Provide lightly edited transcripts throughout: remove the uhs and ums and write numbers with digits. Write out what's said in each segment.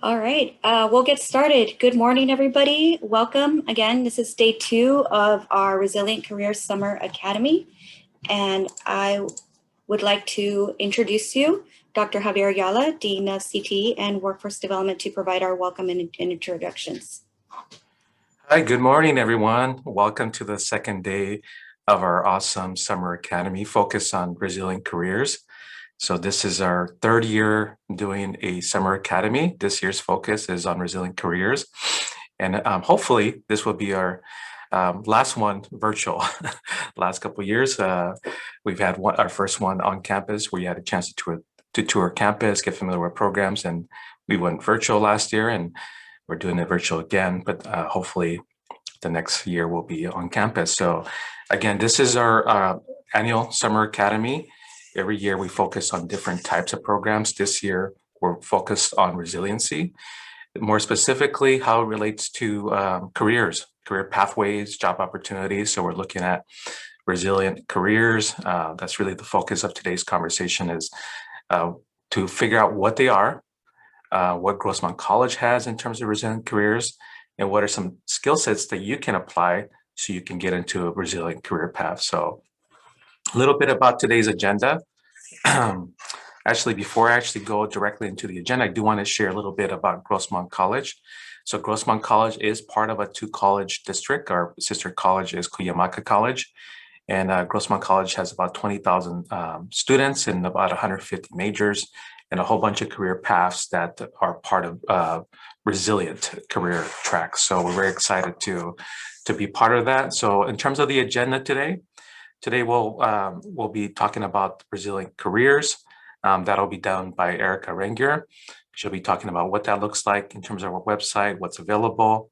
All right, we'll get started. Good morning, everybody. Welcome again. This is day 2 of our Resilient Careers Summer Academy. And I would like to introduce you, Dr. Javier Ayala, Dean of CTE and Workforce Development, to provide our welcome and introductions. Hi, good morning, everyone. Welcome to the second day of our awesome Summer Academy focus on resilient careers. So this is our third year doing a Summer Academy. This year's focus is on resilient careers. And hopefully this will be our last one virtual. Last couple of years, we've had our first one on campus where you had a chance to tour campus, get familiar with programs, and we went virtual last year, and we're doing it virtual again, but hopefully the next year will be on campus. So again, this is our annual Summer Academy. Every year we focus on different types of programs. This year we're focused on resiliency, more specifically how it relates to careers, career pathways, job opportunities. So we're looking at resilient careers. That's really the focus of today's conversation, is to figure out what they are, what Grossmont College has in terms of resilient careers, and what are some skill sets that you can apply so you can get into a resilient career path. So a little bit about today's agenda. Actually, before I actually go directly into the agenda, I do want to share a little bit about Grossmont College. So Grossmont College is part of a 2-college district. Our sister college is Cuyamaca College. And Grossmont College has about 20,000 students and about 150 majors and a whole bunch of career paths that are part of resilient career tracks. So we're very excited to be part of that. So in terms of the agenda today we'll be talking about resilient careers. That'll be done by Erika Arangure. She'll be talking about what that looks like in terms of our website, what's available.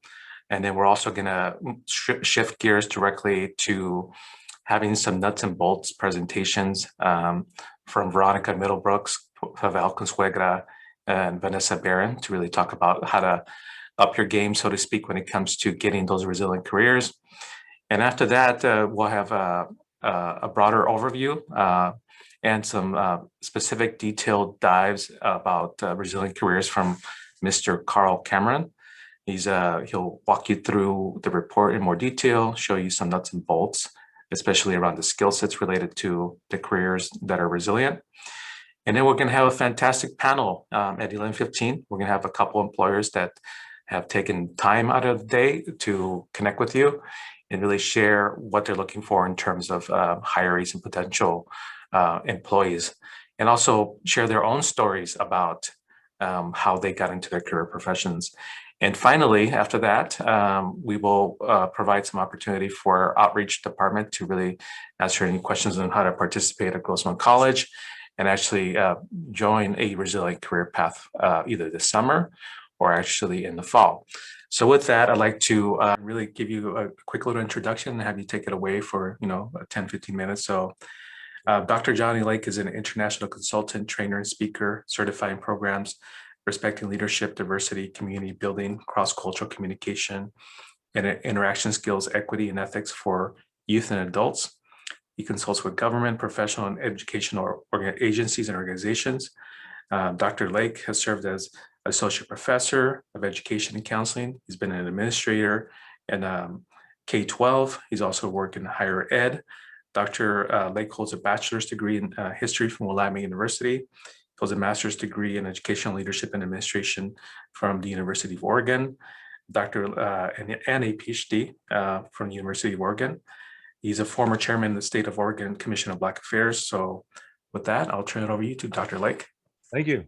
And then we're also going to shift gears directly to having some nuts and bolts presentations from Veronica Middlebrooks, Pavel Consuegra, and Vanessa Barron to really talk about how to up your game, so to speak, when it comes to getting those resilient careers. And after that, we'll have a broader overview and some specific detailed dives about resilient careers from Mr. Karl Cameron. He'll walk you through the report in more detail, show you some nuts and bolts, especially around the skill sets related to the careers that are resilient. And then we're going to have a fantastic panel at 11:15. We're going to have a couple employers that have taken time out of the day to connect with you and really share what they're looking for in terms of hirees and potential employees, and also share their own stories about how they got into their career professions. And finally, after that, we will provide some opportunity for our outreach department to really answer any questions on how to participate at Grossmont College and actually join a resilient career path either this summer or actually in the fall. So with that, I'd like to really give you a quick little introduction and have you take it away for 10, 15 minutes. So Dr. Johnny Lake is an international consultant, trainer, and speaker, certifying programs respecting leadership, diversity, community building, cross-cultural communication, and interaction skills, equity, and ethics for youth and adults. He consults with government, professional, and educational agencies and organizations. Dr. Lake has served as associate professor of education and counseling. He's been an administrator in K-12. He's also worked in higher ed. Dr. Lake holds a bachelor's degree in history from Willamette University. He holds a master's degree in educational leadership and administration from the University of Oregon, and a PhD from the University of Oregon. He's a former chairman of the State of Oregon Commission on Black Affairs. So with that, I'll turn it over to you to Dr. Lake. Thank you.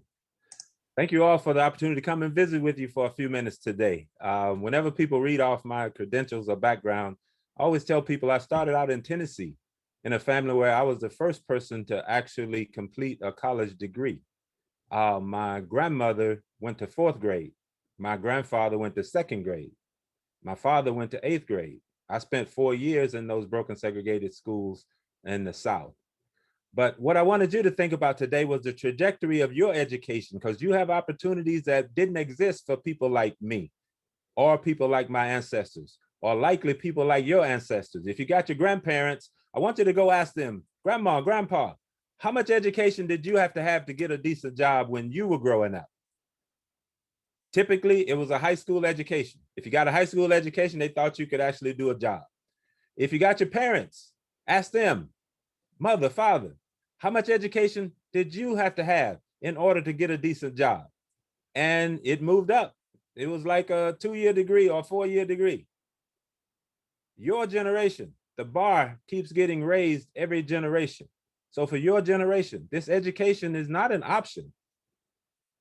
Thank you all for the opportunity to come and visit with you for a few minutes today. Whenever people read off my credentials or background, I always tell people I started out in Tennessee in a family where I was the first person to actually complete a college degree. My grandmother went to 4th grade. My grandfather went to 2nd grade. My father went to 8th grade. I spent 4 years in those broken segregated schools in the South. But what I wanted you to think about today was the trajectory of your education, because you have opportunities that didn't exist for people like me or people like my ancestors, or likely people like your ancestors. If you got your grandparents, I want you to go ask them, Grandma, Grandpa, how much education did you have to get a decent job when you were growing up? Typically, it was a high school education. If you got a high school education, they thought you could actually do a job. If you got your parents, ask them, mother, father, how much education did you have to have in order to get a decent job? And it moved up. It was like a 2-year degree or 4-year degree. Your generation, the bar keeps getting raised every generation. So for your generation, this education is not an option.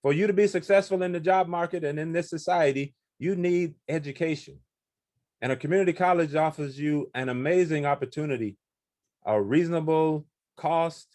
For you to be successful in the job market and in this society, you need education. And a community college offers you an amazing opportunity, a reasonable cost,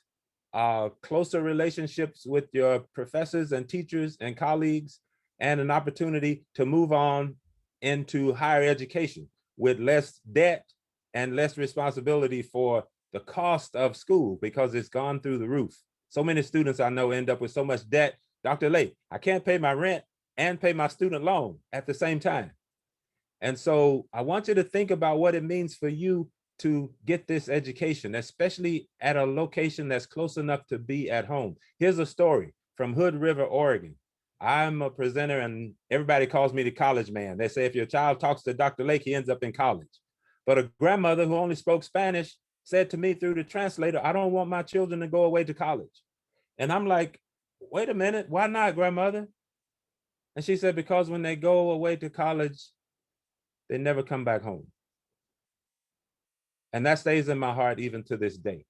closer relationships with your professors and teachers and colleagues, and an opportunity to move on into higher education with less debt and less responsibility for the cost of school because it's gone through the roof. So many students I know end up with so much debt. Dr. Lake, I can't pay my rent and pay my student loan at the same time. And so I want you to think about what it means for you to get this education, especially at a location that's close enough to be at home. Here's a story from Hood River, Oregon. I'm a presenter and everybody calls me the college man. They say if your child talks to Dr. Lake, he ends up in college. But a grandmother who only spoke Spanish said to me through the translator, I don't want my children to go away to college. And I'm like, wait a minute, why not, grandmother? And she said, because when they go away to college, they never come back home. And that stays in my heart even to this day.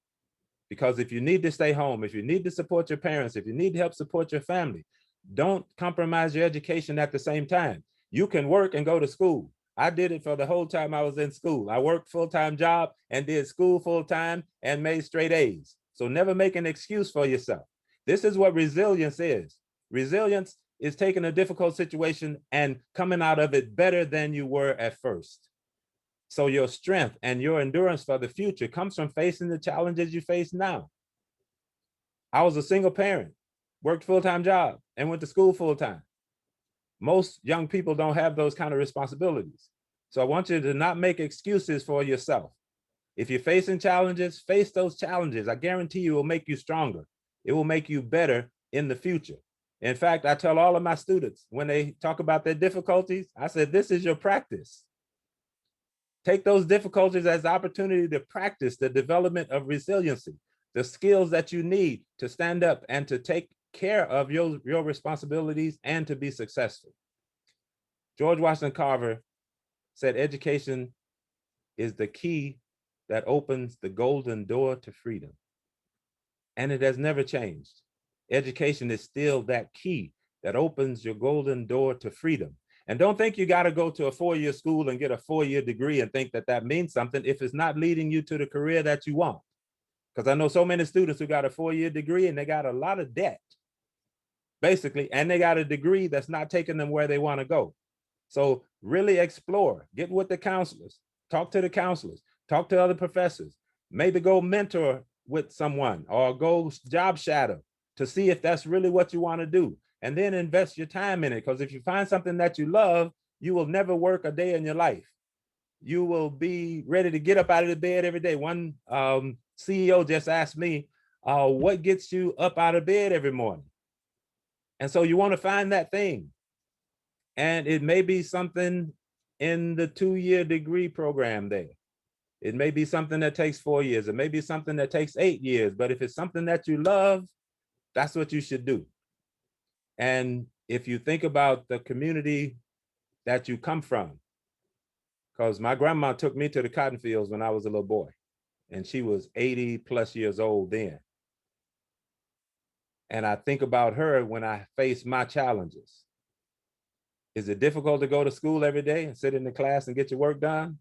Because if you need to stay home, if you need to support your parents, if you need to help support your family, don't compromise your education at the same time. You can work and go to school. I did it for the whole time I was in school. I worked full-time job and did school full-time and made straight A's. So never make an excuse for yourself. This is what resilience is. Resilience is taking a difficult situation and coming out of it better than you were at first. So your strength and your endurance for the future comes from facing the challenges you face now. I was a single parent, worked full-time job, and went to school full-time. Most young people don't have those kind of responsibilities. So I want you to not make excuses for yourself. If you're facing challenges, face those challenges. I guarantee you it will make you stronger. It will make you better in the future. In fact, I tell all of my students when they talk about their difficulties, I said, this is your practice. Take those difficulties as the opportunity to practice the development of resiliency, the skills that you need to stand up and to take care of your responsibilities and to be successful. George Washington Carver said, education is the key that opens the golden door to freedom. And it has never changed. Education is still that key that opens your golden door to freedom. And don't think you got to go to a 4-year school and get a 4-year degree and think that that means something if it's not leading you to the career that you want. Because I know so many students who got a 4-year degree and they got a lot of debt, basically, and they got a degree that's not taking them where they want to go. So really explore, get with the counselors, talk to the counselors, talk to other professors, maybe go mentor with someone or go job shadow to see if that's really what you want to do. And then invest your time in it. Because if you find something that you love, you will never work a day in your life. You will be ready to get up out of the bed every day. One CEO just asked me, what gets you up out of bed every morning? And so you want to find that thing. And it may be something in the 2-year degree program there. It may be something that takes 4 years. It may be something that takes 8 years. But if it's something that you love, that's what you should do. And if you think about the community that you come from, because my grandma took me to the cotton fields when I was a little boy, and she was 80 plus years old then. And I think about her when I face my challenges. Is it difficult to go to school every day and sit in the class and get your work done?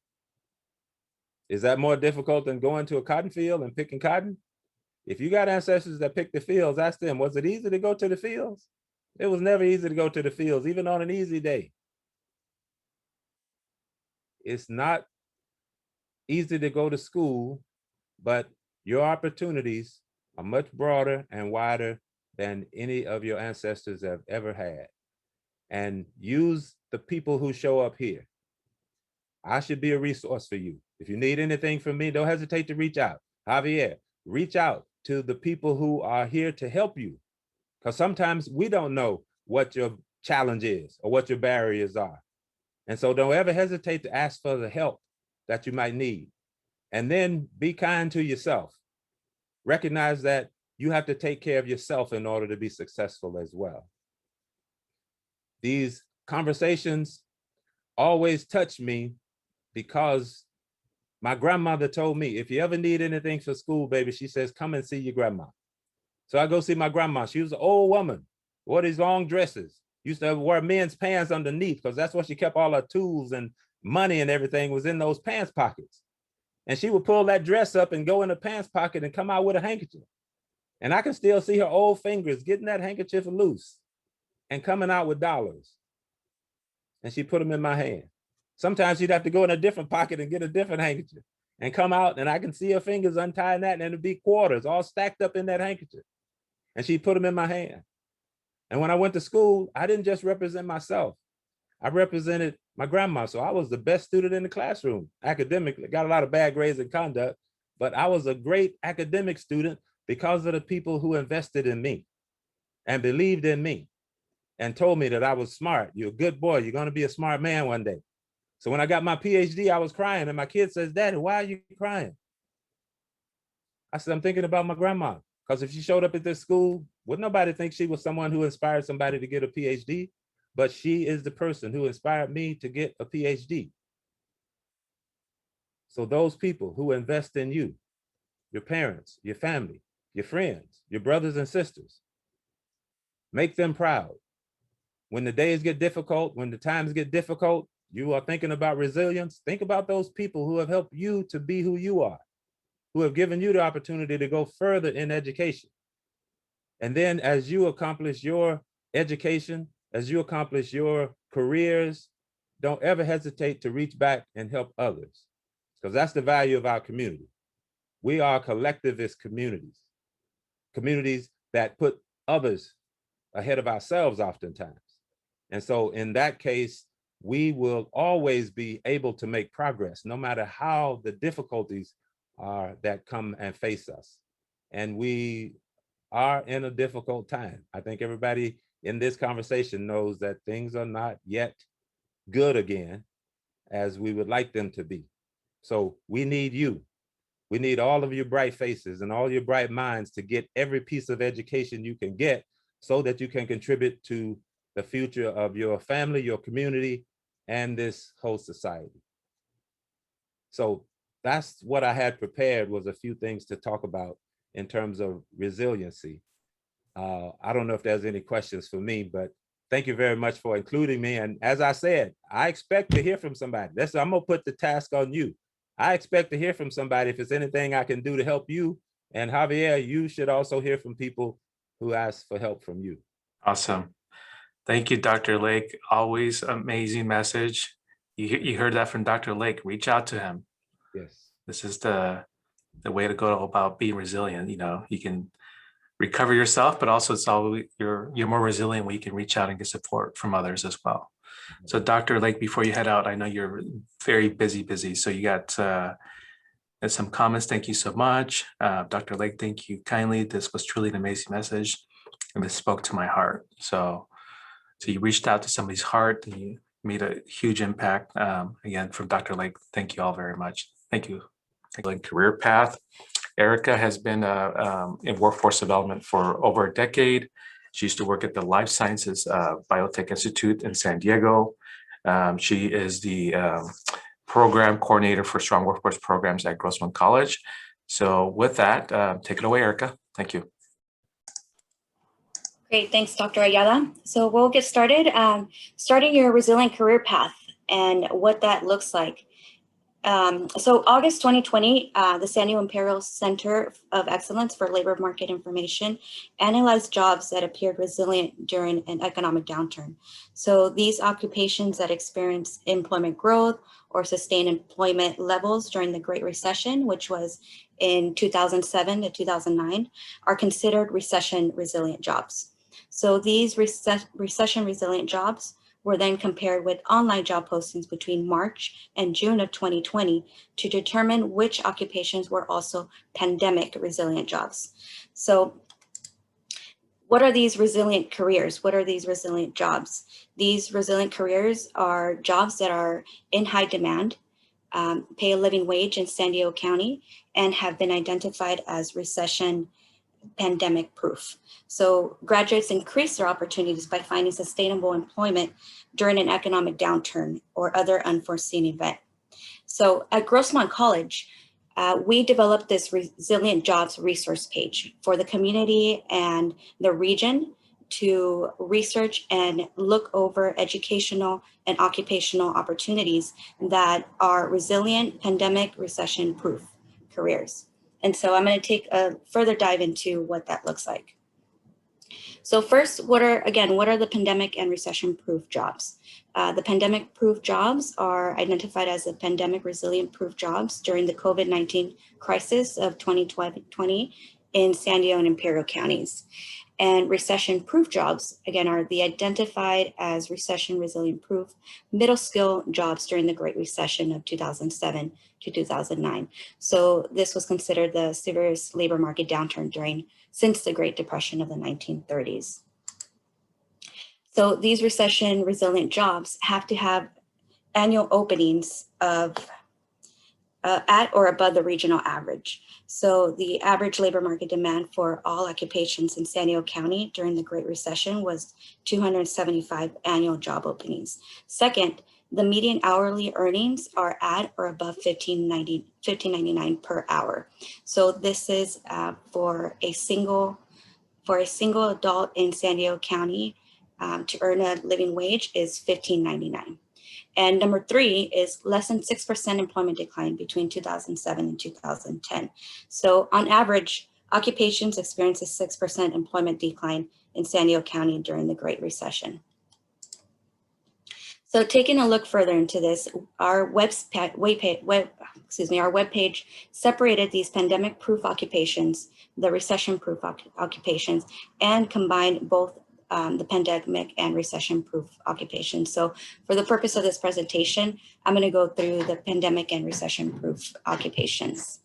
Is that more difficult than going to a cotton field and picking cotton? If you got ancestors that picked the fields, ask them, was it easy to go to the fields? It was never easy to go to the fields, even on an easy day. It's not easy to go to school, but your opportunities are much broader and wider than any of your ancestors have ever had. And use the people who show up here. I should be a resource for you. If you need anything from me, don't hesitate to reach out. Javier, reach out to the people who are here to help you. Because sometimes we don't know what your challenge is or what your barriers are. And so don't ever hesitate to ask for the help that you might need. And then be kind to yourself. Recognize that you have to take care of yourself in order to be successful as well. These conversations always touch me because my grandmother told me, if you ever need anything for school, baby, she says, come and see your grandma. So I go see my grandma. She was an old woman, wore these long dresses. Used to wear men's pants underneath because that's where she kept all her tools and money and everything was in those pants pockets. And she would pull that dress up and go in the pants pocket and come out with a handkerchief. And I can still see her old fingers getting that handkerchief loose and coming out with dollars. And she put them in my hand. Sometimes she'd have to go in a different pocket and get a different handkerchief and come out, and I can see her fingers untying that, and it'd be quarters all stacked up in that handkerchief. And she'd put them in my hand. And when I went to school, I didn't just represent myself. I represented my grandma. So I was the best student in the classroom academically, got a lot of bad grades in conduct, but I was a great academic student because of the people who invested in me and believed in me and told me that I was smart. You're a good boy. You're going to be a smart man one day. So when I got my PhD, I was crying, and my kid says, Daddy, why are you crying? I said, I'm thinking about my grandma, because if she showed up at this school, would nobody think she was someone who inspired somebody to get a PhD? But she is the person who inspired me to get a PhD. So those people who invest in you, your parents, your family, your friends, your brothers and sisters, make them proud. When the days get difficult, when the times get difficult, you are thinking about resilience. Think about those people who have helped you to be who you are, who have given you the opportunity to go further in education. And then as you accomplish your education, as you accomplish your careers, don't ever hesitate to reach back and help others, because that's the value of our community. We are collectivist communities, communities that put others ahead of ourselves oftentimes. And so in that case, we will always be able to make progress, no matter how the difficulties are that come and face us. And we are in a difficult time. I think everybody in this conversation knows that things are not yet good again as we would like them to be. So we need you. We need all of your bright faces and all your bright minds to get every piece of education you can get so that you can contribute to the future of your family, your community, and this whole society. So that's what I had prepared, was a few things to talk about in terms of resiliency. I don't know if there's any questions for me, but thank you very much for including me. And as I said, I expect to hear from somebody. I'm gonna put the task on you. I expect to hear from somebody if there's anything I can do to help you. And Javier, you should also hear from people who ask for help from you. Awesome. Thank you, Dr. Lake. Always amazing message. You heard that from Dr. Lake. Reach out to him. Yes. This is the way to go about being resilient. You know, you can recover yourself, but also it's all you're more resilient when you can reach out and get support from others as well. So Dr. Lake, before you head out, I know you're very busy. So you got some comments. Thank you so much. Dr. Lake, thank you kindly. This was truly an amazing message, and this spoke to my heart. So you reached out to somebody's heart and you made a huge impact. Again, from Dr. Lake, thank you all very much. Thank you. Career path. Erika has been in workforce development for over a decade. She used to work at the Life Sciences Biotech Institute in San Diego. She is the program coordinator for Strong Workforce Programs at Grossmont College. So with that, take it away, Erika. Thank you. Great, thanks, Dr. Ayala. So we'll get started. Starting your resilient career path and what that looks like. So August 2020, the San Diego Imperial Center of Excellence for Labor Market Information analyzed jobs that appeared resilient during an economic downturn. So these occupations that experience employment growth or sustained employment levels during the Great Recession, which was in 2007 to 2009, are considered recession resilient jobs. So these recession resilient jobs were then compared with online job postings between March and June of 2020 to determine which occupations were also pandemic resilient jobs. So what are these resilient careers? What are these resilient jobs? These resilient careers are jobs that are in high demand, pay a living wage in San Diego County, and have been identified as recession pandemic proof. So graduates increase their opportunities by finding sustainable employment during an economic downturn or other unforeseen event. So at Grossmont College, we developed this resilient jobs resource page for the community and the region to research and look over educational and occupational opportunities that are resilient, pandemic, recession proof careers. And so I'm going to take a further dive into what that looks like. So first, what are the pandemic and recession proof jobs? The pandemic proof jobs are identified as the pandemic resilient proof jobs during the COVID-19 crisis of 2020 in San Diego and Imperial counties. And recession proof jobs, again, are the identified as recession resilient proof middle skill jobs during the Great Recession of 2007 to 2009. So this was considered the severest labor market downturn since the Great Depression of the 1930s. So these recession resilient jobs have to have annual openings of at or above the regional average. So the average labor market demand for all occupations in San Diego County during the Great Recession was 275 annual job openings. Second, the median hourly earnings are at or above $15.99 per hour. So this is for a single adult in San Diego County to earn a living wage is $15.99. And number three is less than 6% employment decline between 2007 and 2010. So on average, occupations experienced a 6% employment decline in San Diego County during the Great Recession. So taking a look further into this, our webpage separated these pandemic-proof occupations, the recession-proof occupations, and combined both the pandemic and recession-proof occupations. So for the purpose of this presentation, I'm going to go through the pandemic and recession-proof occupations.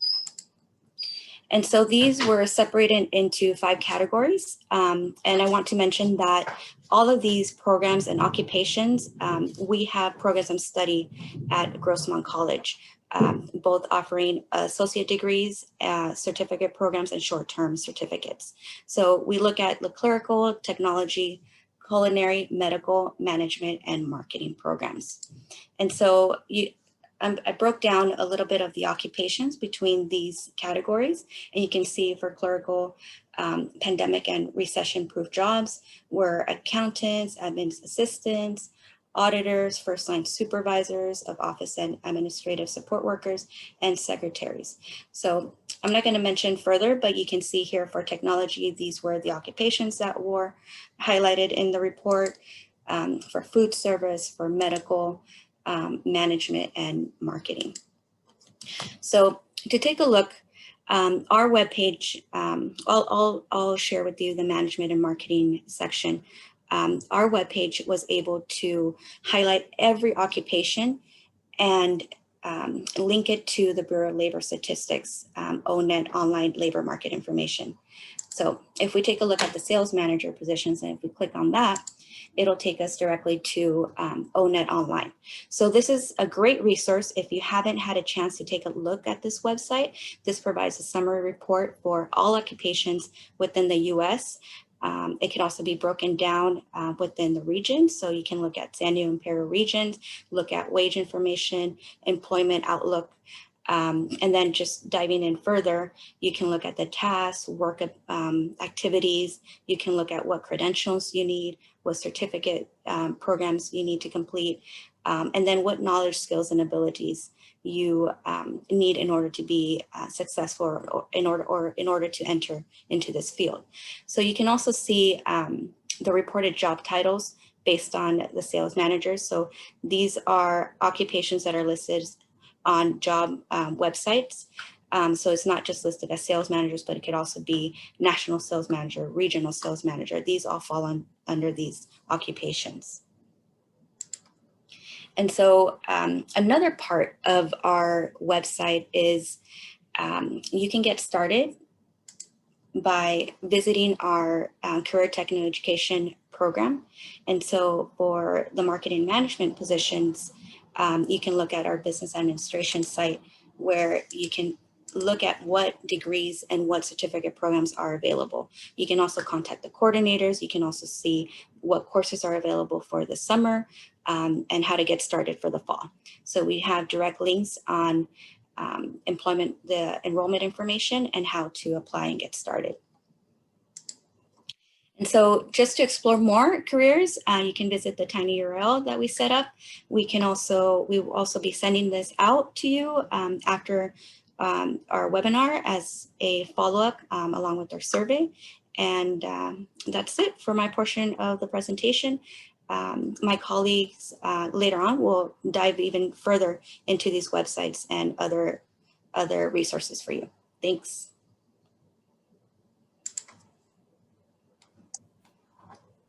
And so these were separated into 5 categories. And I want to mention that all of these programs and occupations, we have programs of study at Grossmont College, both offering associate degrees, certificate programs, and short-term certificates. So we look at the clerical, technology, culinary, medical, management, and marketing programs. And so I broke down a little bit of the occupations between these categories, and you can see for clerical, pandemic and recession-proof jobs were accountants, admin assistants, auditors, first-line supervisors of office and administrative support workers, and secretaries. So I'm not going to mention further, but you can see here for technology, these were the occupations that were highlighted in the report, for food service, for medical, management, and marketing. So to take a look, our webpage, I'll share with you the management and marketing section. Our webpage was able to highlight every occupation and link it to the Bureau of Labor Statistics, ONET online labor market information. So if we take a look at the sales manager positions, and if we click on that, it'll take us directly to ONET online. So this is a great resource. If you haven't had a chance to take a look at this website, this provides a summary report for all occupations within the US. It can also be broken down within the regions. So you can look at San Diego Imperial regions, look at wage information, employment outlook, and then just diving in further, you can look at the tasks, work activities, you can look at what credentials you need, what certificate programs you need to complete, and then what knowledge, skills, and abilities you need in order to be successful or in order to enter into this field. So you can also see the reported job titles based on the sales managers. So these are occupations that are listed on job websites. So it's not just listed as sales managers, but it could also be national sales manager, regional sales manager. These all fall under these occupations. And so another part of our website is you can get started by visiting our career technical education program. And so for the marketing management positions, you can look at our business administration site where you can look at what degrees and what certificate programs are available. You can also contact the coordinators. You can also see what courses are available for the summer and how to get started for the fall. So we have direct links on the enrollment information and how to apply and get started. And so just to explore more careers, you can visit the tiny URL that we set up. We will also be sending this out to you after our webinar as a follow-up along with our survey. And that's it for my portion of the presentation. My colleagues later on will dive even further into these websites and other resources for you. Thanks.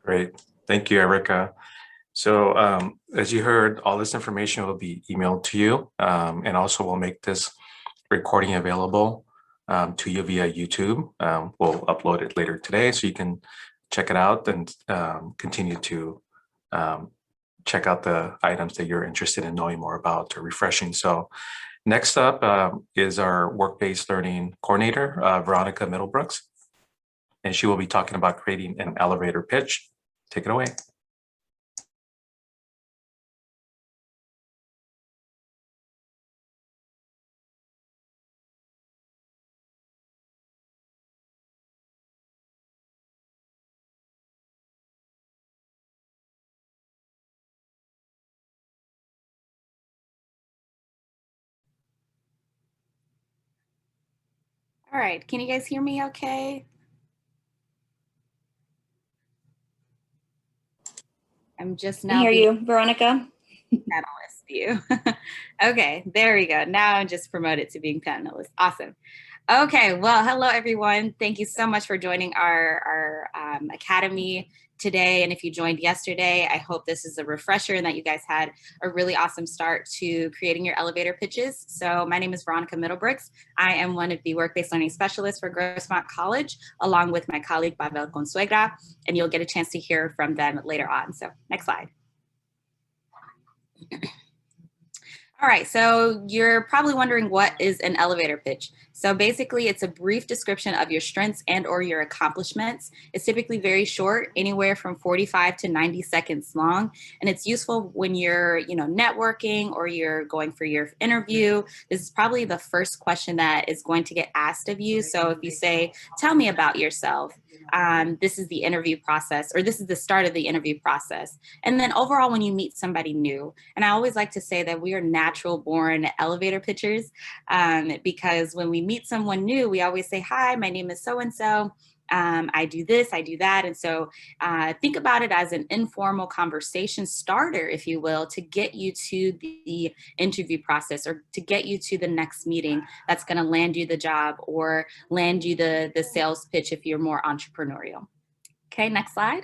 Great. Thank you, Erika. So as you heard, all this information will be emailed to you, and also we'll make this recording available to you via YouTube. We'll upload it later today so you can check it out and continue to check out the items that you're interested in knowing more about or refreshing. So next up is our work-based learning coordinator, Veronica Middlebrooks, and she will be talking about creating an elevator pitch. Take it away. All right, can you guys hear me okay? I'm just now hear you, Veronica. Panelist view. Okay, there we go. Now I'm just promoted to being panelist. Awesome. Okay, well, hello everyone. Thank you so much for joining our academy today. And if you joined yesterday, I hope this is a refresher and that you guys had a really awesome start to creating your elevator pitches. So my name is Veronica Middlebrooks. I am one of the work-based learning specialists for Grossmont College, along with my colleague Pavel Consuegra, and you'll get a chance to hear from them later on. So next slide. All right, so you're probably wondering what is an elevator pitch. So basically it's a brief description of your strengths and or your accomplishments. It's typically very short, anywhere from 45 to 90 seconds long. And it's useful when you're, networking or you're going for your interview. This is probably the first question that is going to get asked of you. So if you say, tell me about yourself, this is the interview process, or this is the start of the interview process. And then overall, when you meet somebody new, and I always like to say that we are natural born elevator pitchers, because when we meet someone new, we always say, hi, my name is so-and-so. I do this, I do that. And so think about it as an informal conversation starter, if you will, to get you to the interview process or to get you to the next meeting that's going to land you the job or land you the sales pitch if you're more entrepreneurial. Okay, next slide.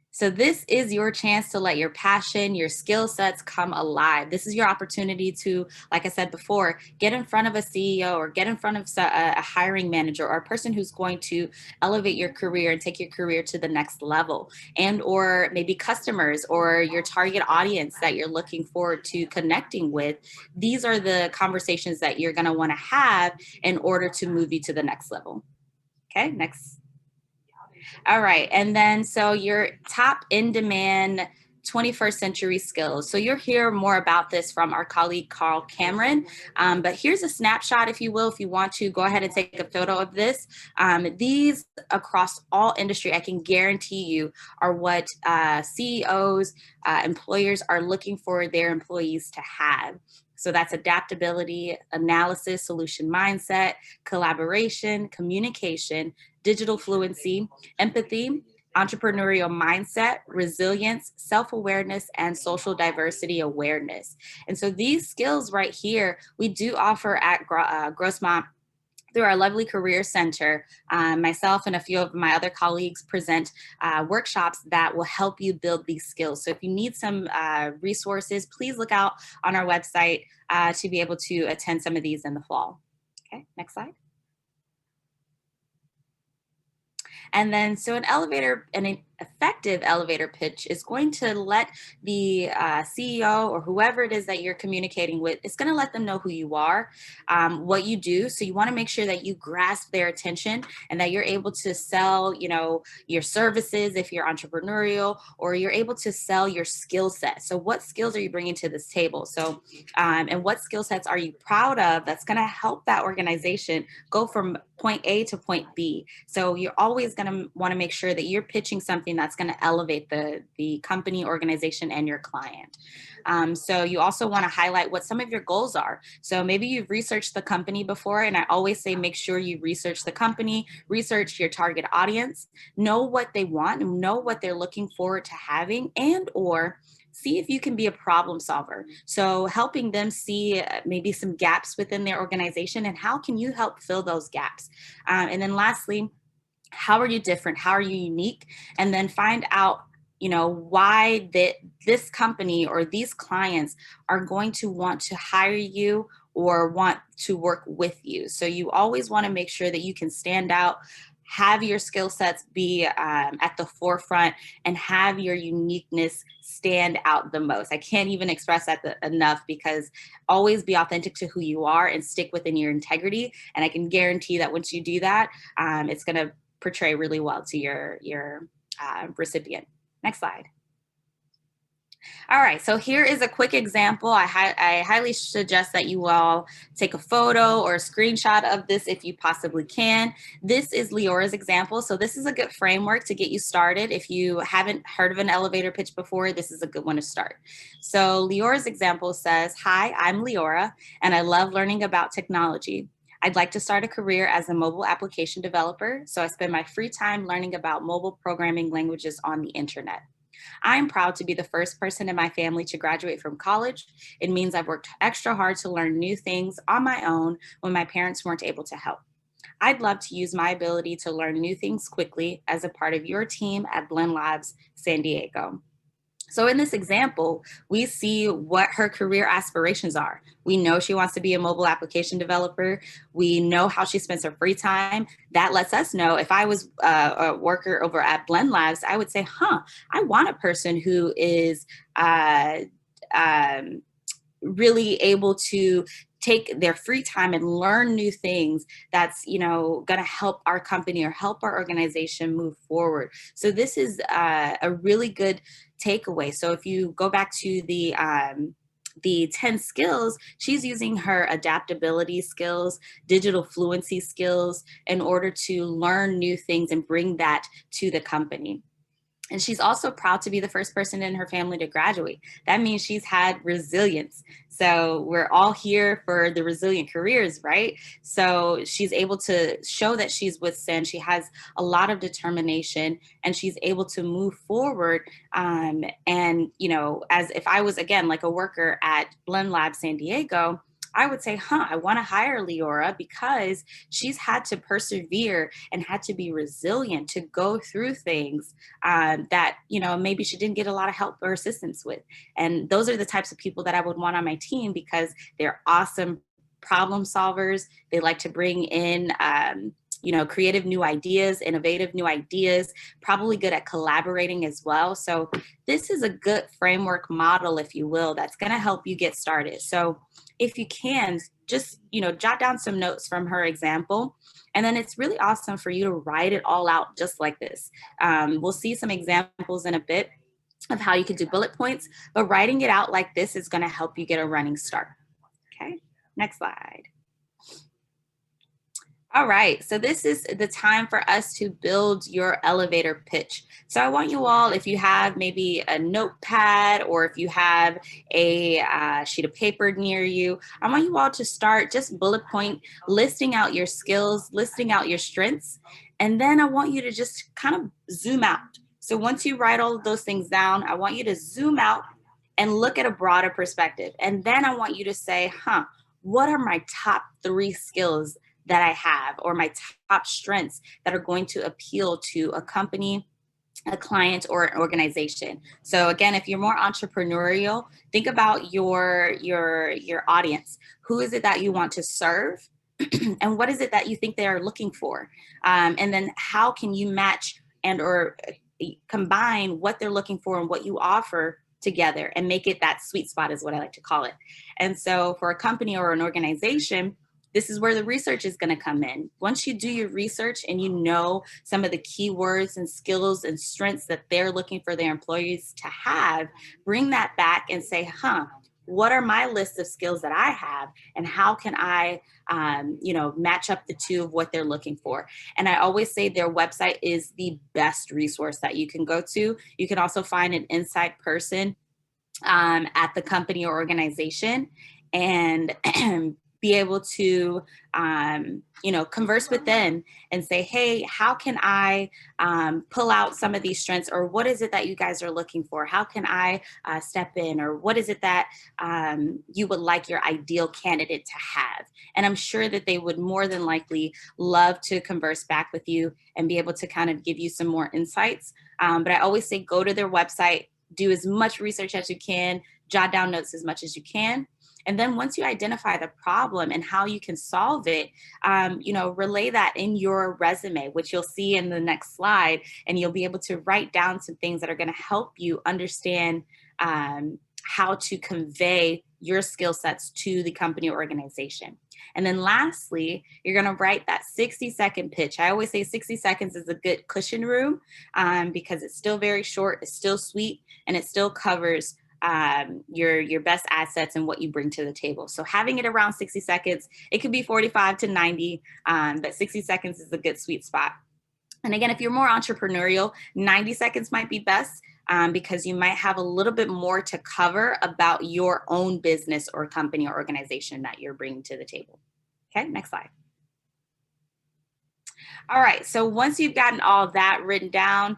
So this is your chance to let your passion, your skill sets come alive. This is your opportunity to, like I said before, get in front of a CEO or get in front of a hiring manager or a person who's going to elevate your career and take your career to the next level, and or maybe customers or your target audience that you're looking forward to connecting with. These are the conversations that you're going to want to have in order to move you to the next level. Okay, next. All right, and then so your top in-demand 21st century skills. So you'll hear more about this from our colleague, Karl Cameron, but here's a snapshot, if you will, if you want to go ahead and take a photo of this. These across all industry, I can guarantee you, are what CEOs, employers are looking for their employees to have. So that's adaptability, analysis, solution mindset, collaboration, communication, digital fluency, empathy, entrepreneurial mindset, resilience, self-awareness, and social diversity awareness. And so these skills right here, we do offer at Grossmont through our lovely Career Center. Myself and a few of my other colleagues present workshops that will help you build these skills. So if you need some resources, please look out on our website to be able to attend some of these in the fall. Okay, next slide. And then, so an effective elevator pitch is going to let the CEO or whoever it is that you're communicating with, it's going to let them know who you are, what you do. So you want to make sure that you grasp their attention and that you're able to sell, your services if you're entrepreneurial, or you're able to sell your skill set. So what skills are you bringing to this table? So, and what skill sets are you proud of that's going to help that organization go from point A to point B. So you're always going to want to make sure that you're pitching something that's going to elevate the company, organization, and your client. So you also want to highlight what some of your goals are. So maybe you've researched the company before, and I always say make sure you research the company, research your target audience, know what they want, know what they're looking forward to having, and or see if you can be a problem solver. So helping them see maybe some gaps within their organization, and how can you help fill those gaps? And then lastly, how are you different? How are you unique? And then find out, why this company or these clients are going to want to hire you or want to work with you. So you always want to make sure that you can stand out, have your skill sets be at the forefront, and have your uniqueness stand out the most. I can't even express that enough, because always be authentic to who you are and stick within your integrity. And I can guarantee that once you do that, it's going to portray really well to your recipient. Next slide. All right, so here is a quick example. I highly suggest that you all take a photo or a screenshot of this if you possibly can. This is Leora's example. So this is a good framework to get you started. If you haven't heard of an elevator pitch before, this is a good one to start. So Leora's example says, "Hi, I'm Leora, and I love learning about technology. I'd like to start a career as a mobile application developer, so I spend my free time learning about mobile programming languages on the internet. I'm proud to be the first person in my family to graduate from college. It means I've worked extra hard to learn new things on my own when my parents weren't able to help. I'd love to use my ability to learn new things quickly as a part of your team at Blend Labs San Diego." So in this example, we see what her career aspirations are. We know she wants to be a mobile application developer. We know how she spends her free time. That lets us know, if I was a worker over at Blend Labs, I would say, I want a person who is really able to take their free time and learn new things that's, going to help our company or help our organization move forward. So this is a really good takeaway. So if you go back to the 10 skills, she's using her adaptability skills, digital fluency skills in order to learn new things and bring that to the company. And she's also proud to be the first person in her family to graduate. That means she's had resilience. So we're all here for the resilient careers, right? So she's able to show that she's withstand. She has a lot of determination, and she's able to move forward. And, as if I was, again, like a worker at Blend Lab San Diego, I would say, I want to hire Leora because she's had to persevere and had to be resilient to go through things that, maybe she didn't get a lot of help or assistance with. And those are the types of people that I would want on my team, because they're awesome problem solvers. They like to bring in, creative new ideas, innovative new ideas, probably good at collaborating as well. So this is a good framework model, if you will, that's going to help you get started. So if you can, just, jot down some notes from her example. And then it's really awesome for you to write it all out just like this. We'll see some examples in a bit of how you can do bullet points, but writing it out like this is going to help you get a running start. Okay, next slide. All right, so this is the time for us to build your elevator pitch. So I want you all, if you have maybe a notepad or if you have a sheet of paper near you, I want you all to start just bullet point, listing out your skills, listing out your strengths, and then I want you to just kind of zoom out. So once you write all of those things down, I want you to zoom out and look at a broader perspective. And then I want you to say, what are my top 3 skills that I have, or my top strengths that are going to appeal to a company, a client, or an organization? So again, if you're more entrepreneurial, think about your audience. Who is it that you want to serve? and what is it that you think they are looking for? And then how can you match and or combine what they're looking for and what you offer together and make it that sweet spot, is what I like to call it. And so for a company or an organization, this is where the research is going to come in. Once you do your research and you know some of the keywords and skills and strengths that they're looking for their employees to have, bring that back and say, what are my list of skills that I have, and how can I, match up the two of what they're looking for? And I always say their website is the best resource that you can go to. You can also find an inside person at the company or organization and be able to, converse with them and say, hey, how can I pull out some of these strengths, or what is it that you guys are looking for? How can I step in, or what is it that you would like your ideal candidate to have? And I'm sure that they would more than likely love to converse back with you and be able to kind of give you some more insights. But I always say, go to their website, do as much research as you can, jot down notes as much as you can. And then once you identify the problem and how you can solve it, relay that in your resume, which you'll see in the next slide, and you'll be able to write down some things that are going to help you understand how to convey your skill sets to the company or organization. And then lastly, you're going to write that 60-second pitch. I always say 60 seconds is a good cushion room because it's still very short, it's still sweet, and it still covers your best assets and what you bring to the table. So having it around 60 seconds, it could be 45 to 90, but 60 seconds is a good sweet spot. And again, if you're more entrepreneurial, 90 seconds might be best because you might have a little bit more to cover about your own business or company or organization that you're bringing to the table. Okay, next slide. All right, so once you've gotten all that written down,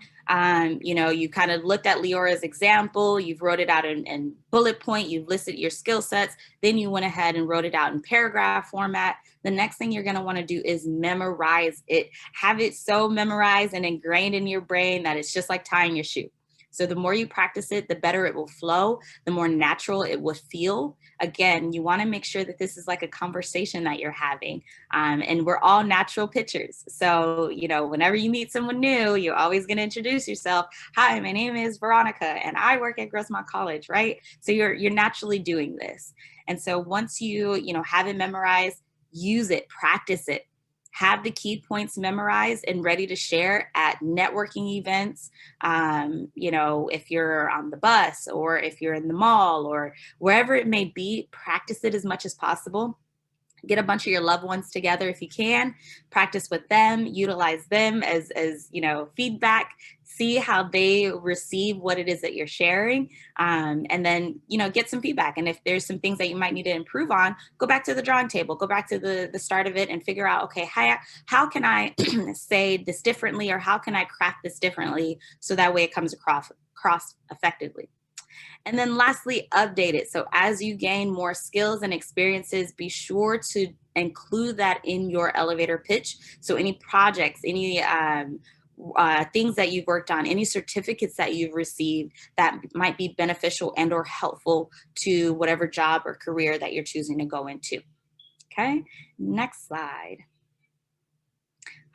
you kind of looked at Leora's example, you've wrote it out in bullet point, you've listed your skill sets, then you went ahead and wrote it out in paragraph format. The next thing you're gonna wanna do is memorize it. Have it so memorized and ingrained in your brain that it's just like tying your shoe. So the more you practice it, the better it will flow, the more natural it will feel. Again, you want to make sure that this is like a conversation that you're having. And we're all natural pitchers. So, whenever you meet someone new, you're always going to introduce yourself. Hi, my name is Veronica and I work at Grossmont College, right? So you're naturally doing this. And so once you have it memorized, use it, practice it. Have the key points memorized and ready to share at networking events. If you're on the bus or if you're in the mall or wherever it may be, practice it as much as possible. Get a bunch of your loved ones together if you can, practice with them, utilize them as feedback, see how they receive what it is that you're sharing, and then, get some feedback. And if there's some things that you might need to improve on, go back to the drawing table, go back to the start of it and figure out, okay, how can I say this differently, or how can I craft this differently so that way it comes across effectively. And then lastly, update it. So as you gain more skills and experiences, be sure to include that in your elevator pitch. So any projects, any things that you've worked on, any certificates that you've received that might be beneficial and or helpful to whatever job or career that you're choosing to go into. Okay, next slide.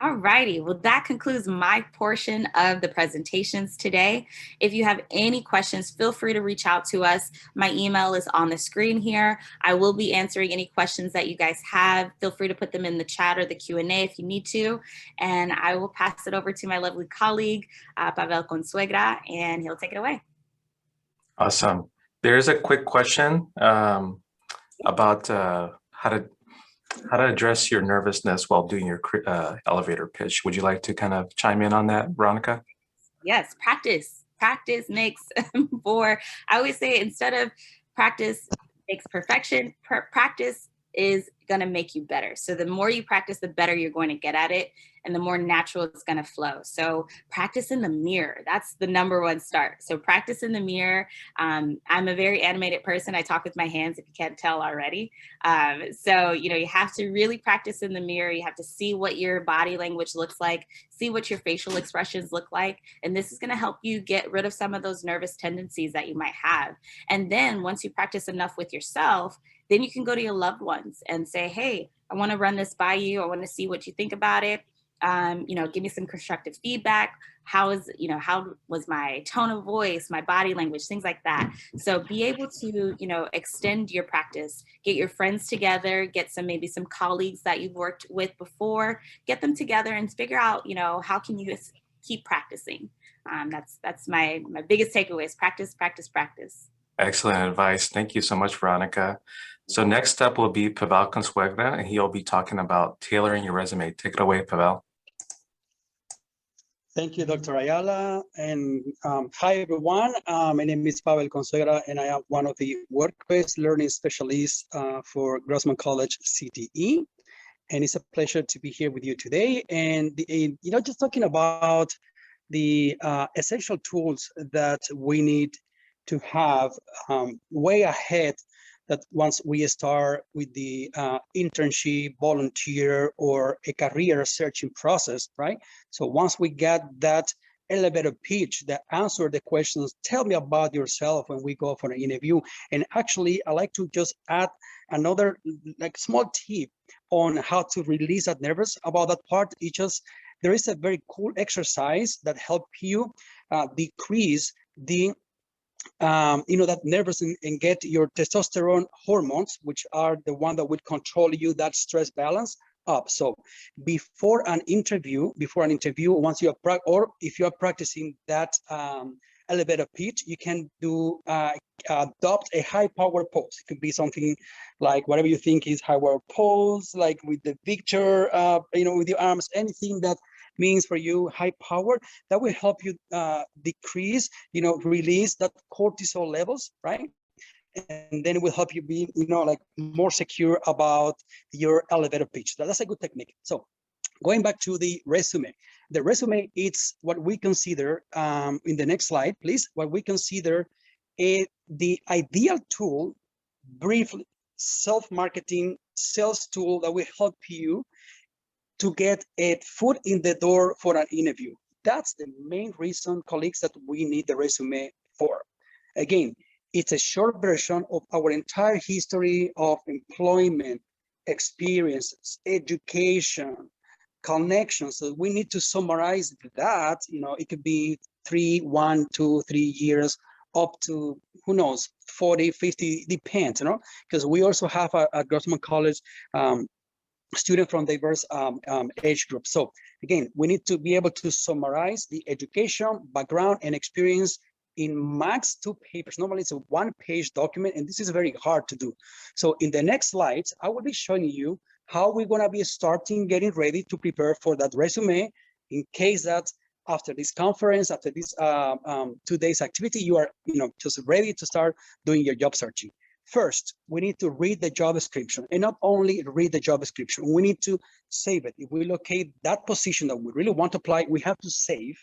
All righty, well, that concludes my portion of the presentations today. If you have any questions, feel free to reach out to us. My email is on the screen here. I will be answering any questions that you guys have. Feel free to put them in the chat or the Q&A if you need to. And I will pass it over to my lovely colleague, Pavel Consuegra, and he'll take it away. Awesome. There's a quick question about how to address your nervousness while doing your elevator pitch. Would you like to kind of chime in on that, Veronica? Yes, practice. Practice makes I always say, instead of practice makes perfection, practice is going to make you better. So the more you practice, the better you're going to get at it, and the more natural it's going to flow. So practice in the mirror. That's the number one start. So practice in the mirror. I'm a very animated person. I talk with my hands, if you can't tell already. So, you have to really practice in the mirror. You have to see what your body language looks like, see what your facial expressions look like. And this is going to help you get rid of some of those nervous tendencies that you might have. And then once you practice enough with yourself, then you can go to your loved ones and say, hey, I want to run this by you. I want to see what you think about it. Give me some constructive feedback. How was my tone of voice, my body language, things like that. So be able to, extend your practice, get your friends together, get maybe some colleagues that you've worked with before, get them together and figure out, how can you keep practicing. That's my biggest takeaway is practice, practice, practice. Excellent advice. Thank you so much, Veronica. So next up will be Pavel Consuegra, and he'll be talking about tailoring your resume. Take it away, Pavel. Thank you, Dr. Ayala. And hi, everyone. My name is Pavel Consuegra, and I am one of the work-based learning specialists for Grossmont College CTE. And it's a pleasure to be here with you today. And, just talking about the essential tools that we need to have way ahead that once we start with the internship, volunteer, or a career searching process, right? So once we get that elevator pitch that answer the questions, tell me about yourself when we go for an interview. And actually, I like to just add another small tip on how to release that nervous about that part. There is a very cool exercise that help you decrease the that nervous and get your testosterone hormones, which are the one that would control you, that stress balance up. So before an interview, once you are or if you are practicing that elevator pitch, you can do adopt a high power pose. It could be something like whatever you think is high power pose, like with the Victor, with your arms, anything that means for you high power, that will help you decrease, release that cortisol levels, right? And then it will help you be, more secure about your elevator pitch. That's a good technique. So going back to the resume. The resume, it's what we consider, in the next slide, please, what we consider the ideal tool, briefly, self-marketing sales tool that will help you to get a foot in the door for an interview. That's the main reason, colleagues, that we need the resume for. Again, it's a short version of our entire history of employment, experiences, education, connections. So we need to summarize that. It could be 1, 2, 3 years, up to, who knows, 40, 50, depends, because we also have at Grossmont College students from diverse age groups. So again, we need to be able to summarize the education, background, and experience in max 2 papers. Normally it's a 1-page document, and this is very hard to do. So in the next slides, I will be showing you how we're gonna be getting ready to prepare for that resume in case that after this conference, after this 2 days activity, you are just ready to start doing your job searching. First, we need to read the job description, and not only read the job description, we need to save it. If we locate that position that we really want to apply, we have to save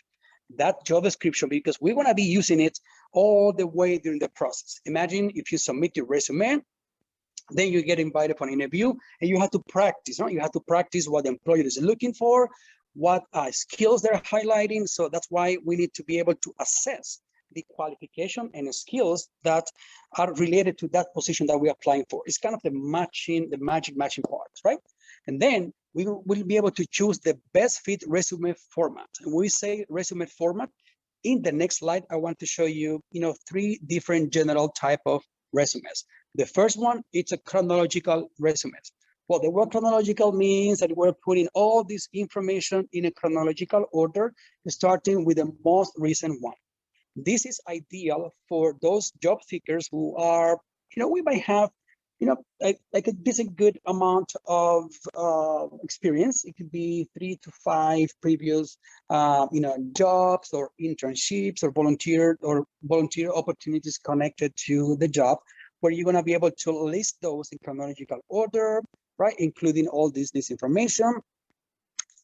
that job description because we're going to be using it all the way during the process. Imagine if you submit your resume, then you get invited for an interview, and you have to practice. You have to practice what the employer is looking for, what skills they're highlighting. So that's why we need to be able to assess the qualification and skills that are related to that position that we're applying for. It's kind of the magic matching part, right? And then we will be able to choose the best fit resume format. And when we say resume format, in the next slide, I want to show you, 3 different general type of resumes. The first one, it's a chronological resume. Well, the word chronological means that we're putting all this information in a chronological order, starting with the most recent one. This is ideal for those job seekers who are, we might have, like a decent good amount of experience. It could be 3 to 5 previous, jobs or internships or volunteer opportunities connected to the job, where you're going to be able to list those in chronological order, right? Including all this information.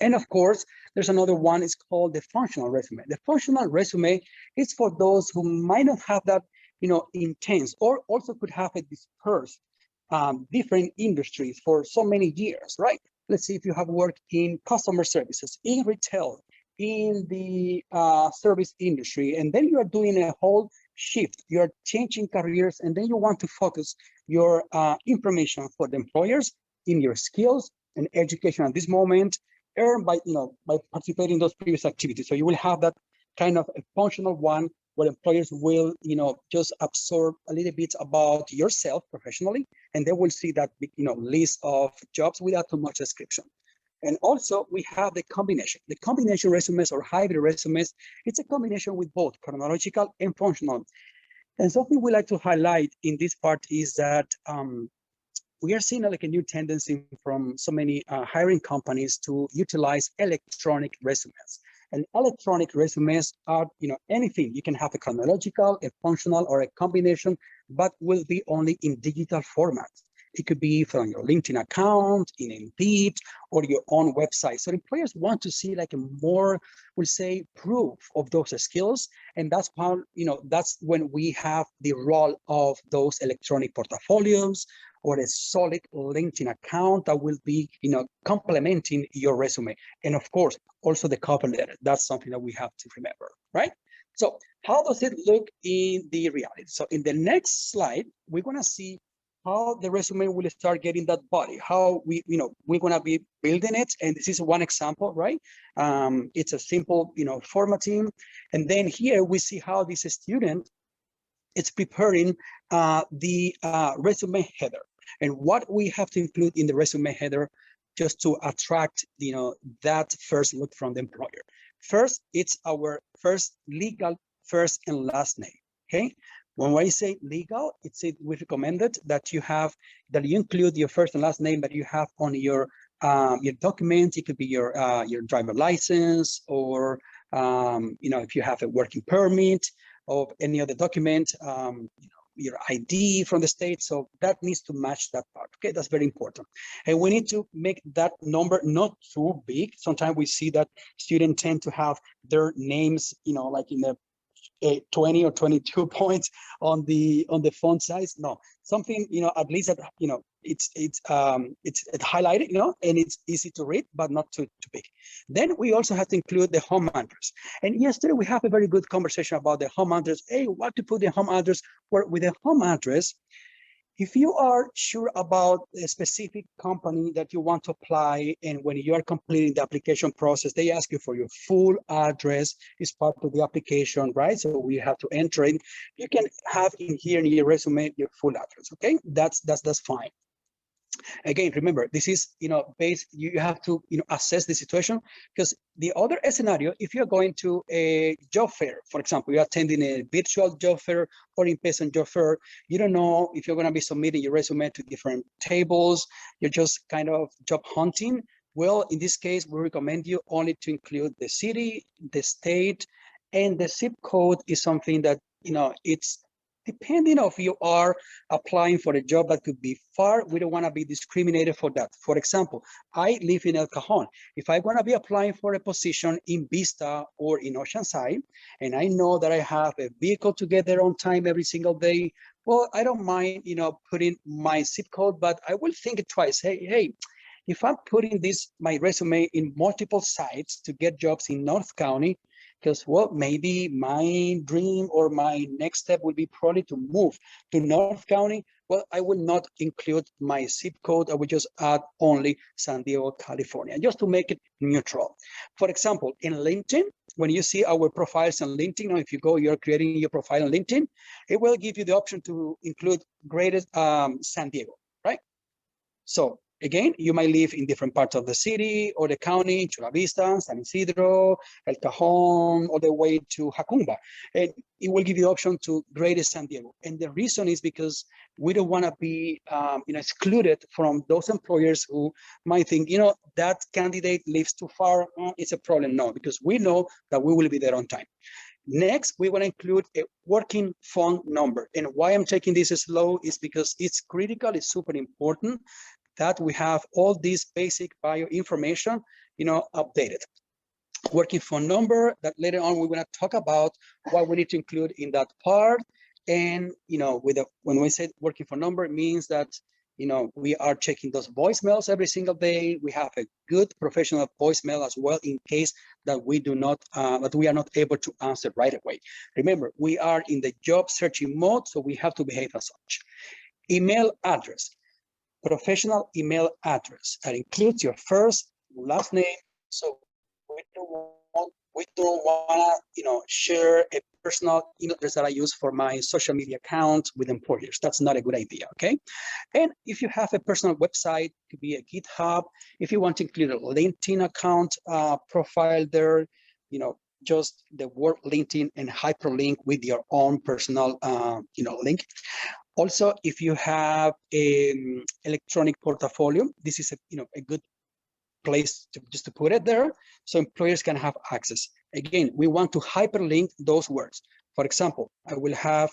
And of course, there's another one, it's called the functional resume. The functional resume is for those who might not have that, intense, or also could have a dispersed different industries for so many years, right? Let's see if you have worked in customer services, in retail, in the service industry, and then you are doing a whole shift. You're changing careers, and then you want to focus your information for the employers. in your skills and education at this moment, earned by, by participating in those previous activities. So you will have that kind of a functional one where employers will, just absorb a little bit about yourself professionally, and they will see that, list of jobs without too much description. And also we have the combination. The combination resumes or hybrid resumes, it's a combination with both chronological and functional. And something we like to highlight in this part is that we are seeing like a new tendency from so many hiring companies to utilize electronic resumes. And electronic resumes are, anything. You can have a chronological, a functional, or a combination, but will be only in digital format. It could be from your LinkedIn account, in Indeed, or your own website. So employers want to see like a more, we'll say, proof of those skills. And that's how, that's when we have the role of those electronic portfolios or a solid LinkedIn account that will be, complementing your resume. And of course, also the cover letter. That's something that we have to remember, right? So how does it look in the reality? So in the next slide, we're going to see how the resume will start getting that body, how we're going to be building it. And this is one example, right? It's a simple, formatting. And then here we see how this student is preparing the resume header. And what we have to include in the resume header just to attract, that first look from the employer. First, it's our first legal first and last name, okay? When I say legal, we recommended that you include your first and last name that you have on your document. It could be your driver license, or if you have a working permit or any other document, your ID from the state. So that needs to match that part. Okay, that's very important. And we need to make that number not too big. Sometimes we see that students tend to have their names, like in the 20 or 22 points on the font size. No, something, at least that, it's highlighted, and it's easy to read, but not too big. Then we also have to include the home address. And yesterday we have a very good conversation about the home address. Hey, what to put the home address? Where with the home address, if you are sure about a specific company that you want to apply, and when you are completing the application process, they ask you for your full address. It's part of the application, right? So we have to enter it. You can have in here in your resume your full address. Okay, that's fine. Again, remember, this is, you have to, assess the situation, because the other scenario, if you're going to a job fair, for example, you're attending a virtual job fair or in-person job fair, you don't know if you're going to be submitting your resume to different tables, you're just kind of job hunting. Well, in this case, we recommend you only to include the city, the state, and the zip code is something that, it's depending if you are applying for a job that could be far. We don't want to be discriminated for that. For example, I live in El Cajon. If I want to be applying for a position in Vista or in Oceanside, and I know that I have a vehicle to get there on time every single day, well, I don't mind, putting my zip code, but I will think twice. Hey, if I'm putting my resume in multiple sites to get jobs in North County, because, well, maybe my dream or my next step would be probably to move to North County. Well, I will not include my zip code. I will just add only San Diego, California, just to make it neutral. For example, in LinkedIn, when you see our profiles on LinkedIn, or if you're creating your profile on LinkedIn, it will give you the option to include greater San Diego, right? So again, you might live in different parts of the city or the county, Chula Vista, San Isidro, El Cajon, all the way to Jacumba. And it will give you the option to Greater San Diego. And the reason is because we don't want to be excluded from those employers who might think, that candidate lives too far. It's a problem. No, because we know that we will be there on time. Next, we want to include a working phone number. And why I'm taking this slow is because it's critical, it's super important that we have all these basic bio information, updated. Working phone number that later on we're going to talk about what we need to include in that part. And, when we say working phone number, it means that, we are checking those voicemails every single day. We have a good professional voicemail as well in case that we are not able to answer right away. Remember, we are in the job searching mode, so we have to behave as such. Email address. professional email address that includes your first, last name. So we don't want to, share a personal email address that I use for my social media account with employers. That's not a good idea, okay? And if you have a personal website, it could be a GitHub. If you want to include a LinkedIn account profile there, just the word LinkedIn and hyperlink with your own personal, link. Also, if you have an electronic portfolio, this is a good place just to put it there so employers can have access. Again, we want to hyperlink those words. For example, I will have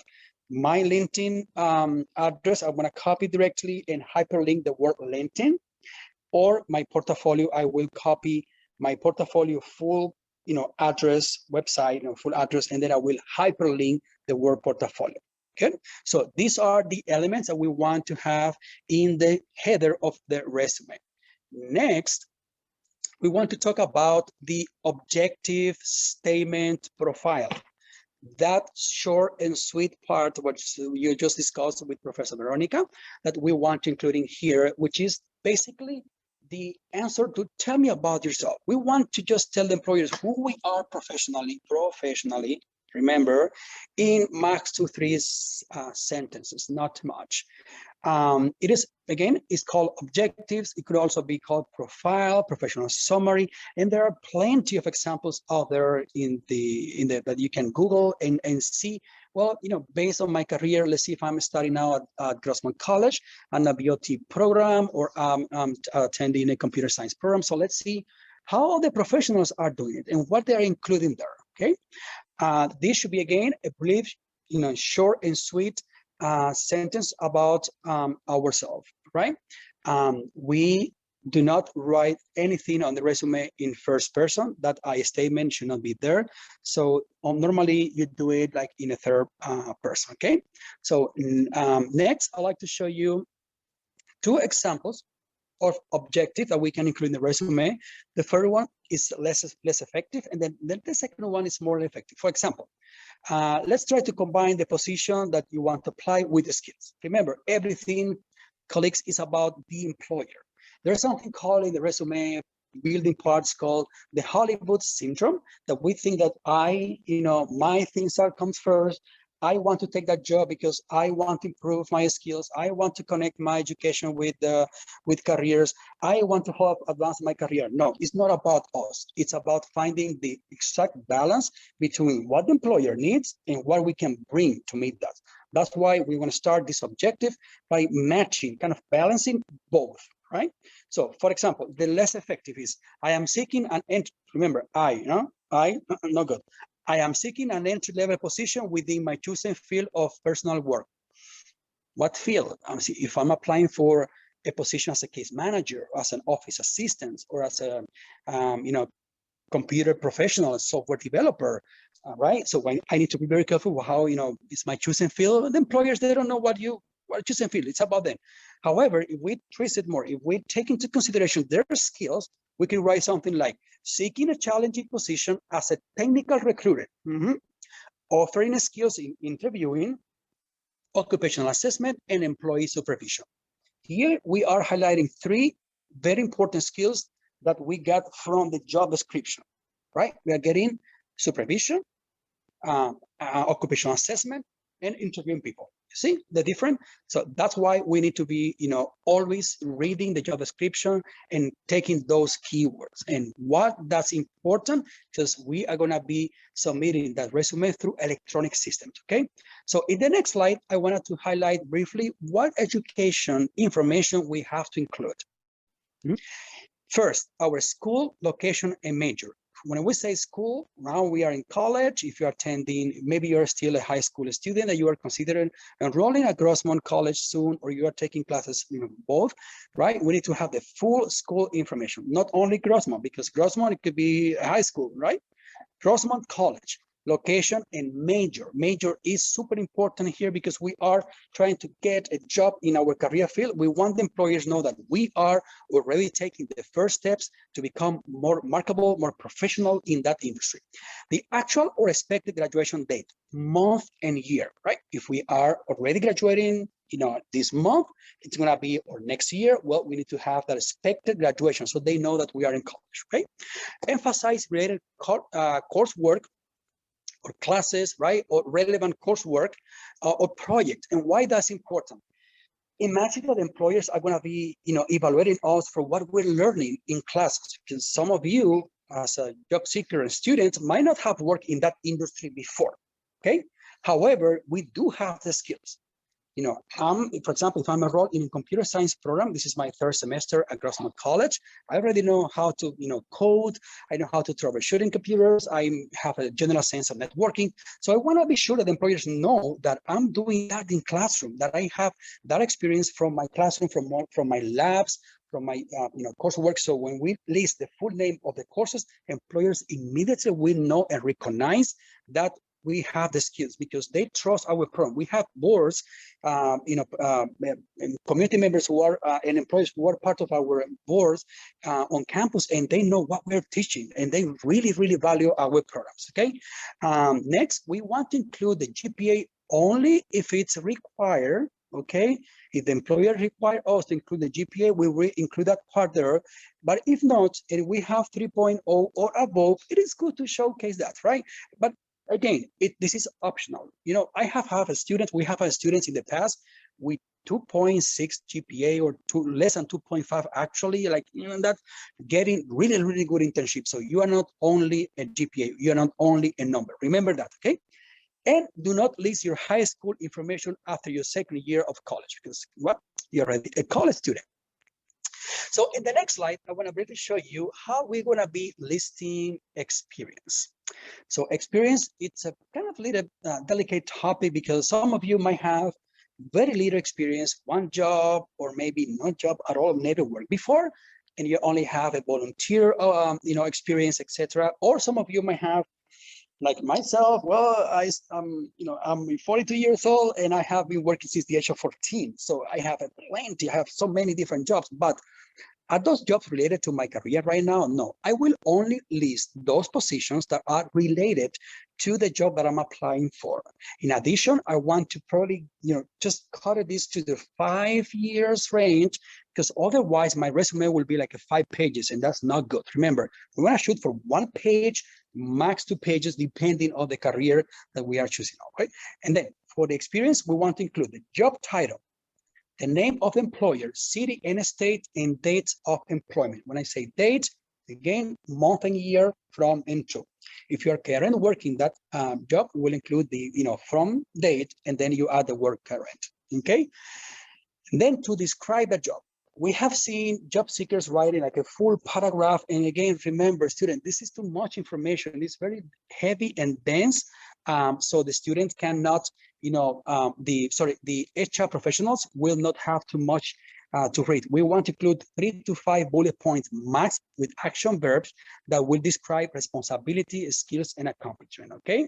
my LinkedIn address. I want to copy directly and hyperlink the word LinkedIn, or my portfolio. I will copy my portfolio full, address, website, full address, and then I will hyperlink the word portfolio. Okay, so these are the elements that we want to have in the header of the resume. Next, we want to talk about the objective statement profile. That short and sweet part, what you just discussed with Professor Veronica, that we want to include in here, which is basically the answer to tell me about yourself. We want to just tell the employers who we are professionally, remember, in max 2-3 sentences, not much. It is, again, it's called objectives. It could also be called profile, professional summary, and there are plenty of examples out there in the that you can Google and see. Well, based on my career, let's see if I'm studying now at Grossmont College and a BOT program, or I'm attending a computer science program. So let's see how the professionals are doing it and what they are including there. Okay, this should be, again, a brief, short and sweet sentence about ourselves, right? We do not write anything on the resume in first person. That I statement should not be there. So normally you do it like in a third person, okay? So next, I'd like to show you 2 examples of objective that we can include in the resume. The first one is less effective, and then the second one is more effective. For example, let's try to combine the position that you want to apply with the skills. Remember, everything, colleagues, is about the employer. There's something called in the resume building parts called the Hollywood syndrome, that we think that my things comes first. I want to take that job because I want to improve my skills. I want to connect my education with careers. I want to help advance my career. No, it's not about us. It's about finding the exact balance between what the employer needs and what we can bring to meet that. That's why we want to start this objective by matching, kind of balancing both, right? So, for example, the less effective is, I am seeking an entry. Remember, not good. I am seeking an entry-level position within my chosen field of personal work. What field? If I'm applying for a position as a case manager, as an office assistant, or as a computer professional, software developer, right? So when I need to be very careful how it's my chosen field. The employers, they don't know what chosen field. It's about them. However, if we trace it more, if we take into consideration their skills, we can write something like seeking a challenging position as a technical recruiter, offering skills in interviewing, occupational assessment, and employee supervision. Here we are highlighting 3 very important skills that we got from the job description, right? We are getting supervision, occupational assessment, and interviewing people. See the difference? So that's why we need to be, always reading the job description and taking those keywords. And what that's important, because we are going to be submitting that resume through electronic systems, okay? So in the next slide, I wanted to highlight briefly what education information we have to include. First, our school, location, and major. When we say school, now we are in college. If you're attending, maybe you're still a high school student and you are considering enrolling at Grossmont College soon, or you are taking classes, both, right? We need to have the full school information, not only Grossmont, because Grossmont, it could be a high school, right? Grossmont College, location, and major. Major is super important here because we are trying to get a job in our career field. We want the employers to know that we are already taking the first steps to become more marketable, more professional in that industry. The actual or expected graduation date, month and year, right? If we are already graduating this month, it's going to be, or next year, well, we need to have that expected graduation so they know that we are in college, right? Emphasize related coursework or classes, right? Or relevant coursework or project. And why that's important? Imagine that employers are going to be, evaluating us for what we're learning in classes, because some of you as a job seeker and student might not have worked in that industry before, okay? However, we do have the skills. For example, if I'm enrolled in a computer science program, this is my third semester at Grossmont College. I already know how to, code. I know how to troubleshoot in computers. I have a general sense of networking. So I want to be sure that employers know that I'm doing that in classroom, that I have that experience from my classroom, from my labs, from my coursework. So when we list the full name of the courses, employers immediately will know and recognize that we have the skills because they trust our program. We have boards, community members who are and employees who are part of our boards on campus, and they know what we're teaching, and they really, really value our programs. Okay. Next, we want to include the GPA only if it's required. Okay. If the employer requires us to include the GPA, we will include that part there. But if not, and we have 3.0 or above, it is good to showcase that, right? But again, this is optional. I have students, we have students in the past with 2.6 GPA or less than 2.5 actually, that's getting really, really good internship. So you are not only a GPA, you are not only a number. Remember that, okay? And do not list your high school information after your second year of college because you're already a college student. So in the next slide, I want to briefly show you how we're going to be listing experience. So experience, it's a kind of little delicate topic because some of you might have very little experience, one job, or maybe no job at all, never worked before, and you only have a volunteer, experience, etc. Or some of you might have, like myself, well, I'm 42 years old and I have been working since the age of 14. So I have I have so many different jobs, but are those jobs related to my career right now? No, I will only list those positions that are related to the job that I'm applying for. In addition, I want to probably, just cut this to the 5 years range because otherwise my resume will be like 5 pages and that's not good. Remember, we want to shoot for 1 page, max 2 pages, depending on the career that we are choosing, okay? And then for the experience, we want to include the job title, the name of the employer, city and state, and dates of employment. When I say date, again, month and year, from and to. If you are currently working that job, we'll include the from date, and then you add the word current. Okay. And then to describe the job, we have seen job seekers writing like a full paragraph. And again, remember, student, this is too much information. It's very heavy and dense. So the student cannot, the HR professionals will not have too much to read. We want to include 3 to 5 bullet points max with action verbs that will describe responsibility, skills, and accomplishment, okay?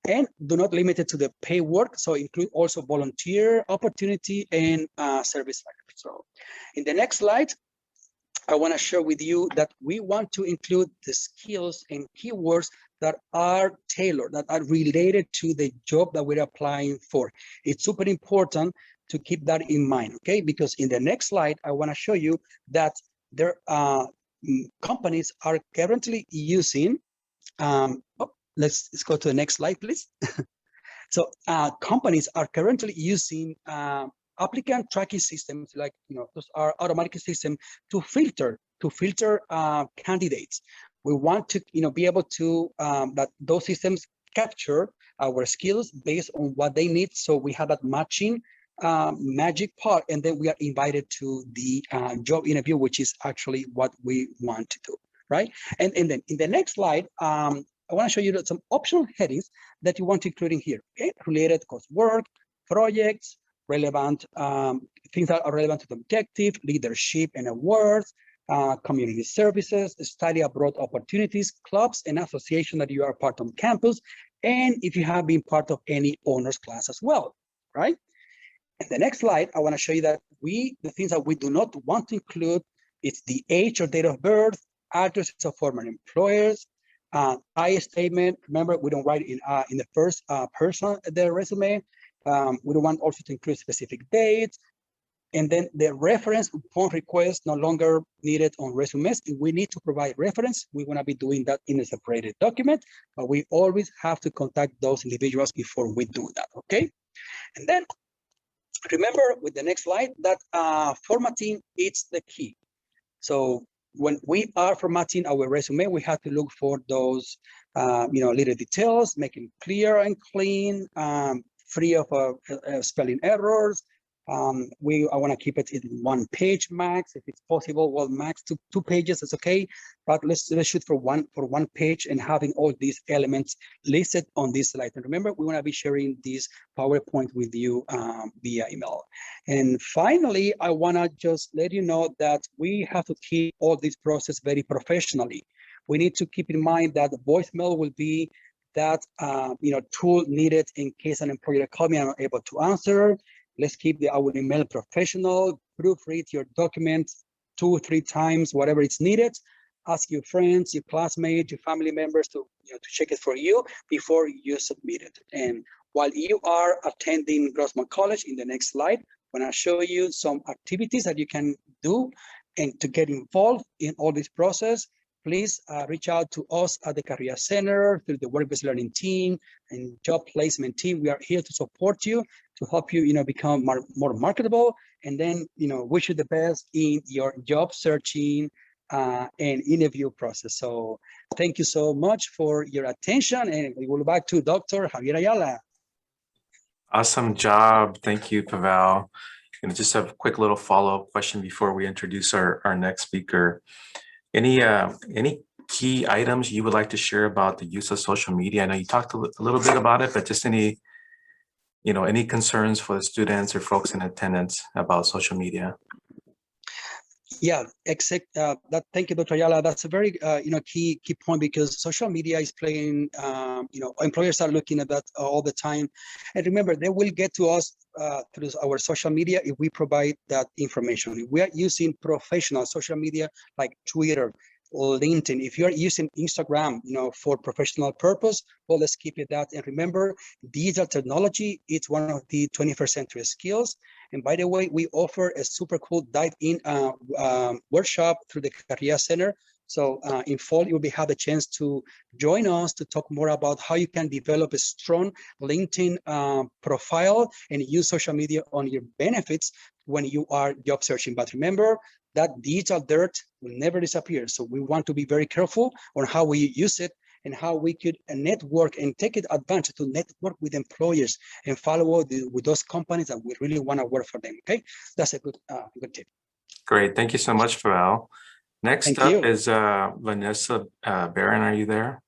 And do not limit it to the paid work. So include also volunteer opportunity and service factor. So in the next slide, I want to share with you that we want to include the skills and keywords that are tailored, that are related to the job that we're applying for. It's super important to keep that in mind, okay? Because in the next slide, I want to show you that there companies are currently using, let's go to the next slide, please. So companies are currently using applicant tracking systems, like those are automatic systems to filter candidates. We want to be able to that those systems capture our skills based on what they need. So we have that matching magic part, and then we are invited to the job interview, which is actually what we want to do, right? And then in the next slide, I want to show you some optional headings that you want to include in here, okay? Related coursework, projects, relevant things that are relevant to the objective, leadership and awards, community services, study abroad opportunities, clubs and associations that you are part on campus, and if you have been part of any honors class as well, right? In the next slide, I want to show you that the things that we do not want to include, it's the age or date of birth, addresses of former employers, I statement. Remember, we don't write in the first person the resume, We don't want also to include specific dates. And then the reference upon request no longer needed on resumes. If we need to provide reference, we want to be doing that in a separated document, but we always have to contact those individuals before we do that, okay? And then remember with the next slide that formatting is the key. So when we are formatting our resume, we have to look for those little details, make it clear and clean, free of spelling errors. I want to keep it in 1 page max if it's possible. Well, max to 2 pages is okay, but let's shoot for one page and having all these elements listed on this slide. And remember, we want to be sharing this PowerPoint with you via email. And finally, I want to just let you know that we have to keep all this process very professionally. We need to keep in mind that the voicemail will be that tool needed in case an employer calls me and I'm not able to answer. Let's keep our email professional, proofread your documents 2 or 3 times, whatever it's needed. Ask your friends, your classmates, your family members to check it for you before you submit it. And while you are attending Grossmont College, in the next slide, I'm going to show you some activities that you can do and to get involved in all this process. Please reach out to us at the Career Center, through the Work-Based Learning team and job placement team. We are here to support you, to help you, become more marketable, and then, wish you the best in your job searching and interview process. So thank you so much for your attention, and we will go back to Dr. Javier Ayala. Awesome job. Thank you, Pavel. And just a quick little follow-up question before we introduce our next speaker. Any key items you would like to share about the use of social media? I know you talked a little bit about it, but just any concerns for the students or folks in attendance about social media? Yeah, thank you, Dr. Ayala. That's a very key point, because social media is playing. Employers are looking at that all the time, and remember, they will get to us through our social media if we provide that information. If we are using professional social media like Twitter, LinkedIn, if you're using Instagram, for professional purpose, well, let's keep it that. And remember, digital technology is one of the 21st century skills. And by the way, we offer a super cool dive-in workshop through the Career Center. So in fall, you will have the chance to join us to talk more about how you can develop a strong LinkedIn profile and use social media on your benefits when you are job searching. But remember, that digital dirt will never disappear. So we want to be very careful on how we use it and how we could network and take it advantage to network with employers and follow with those companies that we really want to work for them. Okay, that's a good tip. Great, thank you so much, Pavel. Next up is Vanessa Barron. Are you there?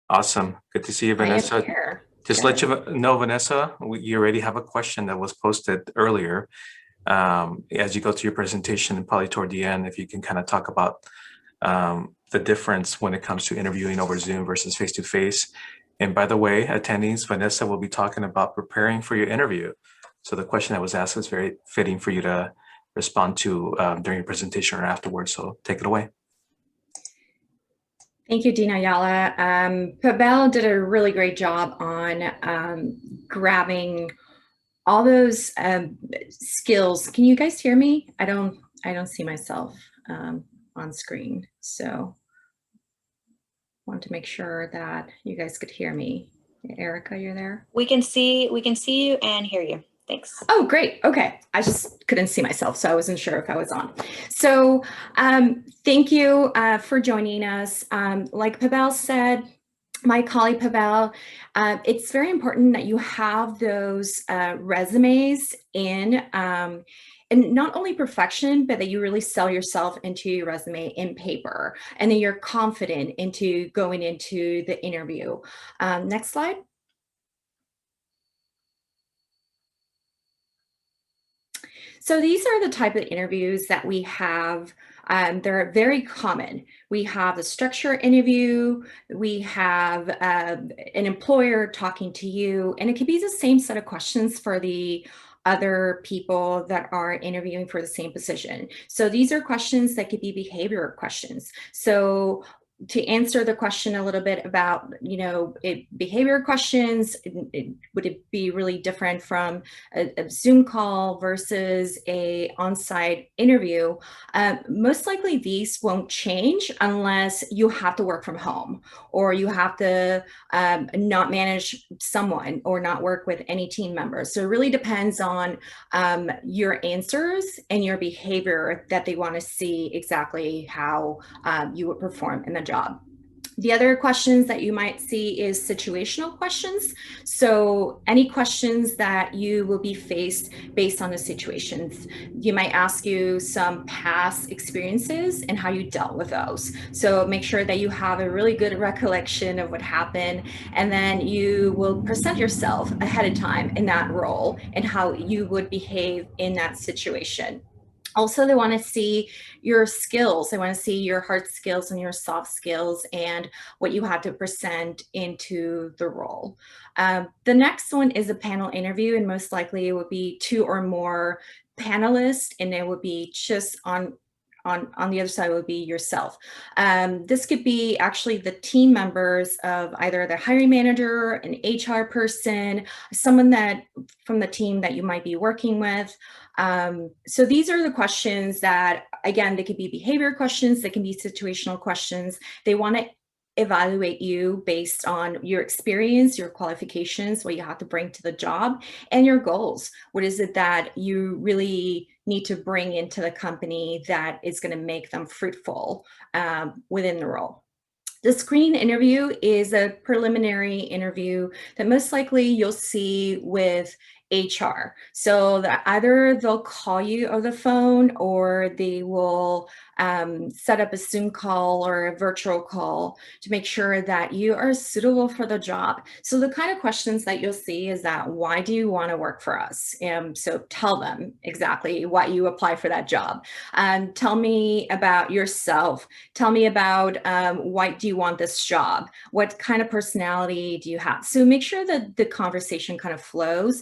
Awesome, good to see you, Vanessa. I am here. Just let you know, Vanessa, you already have a question that was posted earlier. As you go through your presentation, and probably toward the end, if you can kind of talk about the difference when it comes to interviewing over Zoom versus face-to-face. And by the way, attendees, Vanessa will be talking about preparing for your interview. So the question that was asked is very fitting for you to respond to during your presentation or afterwards. So take it away. Thank you, Dean Ayala. Pavel did a really great job on grabbing all those skills. Can you guys hear me? I don't see myself on screen, so want to make sure that you guys could hear me. Erika, you're there? We can see you and hear you. Thanks. Oh, great. Okay. I just couldn't see myself, so I wasn't sure if I was on. So thank you for joining us. Like Pavel said, my colleague Pavel, it's very important that you have those resumes in, and not only perfection, but that you really sell yourself into your resume in paper, and that you're confident into going into the interview. Next slide. So these are the type of interviews that we have. They're very common. We have a structure interview, we have an employer talking to you, and it could be the same set of questions for the other people that are interviewing for the same position. So these are questions that could be behavioral questions. So to answer the question a little bit about, behavior questions, would it be really different from a Zoom call versus a on-site interview? Most likely these won't change unless you have to work from home, or you have to not manage someone or not work with any team members. So it really depends on your answers and your behavior that they want to see exactly how you would perform in the job. The other questions that you might see is situational questions. So any questions that you will be faced based on the situations. You might ask you some past experiences and how you dealt with those. So make sure that you have a really good recollection of what happened, and then you will present yourself ahead of time in that role and how you would behave in that situation. Also, they want to see your skills. They want to see your hard skills and your soft skills and what you have to present into the role. The next one is a panel interview, and most likely it would be 2 or more panelists, and it would be just on the other side would be yourself. This could be actually the team members of either the hiring manager, an HR person, someone that from the team that you might be working with. So these are the questions that, again, they could be behavior questions, they can be situational questions. They want to evaluate you based on your experience, your qualifications, what you have to bring to the job, and your goals. What is it that you really need to bring into the company that is going to make them fruitful within the role? The screening interview is a preliminary interview that most likely you'll see with HR. So that either they'll call you over the phone, or they will set up a Zoom call or a virtual call to make sure that you are suitable for the job. So the kind of questions that you'll see is that, why do you want to work for us? So tell them exactly why you apply for that job. Tell me about yourself. Tell me about why do you want this job? What kind of personality do you have? So make sure that the conversation kind of flows.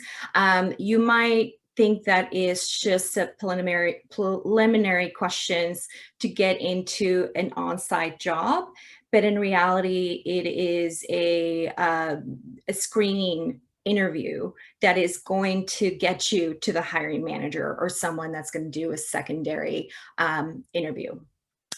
You might think that is just a preliminary questions to get into an on-site job, but in reality, it is a screening interview that is going to get you to the hiring manager or someone that's going to do a secondary interview.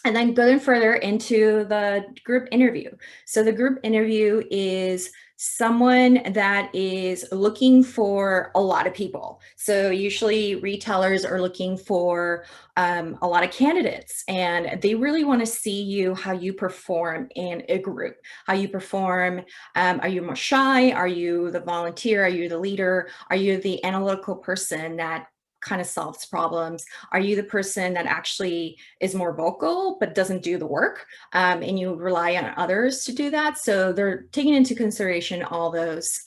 And then going further into the group interview. So the group interview is someone that is looking for a lot of people. So usually retailers are looking for a lot of candidates, and they really want to see you, how you perform in a group, how you perform. Are you more shy? Are you the volunteer? Are you the leader? Are you the analytical person that kind of solves problems? Are you the person that actually is more vocal but doesn't do the work, and you rely on others to do that? So they're taking into consideration all those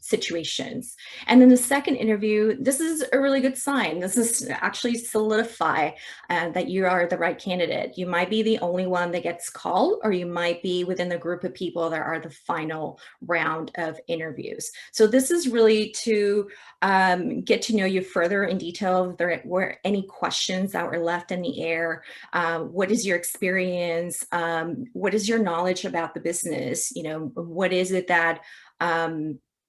situations. And then the second interview, this is a really good sign. This is actually solidify that you are the right candidate. You might be the only one that gets called, or you might be within the group of people that are the final round of interviews. So this is really to get to know you further in detail. If there were any questions that were left in the air, what is your experience? What is your knowledge about the business? What is it that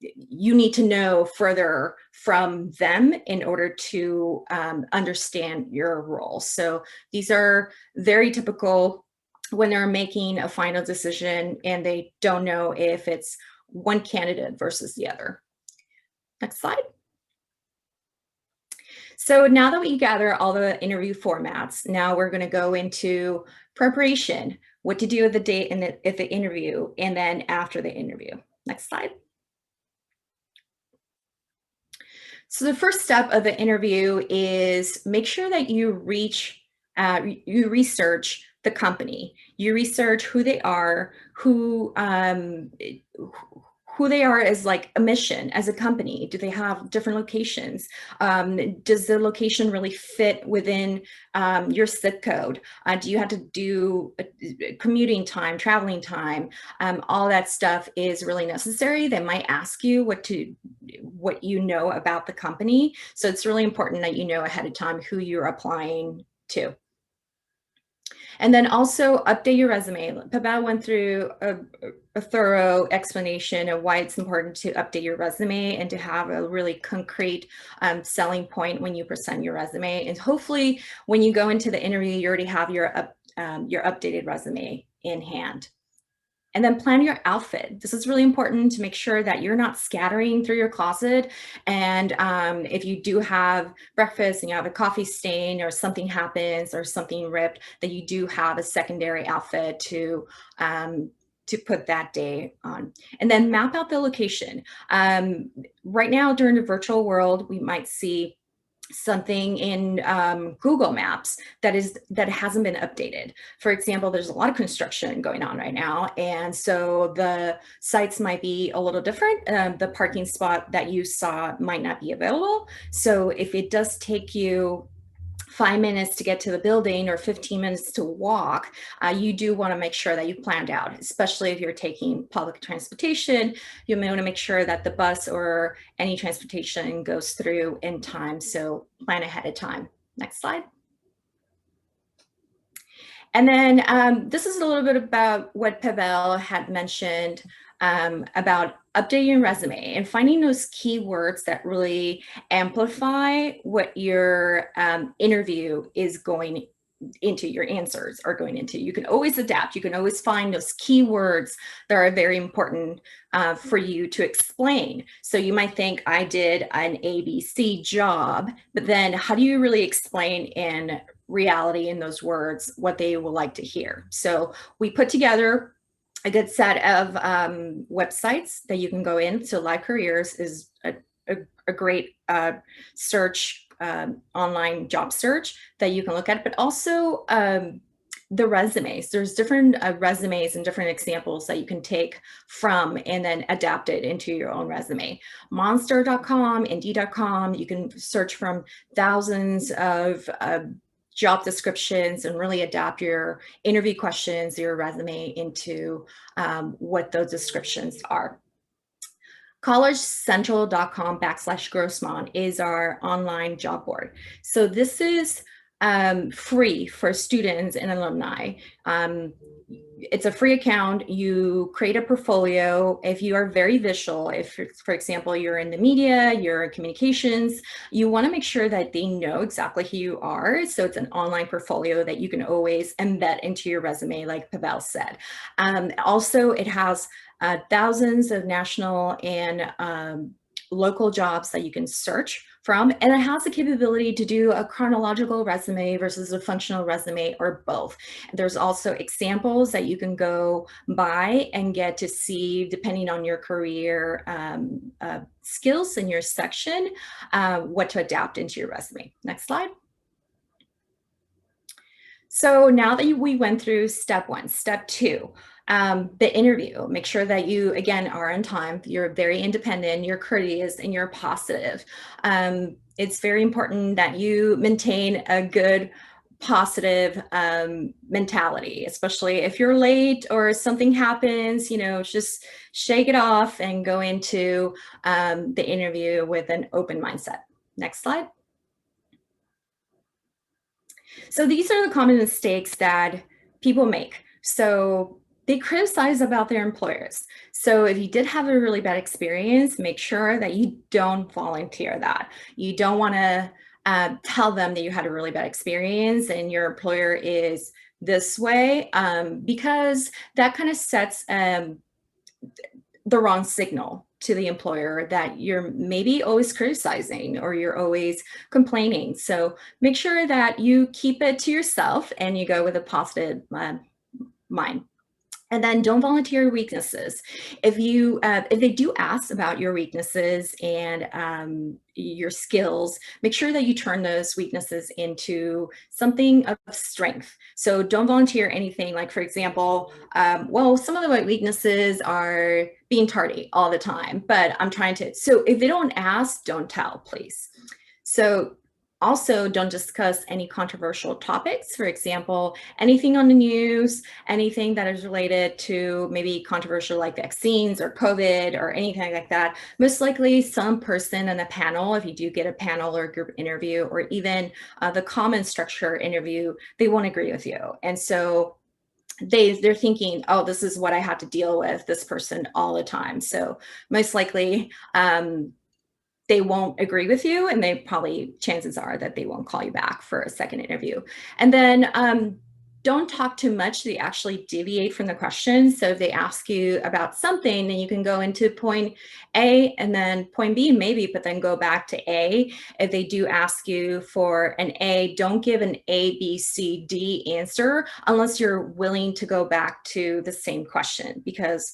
you need to know further from them in order to understand your role? So these are very typical when they're making a final decision and they don't know if it's one candidate versus the other. Next slide. So now that we gather all the interview formats, now we're going to go into preparation, what to do at the day and at the interview, and then after the interview. Next slide. So the first step of the interview is make sure that you research the company. You research who they are, who they are as like a mission, as a company. Do they have different locations? Does the location really fit within your zip code? Do you have to do commuting time, traveling time? All that stuff is really necessary. They might ask you what you know about the company. So it's really important that you know ahead of time who you're applying to. And then also update your resume. Pavel went through a thorough explanation of why it's important to update your resume and to have a really concrete selling point when you present your resume. And hopefully when you go into the interview, you already have your updated resume in hand. And then plan your outfit. This is really important to make sure that you're not scattering through your closet. And if you do have breakfast and you have a coffee stain or something happens or something ripped, that you do have a secondary outfit to put that day on. And then map out the location. Right now during the virtual world, we might see something in Google Maps that hasn't been updated. For example, there's a lot of construction going on right now, and so the sites might be a little different. The parking spot that you saw might not be available. So if it does take you 5 minutes to get to the building or 15 minutes to walk, you do want to make sure that you planned out, especially if you're taking public transportation. You may want to make sure that the bus or any transportation goes through in time. So plan ahead of time. Next slide. And then this is a little bit about what Pavel had mentioned about updating your resume and finding those keywords that really amplify what your interview is going into, your answers are going into. You can always adapt. You can always find those keywords that are very important for you to explain. So you might think, I did an ABC job, but then how do you really explain in reality in those words what they will like to hear? So we put together a good set of websites that you can go in. So Live Careers is a great search, online job search that you can look at, but also the resumes. There's different resumes and different examples that you can take from and then adapt it into your own resume. Monster.com, Indeed.com, you can search from thousands of job descriptions and really adapt your interview questions, your resume into what those descriptions are. collegecentral.com/Grossmont is our online job board. So this is free for students and alumni. It's a free account. You create a portfolio. If you are very visual, if, for example, you're in the media, you're in communications, you want to make sure that they know exactly who you are. So it's an online portfolio that you can always embed into your resume, like Pavel said. Also, it has thousands of national and local jobs that you can search from, and it has the capability to do a chronological resume versus a functional resume or both. There's also examples that you can go by and get to see, depending on your career skills in your section, what to adapt into your resume. Next slide. So now that we went through step one, step two, the interview, make sure that you, again, are on time, you're very independent, you're courteous, and you're positive. It's very important that you maintain a good, positive mentality, especially if you're late or something happens, you know, just shake it off and go into the interview with an open mindset. Next slide. So these are the common mistakes that people make. So they criticize about their employers. So if you did have a really bad experience, make sure that you don't volunteer that. You don't want to tell them that you had a really bad experience and your employer is this way, because that kind of sets the wrong signal to the employer that you're maybe always criticizing or you're always complaining. So make sure that you keep it to yourself and you go with a positive mind. And then don't volunteer your weaknesses. If they do ask about your weaknesses and your skills, make sure that you turn those weaknesses into something of strength. So don't volunteer anything like, for example, well, some of my weaknesses are being tardy all the time, but I'm trying to. So if they don't ask, don't tell, please. So Also, don't discuss any controversial topics. For example, anything on the news, anything that is related to maybe controversial like vaccines or COVID or anything like that. Most likely some person in the panel, if you do get a panel or group interview, or even the common structure interview, they won't agree with you. And so they're thinking, oh, this is what I have to deal with this person all the time. So most likely, they won't agree with you, and they probably, chances are that they won't call you back for a second interview. And then don't talk too much. They actually deviate from the question. So if they ask you about something, then you can go into point A and then point B maybe, but then go back to A. If they do ask you for an A, don't give an A, B, C, D answer unless you're willing to go back to the same question, because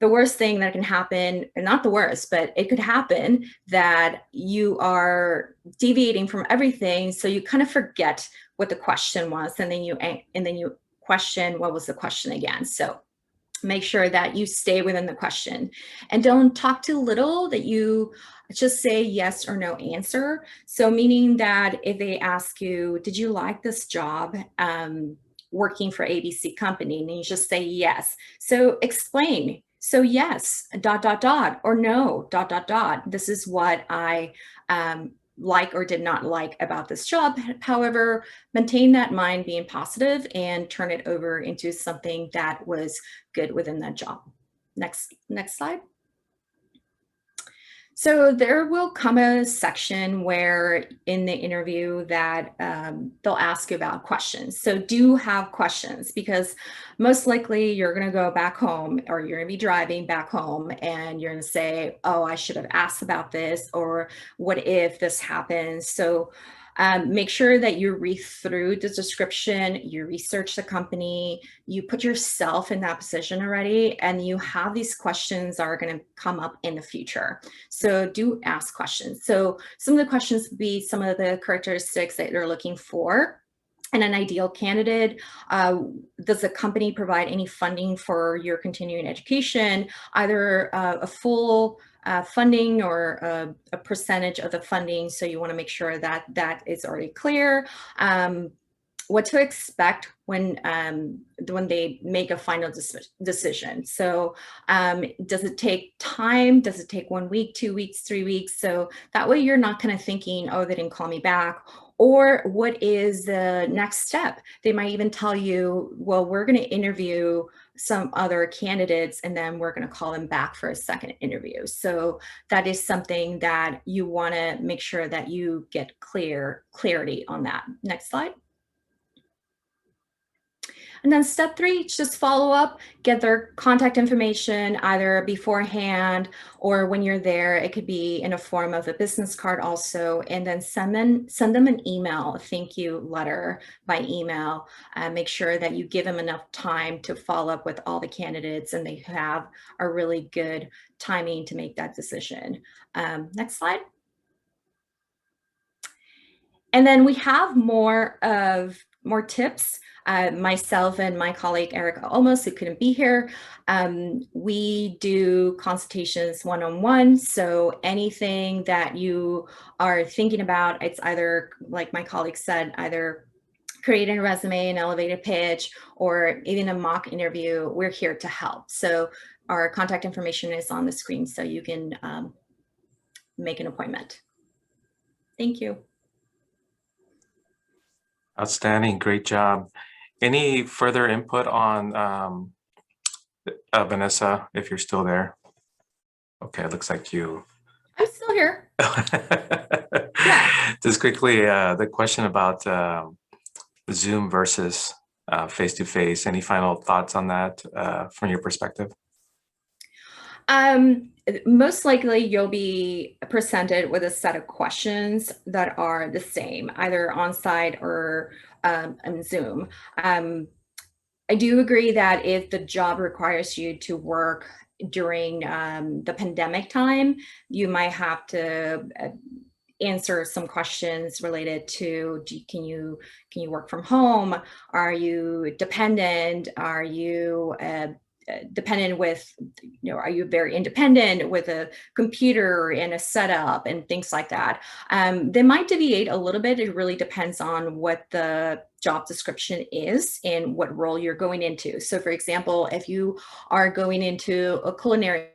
the worst thing that can happen, and not the worst, but it could happen that you are deviating from everything. So you kind of forget what the question was, and then you question what was the question again. So make sure that you stay within the question and don't talk too little, that you just say yes or no answer. So meaning that if they ask you, did you like this job? Working for ABC company, and you just say yes. So explain. So yes, ... or no, ... This is what I like or did not like about this job. However, maintain that mind being positive and turn it over into something that was good within that job. Next slide. So there will come a section where in the interview that they'll ask you about questions. So do have questions, because most likely you're going to go back home, or you're going to be driving back home, and you're going to say, oh, I should have asked about this, or what if this happens? So make sure that you read through the description, you research the company, you put yourself in that position already, and you have these questions that are going to come up in the future. So do ask questions. So some of the questions would be some of the characteristics that you're looking for in an ideal candidate. Does the company provide any funding for your continuing education, either a full funding or a percentage of the funding? So you want to make sure that that is already clear. What to expect when they make a final decision. So does it take time? Does it take 1 week, 2 weeks, 3 weeks? So that way you're not kind of thinking, oh, they didn't call me back. Or what is the next step? They might even tell you, well, we're going to interview some other candidates, and then we're going to call them back for a second interview. So that is something that you want to make sure that you get clarity on that. Next slide. And then step 3, just follow up, get their contact information either beforehand or when you're there. It could be in a form of a business card also, and then send them an email, a thank you letter by email. Make sure that you give them enough time to follow up with all the candidates, and they have a really good timing to make that decision. Next slide. And then we have more tips. Myself and my colleague Erika Olmos, who couldn't be here, we do consultations one-on-one. So anything that you are thinking about, it's either, like my colleague said, either creating a resume, an elevator pitch, or even a mock interview, we're here to help. So our contact information is on the screen, so you can make an appointment. Thank you. Outstanding, great job. Any further input on Vanessa, if you're still there? Okay, it looks like you. I'm still here. Yeah. Just quickly, the question about Zoom versus face-to-face. Any final thoughts on that from your perspective? Most likely you'll be presented with a set of questions that are the same, either on-site or on Zoom. I do agree that if the job requires you to work during the pandemic time, you might have to answer some questions related to, can you work from home? Are you dependent? Are you dependent with, are you very independent with a computer and a setup and things like that. They might deviate a little bit. It really depends on what the job description is and what role you're going into. So for example, if you are going into a culinary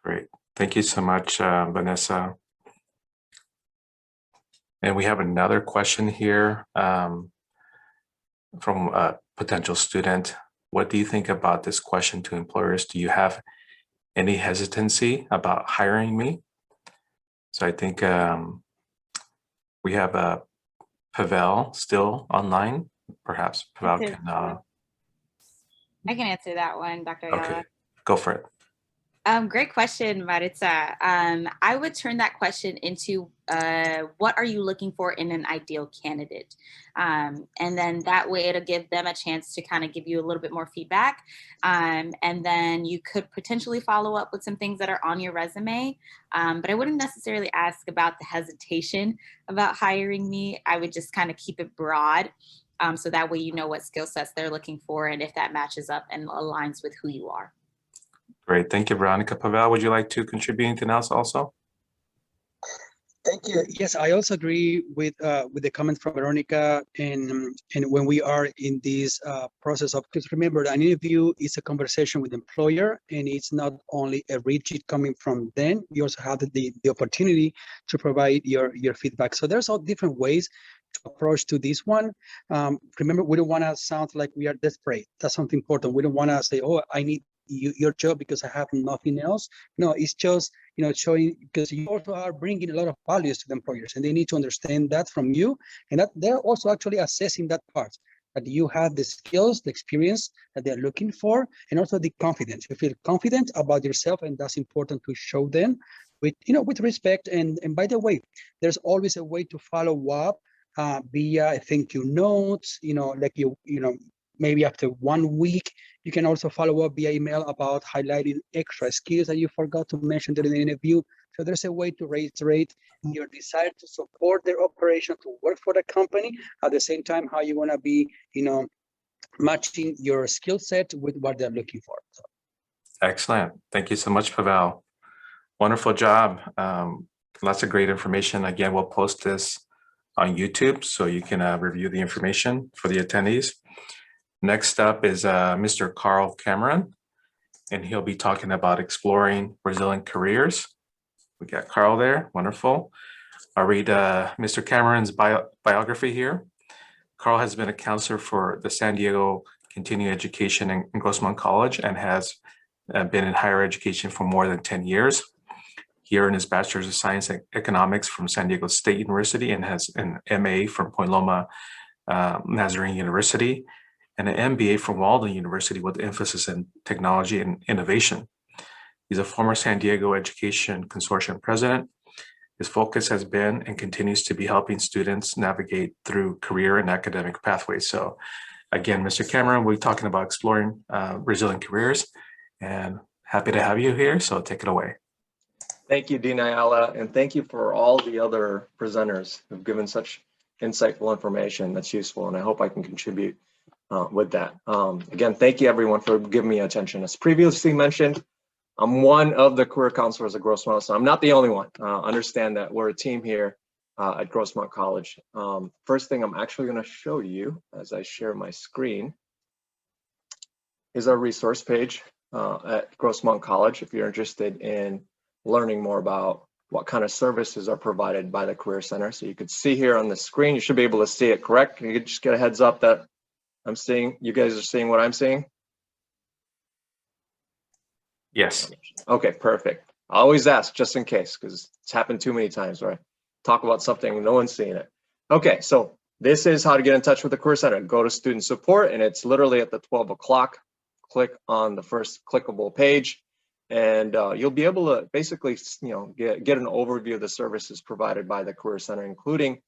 Great. Thank you so much, Vanessa. And we have another question here from a potential student. What do you think about this question to employers? Do you have any hesitancy about hiring me? So I think we have Pavel still online. Perhaps Pavel can. I can answer that one, Dr. Ayala. Okay, go for it. Great question, Maritza. I would turn that question into what are you looking for in an ideal candidate? And then that way it'll give them a chance to kind of give you a little bit more feedback. And then you could potentially follow up with some things that are on your resume. But I wouldn't necessarily ask about the hesitation about hiring me. I would just kind of keep it broad. So that way you know what skill sets they're looking for and if that matches up and aligns with who you are. Great, thank you, Veronica. Pavel, would you like to contribute anything else also? Thank you. Yes, I also agree with the comment from Veronica. And when we are in this process of, because remember, an interview is a conversation with the employer, and it's not only a rigid coming from them. You also have the opportunity to provide your feedback. So there's all different ways to approach to this one. Remember, we don't want to sound like we are desperate. That's something important. We don't want to say, oh, I need your job because I have nothing else. No, it's just, showing, because you also are bringing a lot of values to the employers, and they need to understand that from you, and that they're also actually assessing that part, that you have the skills, the experience that they're looking for, and also the confidence. You feel confident about yourself, and that's important to show them with, with respect. And by the way, there's always a way to follow up via thank you notes, like maybe after 1 week, you can also follow up via email about highlighting extra skills that you forgot to mention during the interview. So there's a way to reiterate your desire to support their operation, to work for the company, at the same time, how you want to be, matching your skill set with what they're looking for. So. Excellent. Thank you so much, Pavel. Wonderful job. Lots of great information. Again, we'll post this on YouTube so you can review the information for the attendees. Next up is Mr. Karl Cameron, and he'll be talking about exploring resilient careers. We got Karl there, wonderful. I'll read Mr. Cameron's biography here. Karl has been a counselor for the San Diego Continuing Education in Grossmont College and has been in higher education for more than 10 years. He earned his Bachelor's of Science in Economics from San Diego State University and has an MA from Point Loma Nazarene University and an MBA from Walden University with emphasis in technology and innovation. He's a former San Diego Education Consortium president. His focus has been and continues to be helping students navigate through career and academic pathways. So again, Mr. Cameron, we're talking about exploring resilient careers, and happy to have you here, so take it away. Thank you, Dean Ayala, and thank you for all the other presenters who've given such insightful information that's useful, and I hope I can contribute with that. Again, thank you everyone for giving me attention. As previously mentioned, I'm one of the career counselors at Grossmont, so I'm not the only one. Understand that we're a team here at Grossmont College. First thing I'm actually going to show you as I share my screen is our resource page at Grossmont College. If you're interested in learning more about what kind of services are provided by the Career Center. So you could see here on the screen, you should be able to see it correct. Can you just get a heads up that I'm seeing, you guys are seeing what I'm seeing? Yes. Okay, perfect. I always ask just in case, because it's happened too many times where I talk about something and no one's seeing it. Okay, so this is how to get in touch with the Career Center. Go to student support, and it's literally at the 12 o'clock. Click on the first clickable page, and you'll be able to basically, get an overview of the services provided by the Career Center, including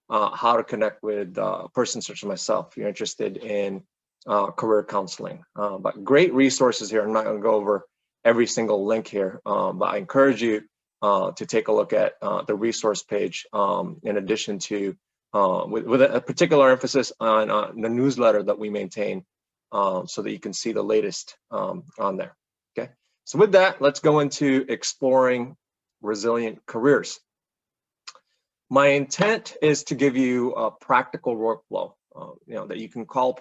how to connect with a person such as myself if you're interested in career counseling. But great resources here. I'm not going to go over every single link here, but I encourage you to take a look at the resource page in addition to with a particular emphasis on the newsletter that we maintain, so that you can see the latest on there. Okay, so with that, let's go into exploring resilient careers. My intent is to give you a practical workflow, that you can call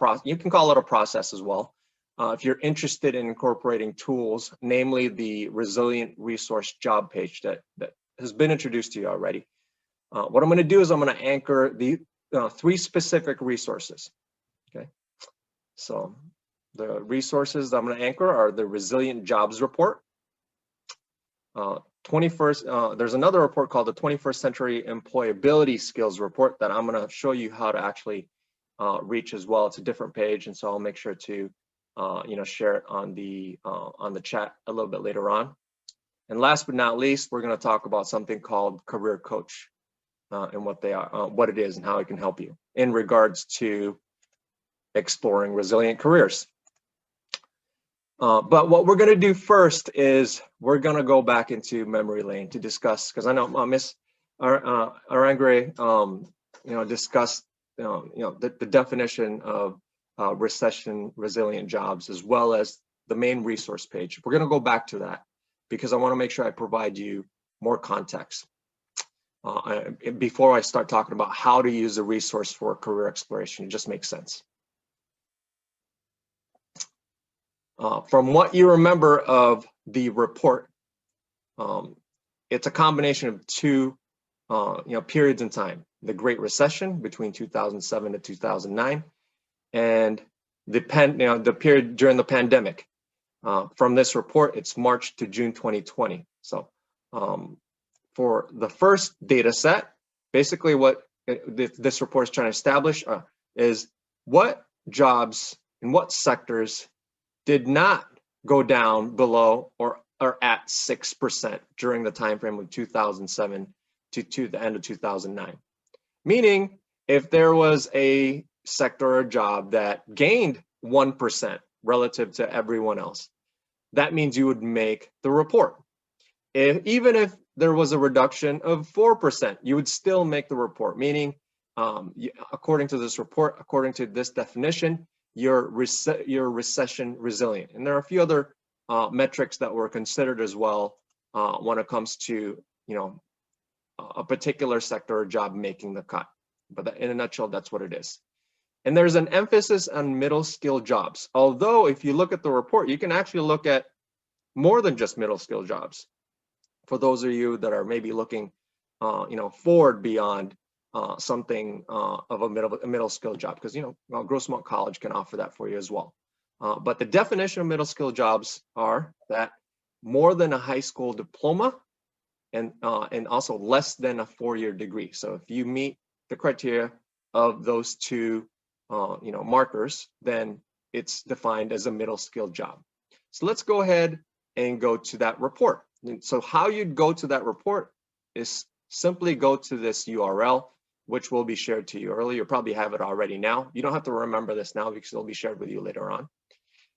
it a process as well. If you're interested in incorporating tools, namely the resilient resource job page that has been introduced to you already. What I'm going to do is I'm going to anchor the 3 specific resources. Okay, so the resources I'm going to anchor are the Resilient Jobs Report. There's another report called the 21st Century Employability Skills Report that I'm going to show you how to actually reach as well. It's a different page, and so I'll make sure to share it on the chat a little bit later on. And last but not least, we're going to talk about something called Career Coach and what they are, what it is, and how it can help you in regards to exploring resilient careers. But what we're going to do first is we're going to go back into memory lane to discuss, because I know Miss Arangure, discussed the definition of recession resilient jobs, as well as the main resource page. We're going to go back to that because I want to make sure I provide you more context before I start talking about how to use the resource for career exploration. It just makes sense. From what you remember of the report, it's a combination of 2 periods in time: the Great Recession between 2007 to 2009, and the period during the pandemic. From this report, it's March to June 2020. So for the first data set, basically what this report is trying to establish is what jobs in what sectors did not go down below or at 6% during the time frame of 2007 to the end of 2009. Meaning, if there was a sector or job that gained 1% relative to everyone else, that means you would make the report. Even if there was a reduction of 4%, you would still make the report, meaning according to this report, according to this definition, you're recession resilient. And there are a few other metrics that were considered as well when it comes to a particular sector or job making the cut. But in a nutshell, that's what it is. And there's an emphasis on middle skill jobs. Although if you look at the report, you can actually look at more than just middle skill jobs. For those of you that are maybe looking forward beyond something of a middle skill job, because Grossmont College can offer that for you as well. But the definition of middle skill jobs are that more than a high school diploma and also less than a 4-year degree. So if you meet the criteria of those 2 markers, then it's defined as a middle skill job. So let's go ahead and go to that report. And so how you'd go to that report is simply go to this URL, which will be shared to you earlier. You'll probably have it already now. You don't have to remember this now because it'll be shared with you later on.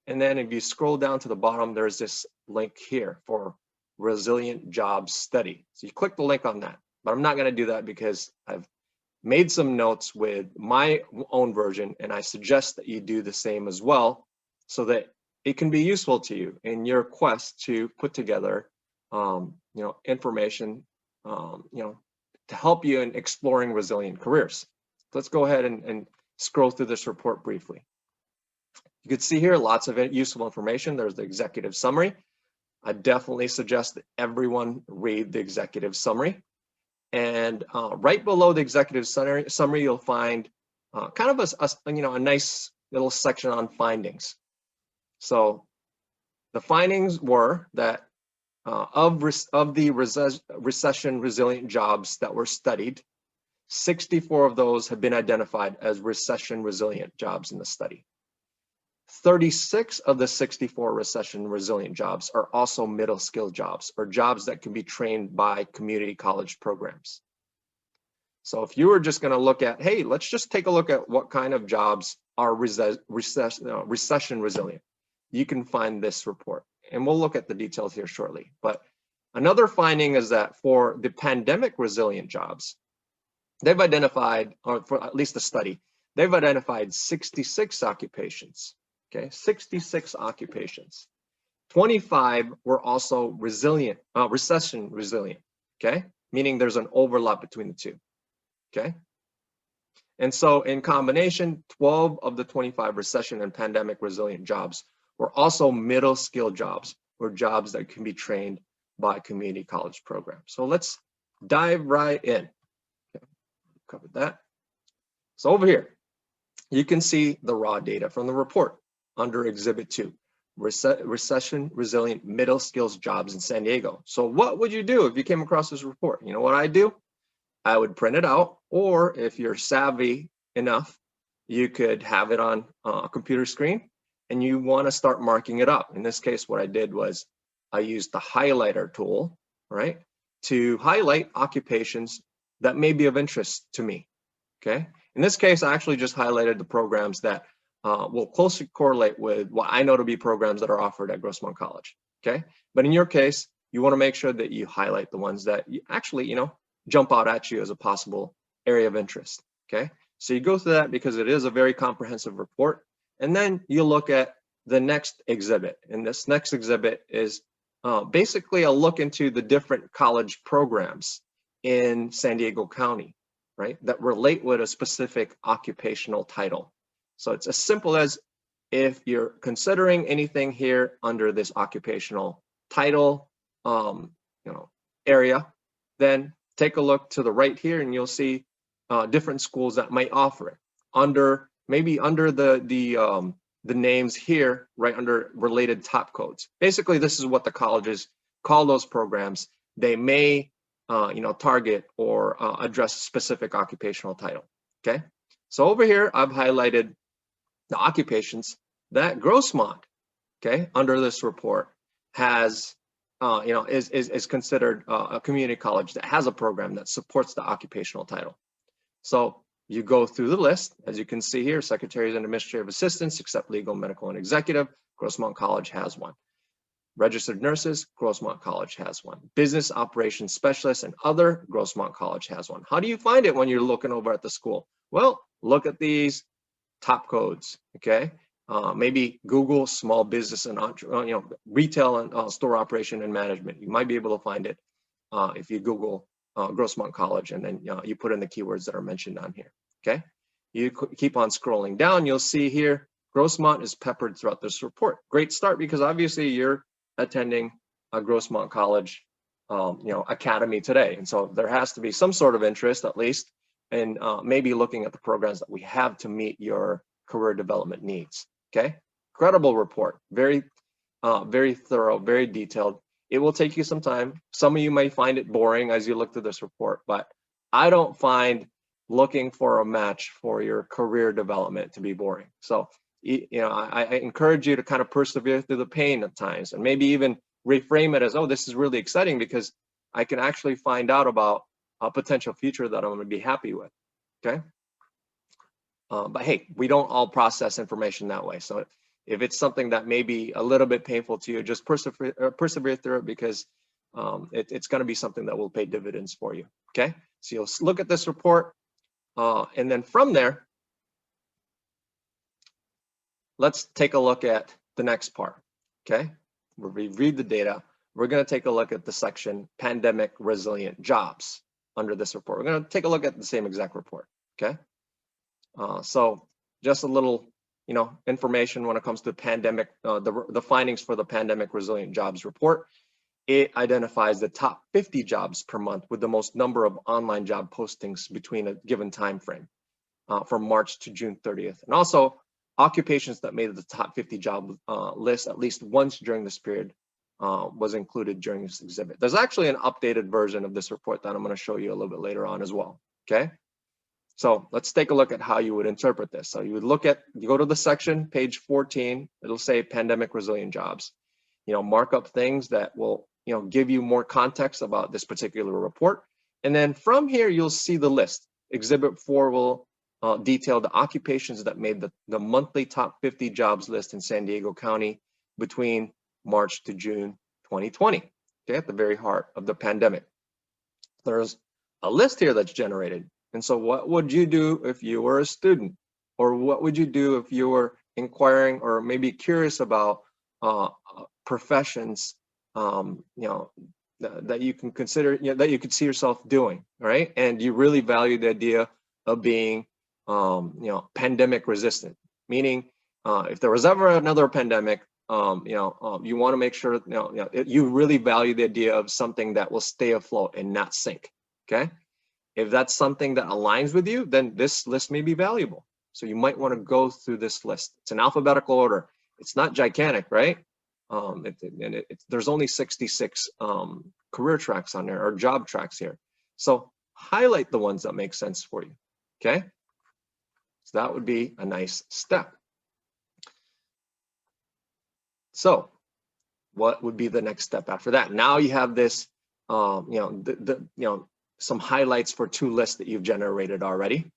And then if you scroll down to the bottom, there's this link here for Resilient Jobs Study. So you click the link on that, but I'm not going to do that because I've made some notes with my own version, and I suggest that you do the same as well so that it can be useful to you in your quest to put together information to help you in exploring resilient careers. Let's go ahead and scroll through this report briefly. You can see here lots of useful information. There's the executive summary. I definitely suggest that everyone read the executive summary. And right below the executive summary, you'll find kind of a nice little section on findings. So the findings were that of the recession resilient jobs that were studied, 64 of those have been identified as recession resilient jobs in the study. 36 of the 64 recession resilient jobs are also middle skill jobs, or jobs that can be trained by community college programs. So if you were just going to look at, hey, let's just take a look at what kind of jobs are recession resilient, you can find this report. And we'll look at the details here shortly. But another finding is that for the pandemic resilient jobs, they've identified, or for at least the study, they've identified 66 occupations, okay? 66 occupations. 25 were also resilient, recession resilient, okay? Meaning there's an overlap between the two, okay? And so in combination, 12 of the 25 recession and pandemic resilient jobs were also middle skill jobs, or jobs that can be trained by community college programs. So let's dive right in. Okay, covered that. So over here, you can see the raw data from the report under Exhibit 2, recession resilient middle skills jobs in San Diego. So what would you do if you came across this report? You know what I do? I would print it out, or if you're savvy enough, you could have it on a computer screen and you want to start marking it up. In this case, what I did was I used the highlighter tool, right, to highlight occupations that may be of interest to me, okay? In this case, I actually just highlighted the programs that will closely correlate with what I know to be programs that are offered at Grossmont College, okay? But in your case, you want to make sure that you highlight the ones that you actually, you know, jump out at you as a possible area of interest, okay? So you go through that because it is a very comprehensive report, and then you look at the next exhibit. And this next exhibit is basically a look into the different college programs in San Diego County, right, that relate with a specific occupational title. So it's as simple as, if you're considering anything here under this occupational title, you know, area, then take a look to the right here and you'll see different schools that might offer it under, maybe under the names here, right under related top codes. Basically, this is what the colleges call those programs. They may, you know, target or address a specific occupational title, okay? So over here, I've highlighted the occupations that Grossmont, okay, under this report has, you know, is considered a community college that has a program that supports the occupational title. So you go through the list, as you can see here, secretaries and administrative assistants, except legal, medical, and executive, Grossmont College has one. Registered nurses, Grossmont College has one. Business operations specialists and other, Grossmont College has one. How do you find it when you're looking over at the school? Well, look at these top codes, okay? Maybe Google small business and you know, retail and store operation and management. You might be able to find it if you Google Grossmont College and then you put in the keywords that are mentioned on here, okay? You keep on scrolling down, you'll see here, Grossmont is peppered throughout this report. Great start, because obviously you're attending a Grossmont College you know, academy today. And so there has to be some sort of interest, at least, in maybe looking at the programs that we have to meet your career development needs, okay? Credible report, very thorough, very detailed. It will take you some time. Some of you may find it boring as you look through this report, but I don't find looking for a match for your career development to be boring. So, you know, I encourage you to kind of persevere through the pain at times, and maybe even reframe it as, oh, this is really exciting because I can actually find out about a potential future that I'm going to be happy with, okay? But hey, we don't all process information that way. So if it's something that may be a little bit painful to you, just persevere through it, because it's going to be something that will pay dividends for you, okay? So you'll look at this report, and then from there, let's take a look at the next part, okay? We'll read the data. We're going to take a look at the section pandemic resilient jobs under this report. We're going to take a look at the same exact report, okay? So just a little, you know, information when it comes to pandemic, the findings for the pandemic resilient jobs report. It identifies the top 50 jobs per month with the most number of online job postings between a given time frame from March to June 30th. And also occupations that made the top 50 job list at least once during this period was included during this exhibit. There's actually an updated version of this report that I'm going to show you a little bit later on as well, okay? So let's take a look at how you would interpret this. So you would look at, you go to the section, page 14, it'll say pandemic resilient jobs. You know, mark up things that will, you know, give you more context about this particular report. And then from here, you'll see the list. Exhibit 4 will detail the occupations that made the monthly top 50 jobs list in San Diego County between March to June 2020, okay, at the very heart of the pandemic. There's a list here that's generated, And so what would you do if you were a student? Or what would you do if you were inquiring or maybe curious about professions, that you can consider, that you could see yourself doing, right? And you really value the idea of being, pandemic resistant, meaning if there was ever another pandemic, you want to make sure, you really value the idea of something that will stay afloat and not sink, okay? If that's something that aligns with you, then this list may be valuable. So you might want to go through this list. It's in alphabetical order. It's not gigantic, right? There's only 66 career tracks on there, or job tracks here. So highlight the ones that make sense for you, okay? So that would be a nice step. So what would be the next step after that? Now you have this, some highlights for two lists that you've generated already.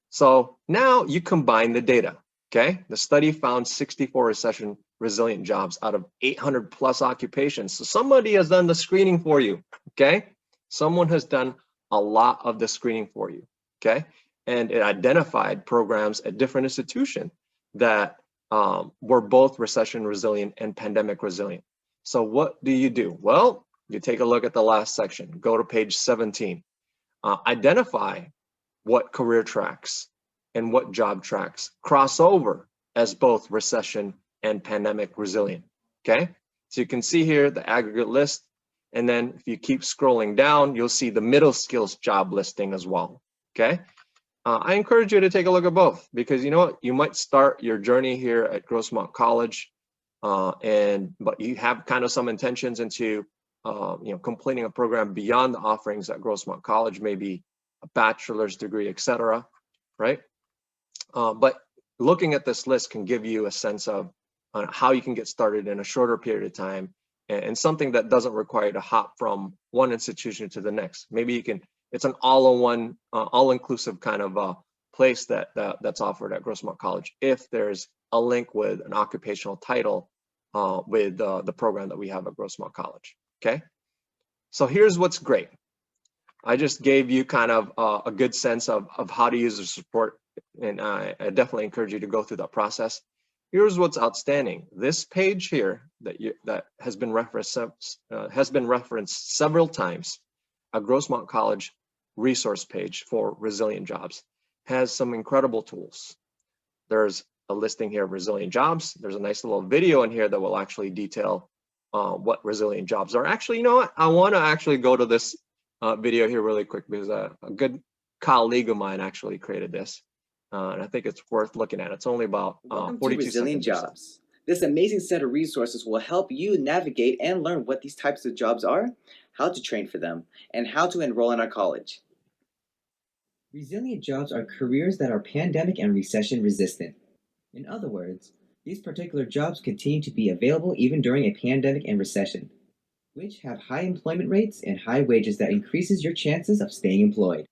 So now you combine the data, okay? The study found 64 recession resilient jobs out of 800 plus occupations. So somebody has done the screening for you, okay? Someone has done a lot of the screening for you, okay? And it identified programs at different institutions that were both recession resilient and pandemic resilient. So what do? Well, you take a look at the last section, go to page 17, identify what career tracks and what job tracks cross over as both recession and pandemic resilient, okay? So you can see here the aggregate list, and then if you keep scrolling down, you'll see the middle skills job listing as well, okay? I encourage you to take a look at both, because you know what, you might start your journey here at Grossmont College, but you have kind of some intentions into completing a program beyond the offerings at Grossmont College, maybe a bachelor's degree, etc., right? But looking at this list can give you a sense of how you can get started in a shorter period of time, and something that doesn't require you to hop from one institution to the next. Maybe you can, it's an all-in-one, all-inclusive kind of place that's offered at Grossmont College, if there's a link with an occupational title with the program that we have at Grossmont College, okay? So here's what's great. I just gave you kind of a good sense of how to use the support, and I definitely encourage you to go through that process. Here's what's outstanding. This page here that has been referenced several times, a Grossmont College resource page for resilient jobs, has some incredible tools. There's a listing here of resilient jobs. There's a nice little video in here that will actually detail what resilient jobs are. Actually, you know what? I want to actually go to this video here really quick, because a good colleague of mine actually created this. And I think it's worth looking at. It's only about 42 Resilient seconds. Jobs. This amazing set of resources will help you navigate and learn what these types of jobs are, how to train for them, and how to enroll in our college. Resilient jobs are careers that are pandemic and recession resistant. In other words, these particular jobs continue to be available even during a pandemic and recession, which have high employment rates and high wages that increases your chances of staying employed.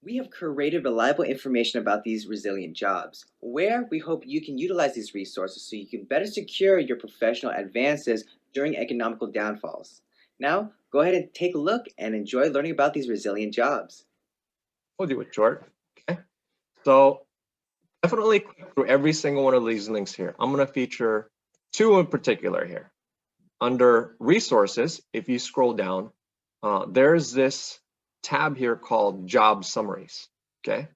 We have curated reliable information about these resilient jobs, where we hope you can utilize these resources so you can better secure your professional advances during economical downfalls. Now, go ahead and take a look and enjoy learning about these resilient jobs. We'll do it short, okay? So definitely click through every single one of these links here. I'm going to feature two in particular here. Under resources, if you scroll down, there's this tab here called job summaries, okay?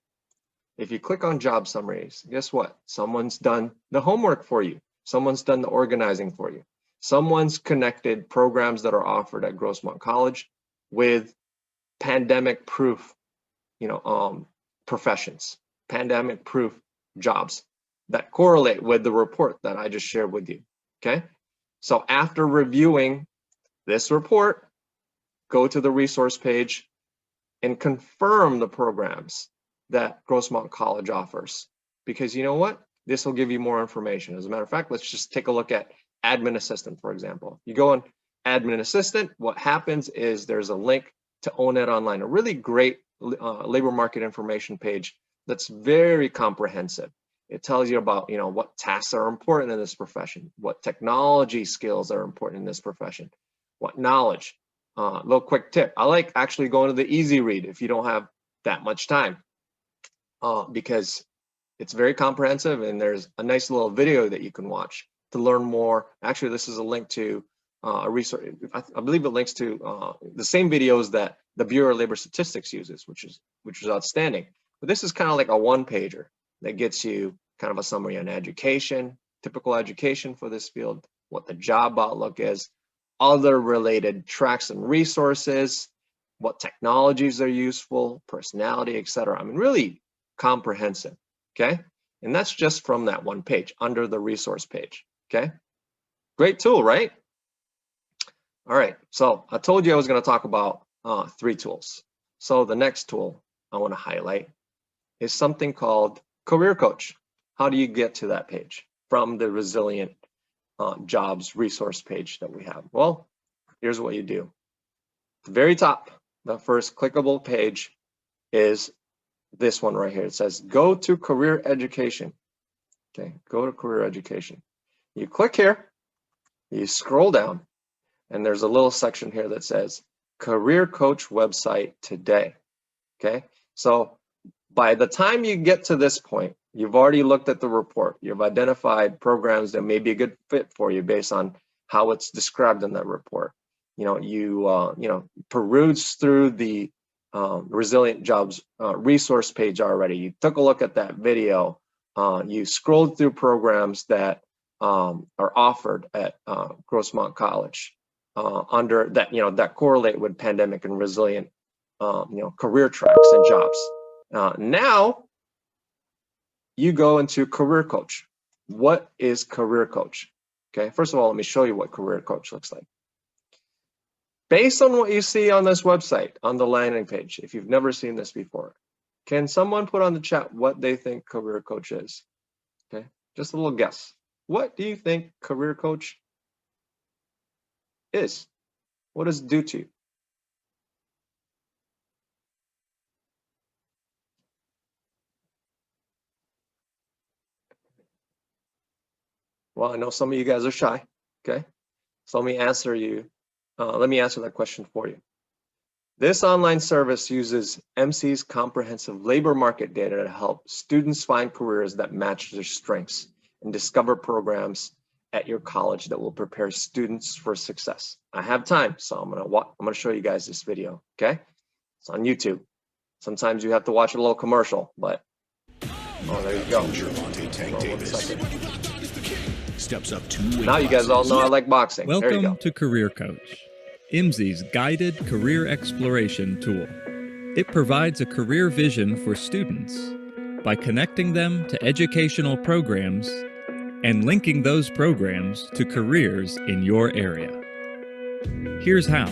If you click on job summaries, guess what? Someone's done the homework for you. Someone's done the organizing for you. Someone's connected programs that are offered at Grossmont College with pandemic proof, professions, pandemic proof jobs that correlate with the report that I just shared with you, okay? So after reviewing this report, go to the resource page and confirm the programs that Grossmont College offers. Because you know what? This will give you more information. As a matter of fact, let's just take a look at admin assistant, for example. You go on admin assistant, what happens is there's a link to Own It Online, a really great labor market information page that's very comprehensive. It tells you about, what tasks are important in this profession, what technology skills are important in this profession, what knowledge. little quick tip. I like actually going to the easy read if you don't have that much time, because it's very comprehensive and there's a nice little video that you can watch to learn more. Actually, this is a link to a resource. I believe it links to the same videos that the Bureau of Labor Statistics uses, which is outstanding. But this is kind of like a one-pager that gets you kind of a summary on education, typical education for this field, what the job outlook is, other related tracks and resources, what technologies are useful, personality, etc. I mean, really comprehensive, okay? And that's just from that one page under the resource page, okay? Great tool, right? All right, so I told you I was going to talk about 3 tools. So the next tool I want to highlight is something called Career Coach. How do you get to that page from the Resilient Jobs resource page that we have? Well, here's what you do. At the very top, the first clickable page is this one right here. It says, go to career education. Okay, go to career education. You click here, you scroll down, and there's a little section here that says Career Coach website today. Okay, so by the time you get to this point, you've already looked at the report. You've identified programs that may be a good fit for you based on how it's described in that report. You know, you peruse through the Resilient Jobs resource page already. You took a look at that video. You scrolled through programs that are offered at Grossmont College under that, that correlate with pandemic and resilient, career tracks and jobs. Now you go into Career Coach. What is Career Coach? Okay, first of all, let me show you what Career Coach looks like. Based on what you see on this website, on the landing page, if you've never seen this before, can someone put on the chat what they think Career Coach is? Okay, just a little guess. What do you think Career Coach is? What does it do to you? Well, I know some of you guys are shy, okay? So let me answer that question for you. This online service uses MC's comprehensive labor market data to help students find careers that match their strengths and discover programs at your college that will prepare students for success. I have time, so I'm gonna show you guys this video, okay? It's on YouTube. Sometimes you have to watch a little commercial, but there you go. Steps up to now you guys all know I like boxing. Welcome to Career Coach, IMSI's guided career exploration tool. It provides a career vision for students by connecting them to educational programs and linking those programs to careers in your area. Here's how.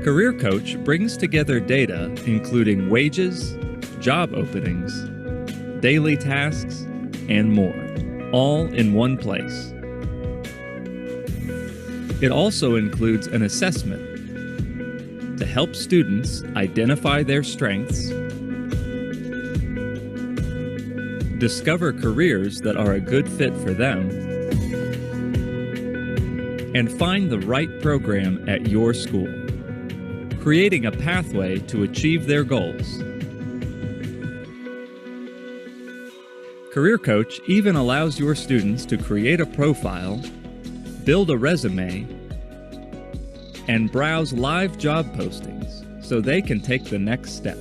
Career Coach brings together data including wages, job openings, daily tasks, and more, all in one place. It also includes an assessment to help students identify their strengths, discover careers that are a good fit for them, and find the right program at your school, creating a pathway to achieve their goals. Career Coach even allows your students to create a profile, build a resume, and browse live job postings so they can take the next step,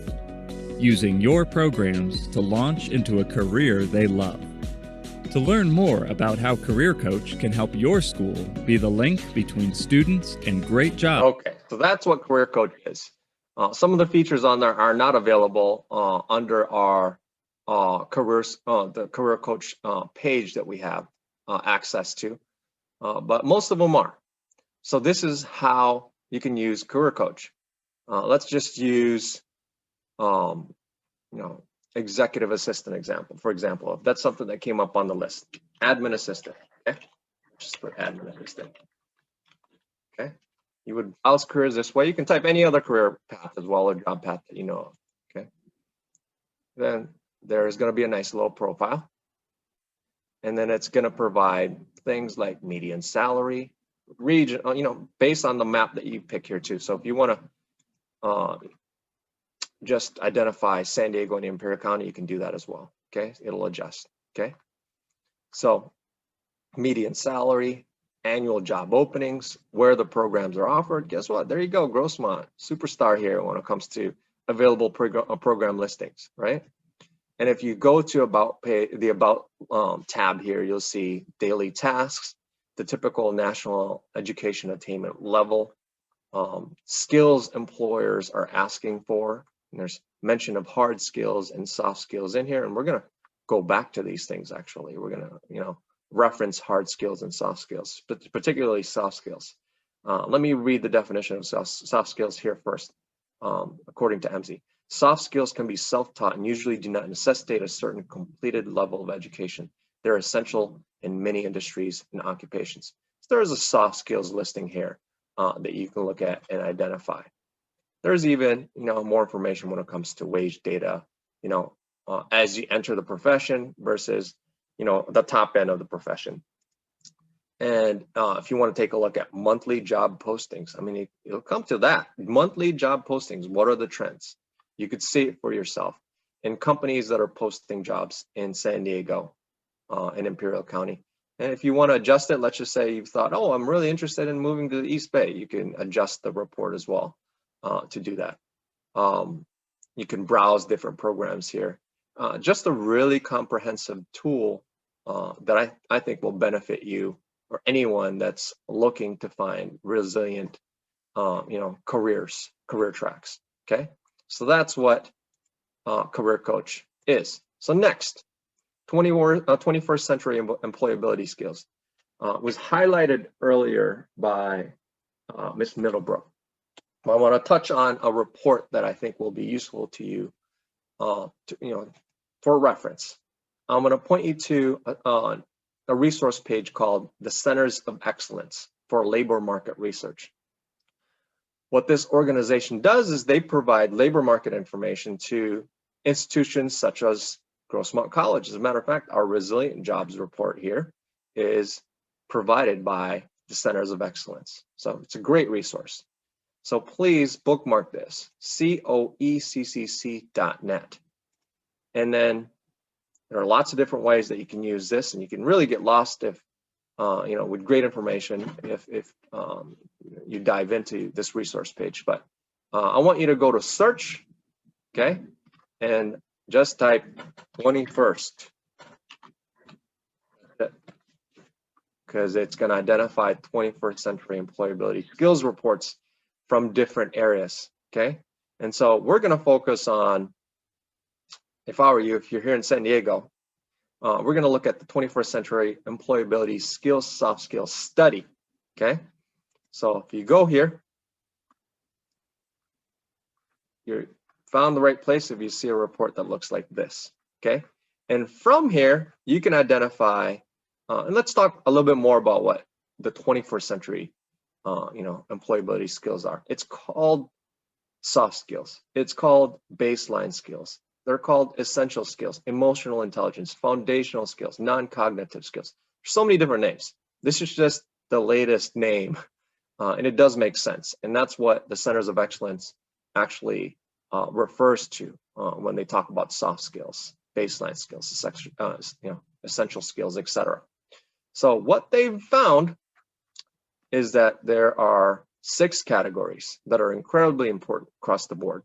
using your programs to launch into a career they love. To learn more about how Career Coach can help your school be the link between students and great jobs. Okay, so that's what Career Coach is. Some of the features on there are not available under our the Career Coach page that we have access to, but most of them are. So this is how you can use Career Coach. Let's just use, executive assistant example. For example, if that's something that came up on the list, admin assistant. Okay, just put admin assistant. Okay, you would browse careers this way. You can type any other career path as well, or job path that you know of. Okay, then there's going to be a nice little profile, and then it's going to provide things like median salary, region, based on the map that you pick here too. So if you want to just identify San Diego and Imperial County, you can do that as well. Okay, it'll adjust. Okay, so median salary, annual job openings, where the programs are offered. Guess what? There you go, Grossmont, superstar here when it comes to available program listings, right? And if you go to the About tab here, you'll see daily tasks, the typical national education attainment level, skills employers are asking for. And there's mention of hard skills and soft skills in here. And we're going to go back to these things, actually. We're going to, reference hard skills and soft skills, but particularly soft skills. Let me read the definition of soft skills here first, according to EMSI. Soft skills can be self-taught and usually do not necessitate a certain completed level of education. They're essential in many industries and occupations. So there is a soft skills listing here that you can look at and identify. There's even, more information when it comes to wage data, as you enter the profession versus, the top end of the profession. And if you want to take a look at monthly job postings, I mean, it'll come to that. Monthly job postings, what are the trends? You could see it for yourself in companies that are posting jobs in San Diego and Imperial County. And if you want to adjust it, let's just say you've thought, oh, I'm really interested in moving to the East Bay. You can adjust the report as well to do that. You can browse different programs here. Just a really comprehensive tool that I think will benefit you or anyone that's looking to find resilient, career tracks. Okay. So that's what Career Coach is. So next, 21st century employability skills was highlighted earlier by Ms. Middlebrooks. I want to touch on a report that I think will be useful to you, for reference. I'm going to point you to a resource page called the Centers of Excellence for Labor Market Research. What this organization does is they provide labor market information to institutions such as Grossmont College. As a matter of fact, our Resilient Jobs report here is provided by the Centers of Excellence. So it's a great resource. So please bookmark this, coeccc.net. And then there are lots of different ways that you can use this, and you can really get lost if, with great information if you dive into this resource page. But I want you to go to search, okay, and just type 21st, because it's going to identify 21st century employability skills reports from different areas, okay? And so we're going to focus on, if I were you, if you're here in San Diego, we're going to look at the 21st century employability skills, soft skills study, okay? So if you go here, you found the right place if you see a report that looks like this, okay? And from here, you can identify, and let's talk a little bit more about what the 21st century employability skills are. It's called soft skills. It's called baseline skills. They're called essential skills, emotional intelligence, foundational skills, non-cognitive skills. There's so many different names. This is just the latest name, and it does make sense. And that's what the Centers of Excellence actually refers to when they talk about soft skills, baseline skills, essential skills, etc. So what they've found is that there are 6 categories that are incredibly important across the board: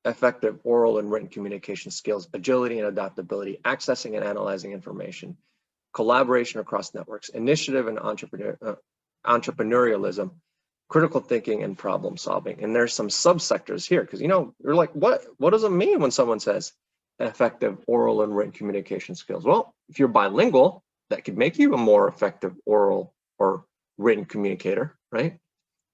effective oral and written communication skills, agility and adaptability, accessing and analyzing information, collaboration across networks, initiative and entrepreneurialism, critical thinking, and problem solving. And there's some subsectors here, because you're like, what does it mean when someone says effective oral and written communication skills? Well, if you're bilingual, that could make you a more effective oral or written communicator, right?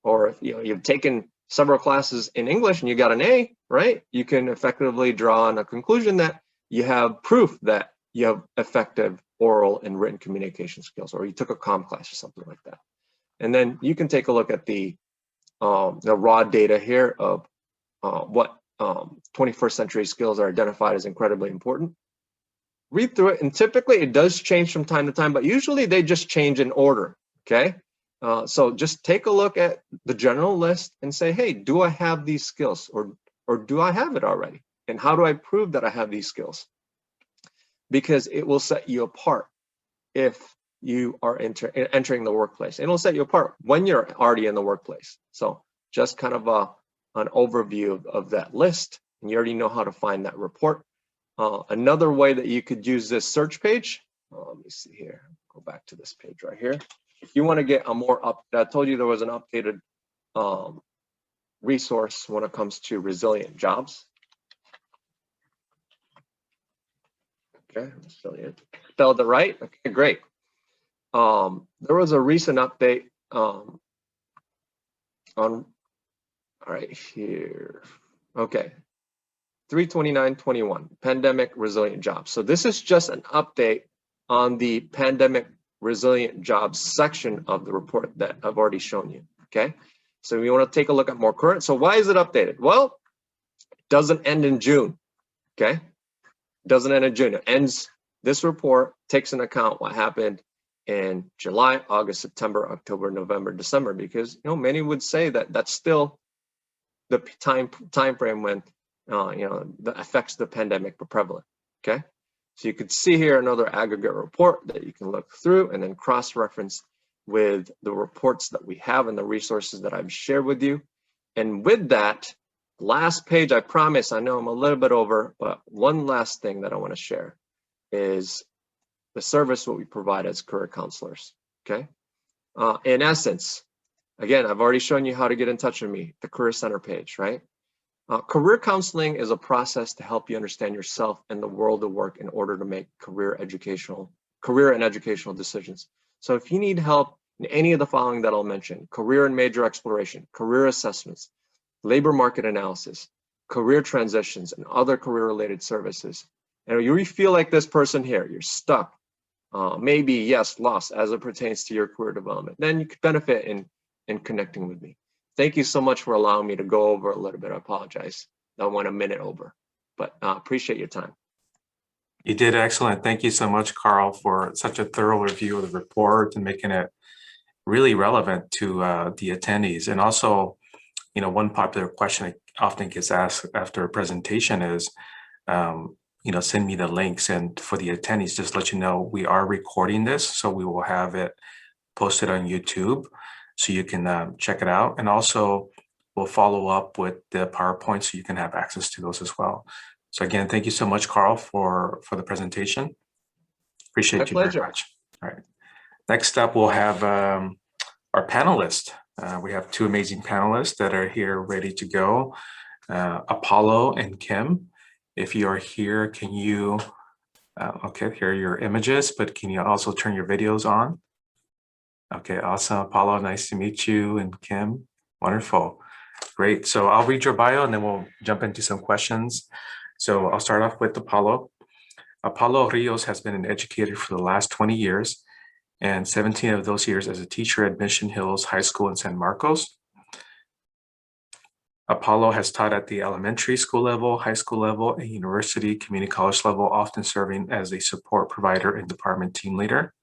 Or if you've taken several classes in English and you got an A, right? You can effectively draw on a conclusion that you have proof that you have effective oral and written communication skills, or you took a comm class or something like that. And then you can take a look at the raw data here of what 21st century skills are identified as incredibly important. Read through it, and typically it does change from time to time, but usually they just change in order, okay? So just take a look at the general list and say, hey, do I have these skills, or do I have it already? And how do I prove that I have these skills? Because it will set you apart if you are entering the workplace. It'll set you apart when you're already in the workplace. So just kind of an overview of that list, and you already know how to find that report. Another way that you could use this search page, let me see here, go back to this page right here. If you want to get a more I told you there was an updated resource when it comes to resilient jobs. Okay, resilient. Spelled it right? Okay, great. There was a recent update on, all right, here. Okay, 3/29/21, pandemic resilient jobs. So this is just an update on the pandemic resilient jobs section of the report that I've already shown you, okay? So we want to take a look at more current. So why is it updated? Well, it doesn't end in June, okay? It doesn't end in June. It ends, this report takes into account what happened in July, August, September, October, November, December, because many would say that that's still the time frame when the effects of the pandemic were prevalent, okay? So you could see here another aggregate report that you can look through and then cross-reference with the reports that we have and the resources that I've shared with you. And with that, last page, I promise, I know I'm a little bit over, but one last thing that I want to share is the service what we provide as career counselors, okay? In essence, again, I've already shown you how to get in touch with me, the Career Center page, right? Career counseling is a process to help you understand yourself and the world of work in order to make career and educational decisions. So if you need help in any of the following that I'll mention, career and major exploration, career assessments, labor market analysis, career transitions, and other career-related services, and you feel like this person here, you're stuck, maybe, yes, lost as it pertains to your career development, then you could benefit in connecting with me. Thank you so much for allowing me to go over a little bit. I apologize. I went a minute over, but appreciate your time. You did excellent. Thank you so much, Karl, for such a thorough review of the report and making it really relevant to the attendees. And also, one popular question that often gets asked after a presentation is, send me the links. And for the attendees, just let you know, we are recording this, so we will have it posted on YouTube, so you can check it out. And also, we'll follow up with the PowerPoint so you can have access to those as well. So again, thank you so much, Karl, for the presentation. Appreciate you very much. All right. Next up, we'll have our panelists. We have two amazing panelists that are here ready to go, Apolo and Kim. If you are here, can you, okay, here are your images, but can you also turn your videos on? Okay, awesome. Apolo, nice to meet you. And Kim, wonderful. Great. So I'll read your bio and then we'll jump into some questions. So I'll start off with Apolo. Apolo Rios has been an educator for the last 20 years and 17 of those years as a teacher at Mission Hills High School in San Marcos. Apolo has taught at the elementary school level, high school level, and university community college level, often serving as a support provider and department team leader.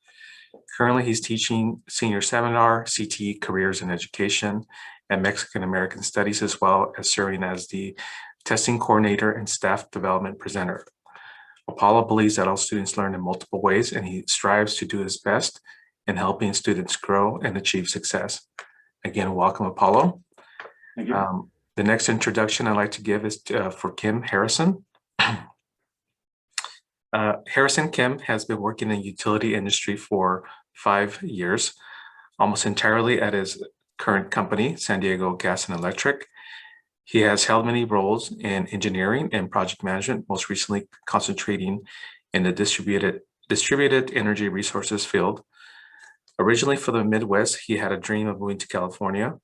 Currently, he's teaching senior seminar, CTE careers in education, and Mexican American studies, as well as serving as the testing coordinator and staff development presenter. Apolo believes that all students learn in multiple ways, and he strives to do his best in helping students grow and achieve success. Again, welcome, Apolo. Thank you. The next introduction I'd like to give is for Kim Harrison. Harrison Kim has been working in the utility industry for 5 years, almost entirely at his current company, San Diego Gas and Electric. He has held many roles in engineering and project management, most recently concentrating in the distributed energy resources field. Originally from the Midwest, he had a dream of moving to California,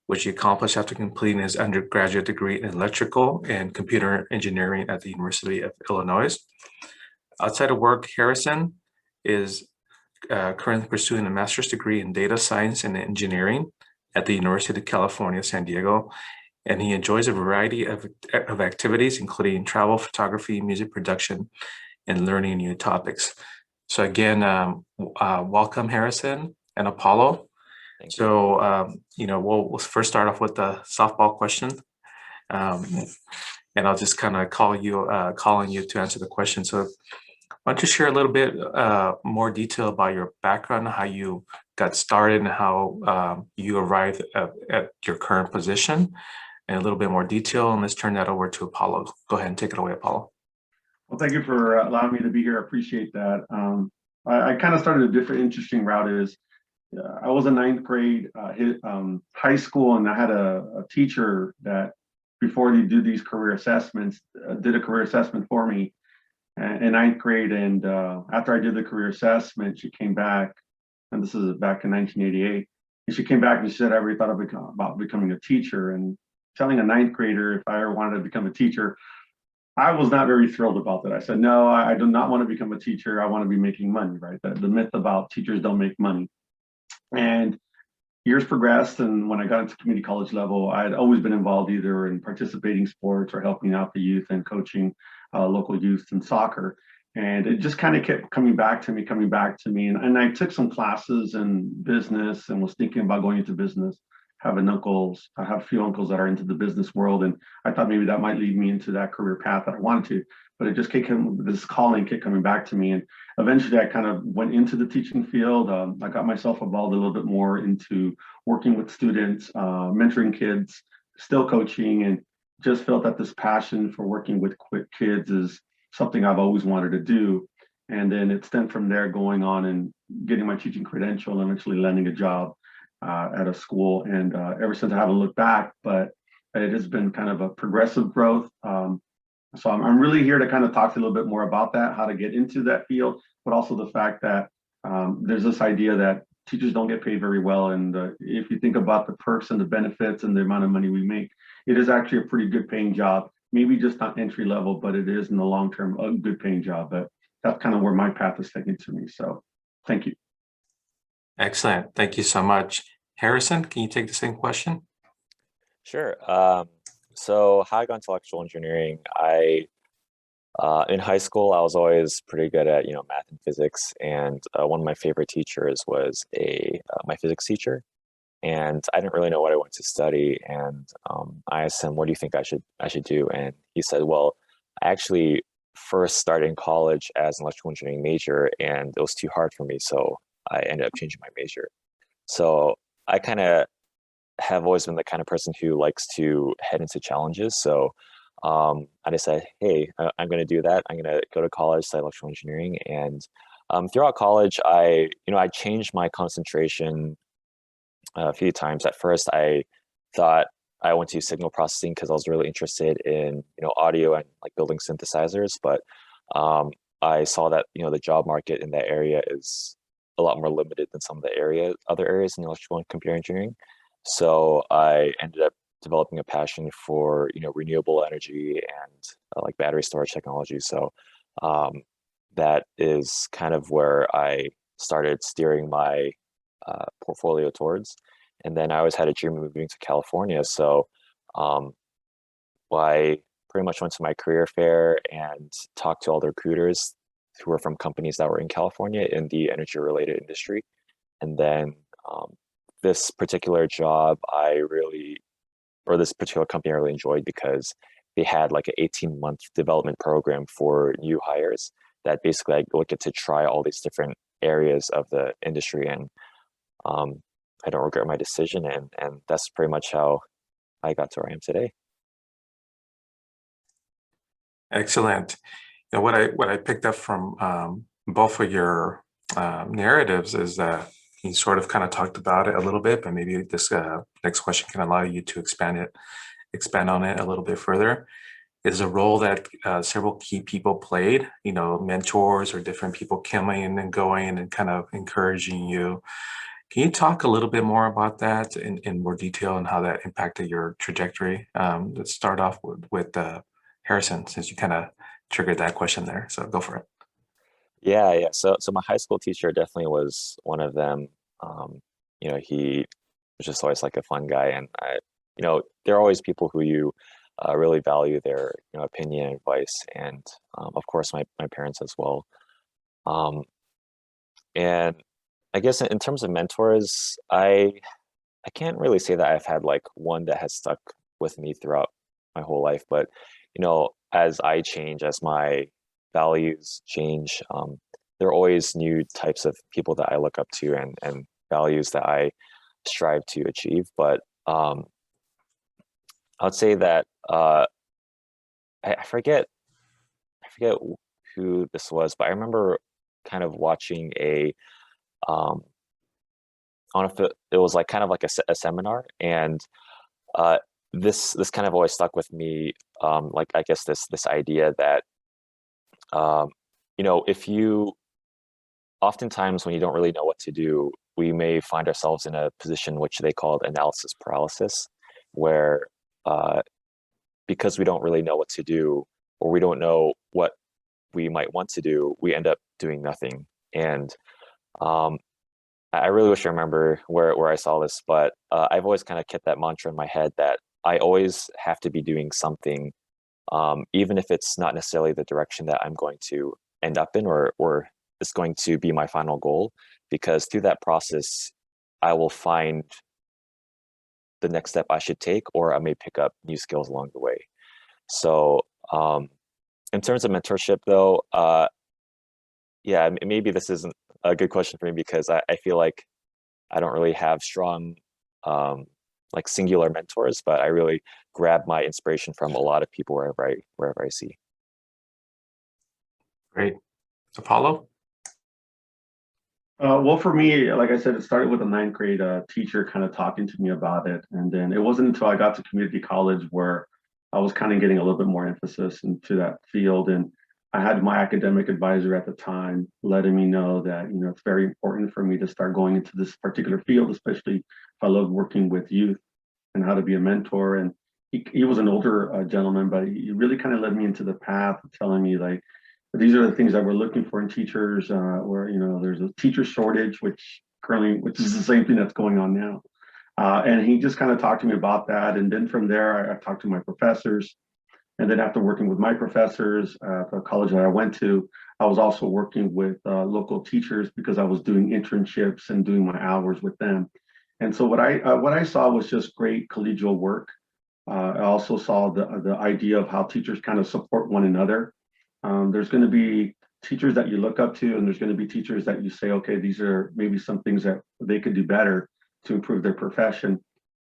which he accomplished after completing his undergraduate degree in electrical and computer engineering at the University of Illinois. Outside of work, Harrison is currently pursuing a master's degree in data science and engineering at the University of California, San Diego, and he enjoys a variety of activities, including travel, photography, music production, and learning new topics. So again, welcome Harrison and Apolo. Thank you. So, we'll first start off with the softball question. And I'll just kind of calling you to answer the question. So why don't you share a little bit more detail about your background, how you got started and how you arrived at your current position, and a little bit more detail. And let's turn that over to Apolo. Go ahead and take it away, Apolo. Well, thank you for allowing me to be here. I appreciate that. I kind of started a different interesting route. I was in ninth grade, high school, and I had a teacher that before they do these career assessments, did a career assessment for me in ninth grade. And after I did the career assessment, she came back, and this is back in 1988. And she came back and she said, I ever thought about becoming a teacher. And telling a ninth grader if I ever wanted to become a teacher, I was not very thrilled about that. I said, no, I do not want to become a teacher. I want to be making money, right? The myth about teachers don't make money. And years progressed, and when I got into community college level, I had always been involved either in participating sports or helping out the youth and coaching local youth in soccer. And it just kind of kept coming back to me. And I took some classes in business and was thinking about going into business. I have a few uncles that are into the business world, and I thought maybe that might lead me into that career path that I wanted to. But it just this calling kept coming back to me, and eventually I kind of went into the teaching field. I got myself involved a little bit more into working with students, mentoring kids, still coaching, and just felt that this passion for working with kids is something I've always wanted to do. And then it stemmed from there, going on and getting my teaching credential and eventually landing a job at a school. And ever since I haven't looked back, but it has been kind of a progressive growth. So I'm really here to kind of talk a little bit more about that, how to get into that field, but also the fact that there's this idea that teachers don't get paid very well. And if you think about the perks and the benefits and the amount of money we make, it is actually a pretty good paying job. Maybe just not entry level, but it is in the long term a good paying job. But that's kind of where my path is taking to me. So thank you. Excellent. Thank you so much. Harrison, can you take the same question? Sure. So how I got into electrical engineering, in high school, I was always pretty good at, math and physics. And one of my favorite teachers was my physics teacher. And I didn't really know what I wanted to study. And I asked him, what do you think I should do? And he said, well, I actually first started in college as an electrical engineering major, and it was too hard for me. So I ended up changing my major. So I kind of have always been the kind of person who likes to head into challenges. So I decided, hey, I'm going to do that. I'm going to go to college, study electrical engineering. And throughout college, I changed my concentration a few times. At first, I thought I went to signal processing because I was really interested in audio and like building synthesizers. But I saw that the job market in that area is a lot more limited than some of the other areas in electrical and computer engineering. So I ended up developing a passion for renewable energy and like battery storage technology. So that is kind of where I started steering my portfolio towards. And then I always had a dream of moving to California. So I pretty much went to my career fair and talked to all the recruiters who were from companies that were in California in the energy related industry. And then this particular job this particular company I really enjoyed because they had like an 18-month development program for new hires that basically I would get to try all these different areas of the industry. And I don't regret my decision. And that's pretty much how I got to where I am today. Excellent. What I picked up from both of your narratives is that you sort of kind of talked about it a little bit, but maybe this next question can allow you to expand on it a little bit further. Is a role that several key people played, mentors or different people coming and going and kind of encouraging you. Can you talk a little bit more about that in more detail and how that impacted your trajectory? Let's start off with Harrison, since you kind of triggered that question there. So go for it. Yeah. So my high school teacher definitely was one of them. He was just always like a fun guy, and there are always people who you really value their opinion and advice, and of course my parents as well. And I guess in terms of mentors, I can't really say that I've had like one that has stuck with me throughout my whole life, but as I change, as my values change, there are always new types of people that I look up to and values that I strive to achieve. But I would say that I forget who this was, but I remember kind of watching I don't know if it was like kind of like a seminar, and this kind of always stuck with me. Like I guess this idea that if you oftentimes when you don't really know what to do, we may find ourselves in a position which they called analysis paralysis, where because we don't really know what to do, or we don't know what we might want to do, we end up doing nothing. And I really wish I remember where I saw this, but I've always kind of kept that mantra in my head that I always have to be doing something, even if it's not necessarily the direction that I'm going to end up in, or it's going to be my final goal, because through that process, I will find the next step I should take, or I may pick up new skills along the way. So in terms of mentorship though, yeah, maybe this isn't a good question for me, because I feel like I don't really have strong like singular mentors, but I really grab my inspiration from a lot of people wherever I see. Great. Apollo? Well, for me, like I said, it started with a ninth grade teacher kind of talking to me about it. And then it wasn't until I got to community college where I was kind of getting a little bit more emphasis into that field. And I had my academic advisor at the time letting me know that, it's very important for me to start going into this particular field, especially if I love working with youth and how to be a mentor. And he was an older gentleman, but he really kind of led me into the path of telling me, like, these are the things that we're looking for in teachers, where, there's a teacher shortage, which is the same thing that's going on now. And he just kind of talked to me about that. And then from there, I talked to my professors. And then after working with my professors at the college that I went to, I was also working with local teachers, because I was doing internships and doing my hours with them. And so what I saw was just great collegial work. I also saw the idea of how teachers kind of support one another. There's going to be teachers that you look up to, and there's going to be teachers that you say, okay, these are maybe some things that they could do better to improve their profession.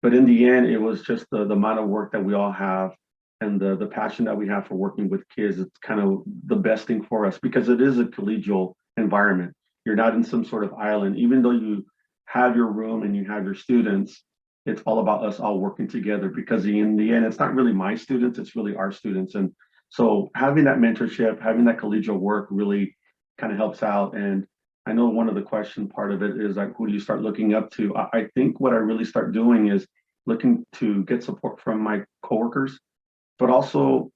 But in the end, it was just the amount of work that we all have, and the passion that we have for working with kids. It's kind of the best thing for us, because it is a collegial environment. You're not in some sort of island. Even though you have your room and you have your students, it's all about us all working together, because in the end, it's not really my students, it's really our students. And so having that mentorship, having that collegial work really kind of helps out. And I know one of the question part of it is like, who do you start looking up to? I think what I really start doing is looking to get support from my coworkers, but also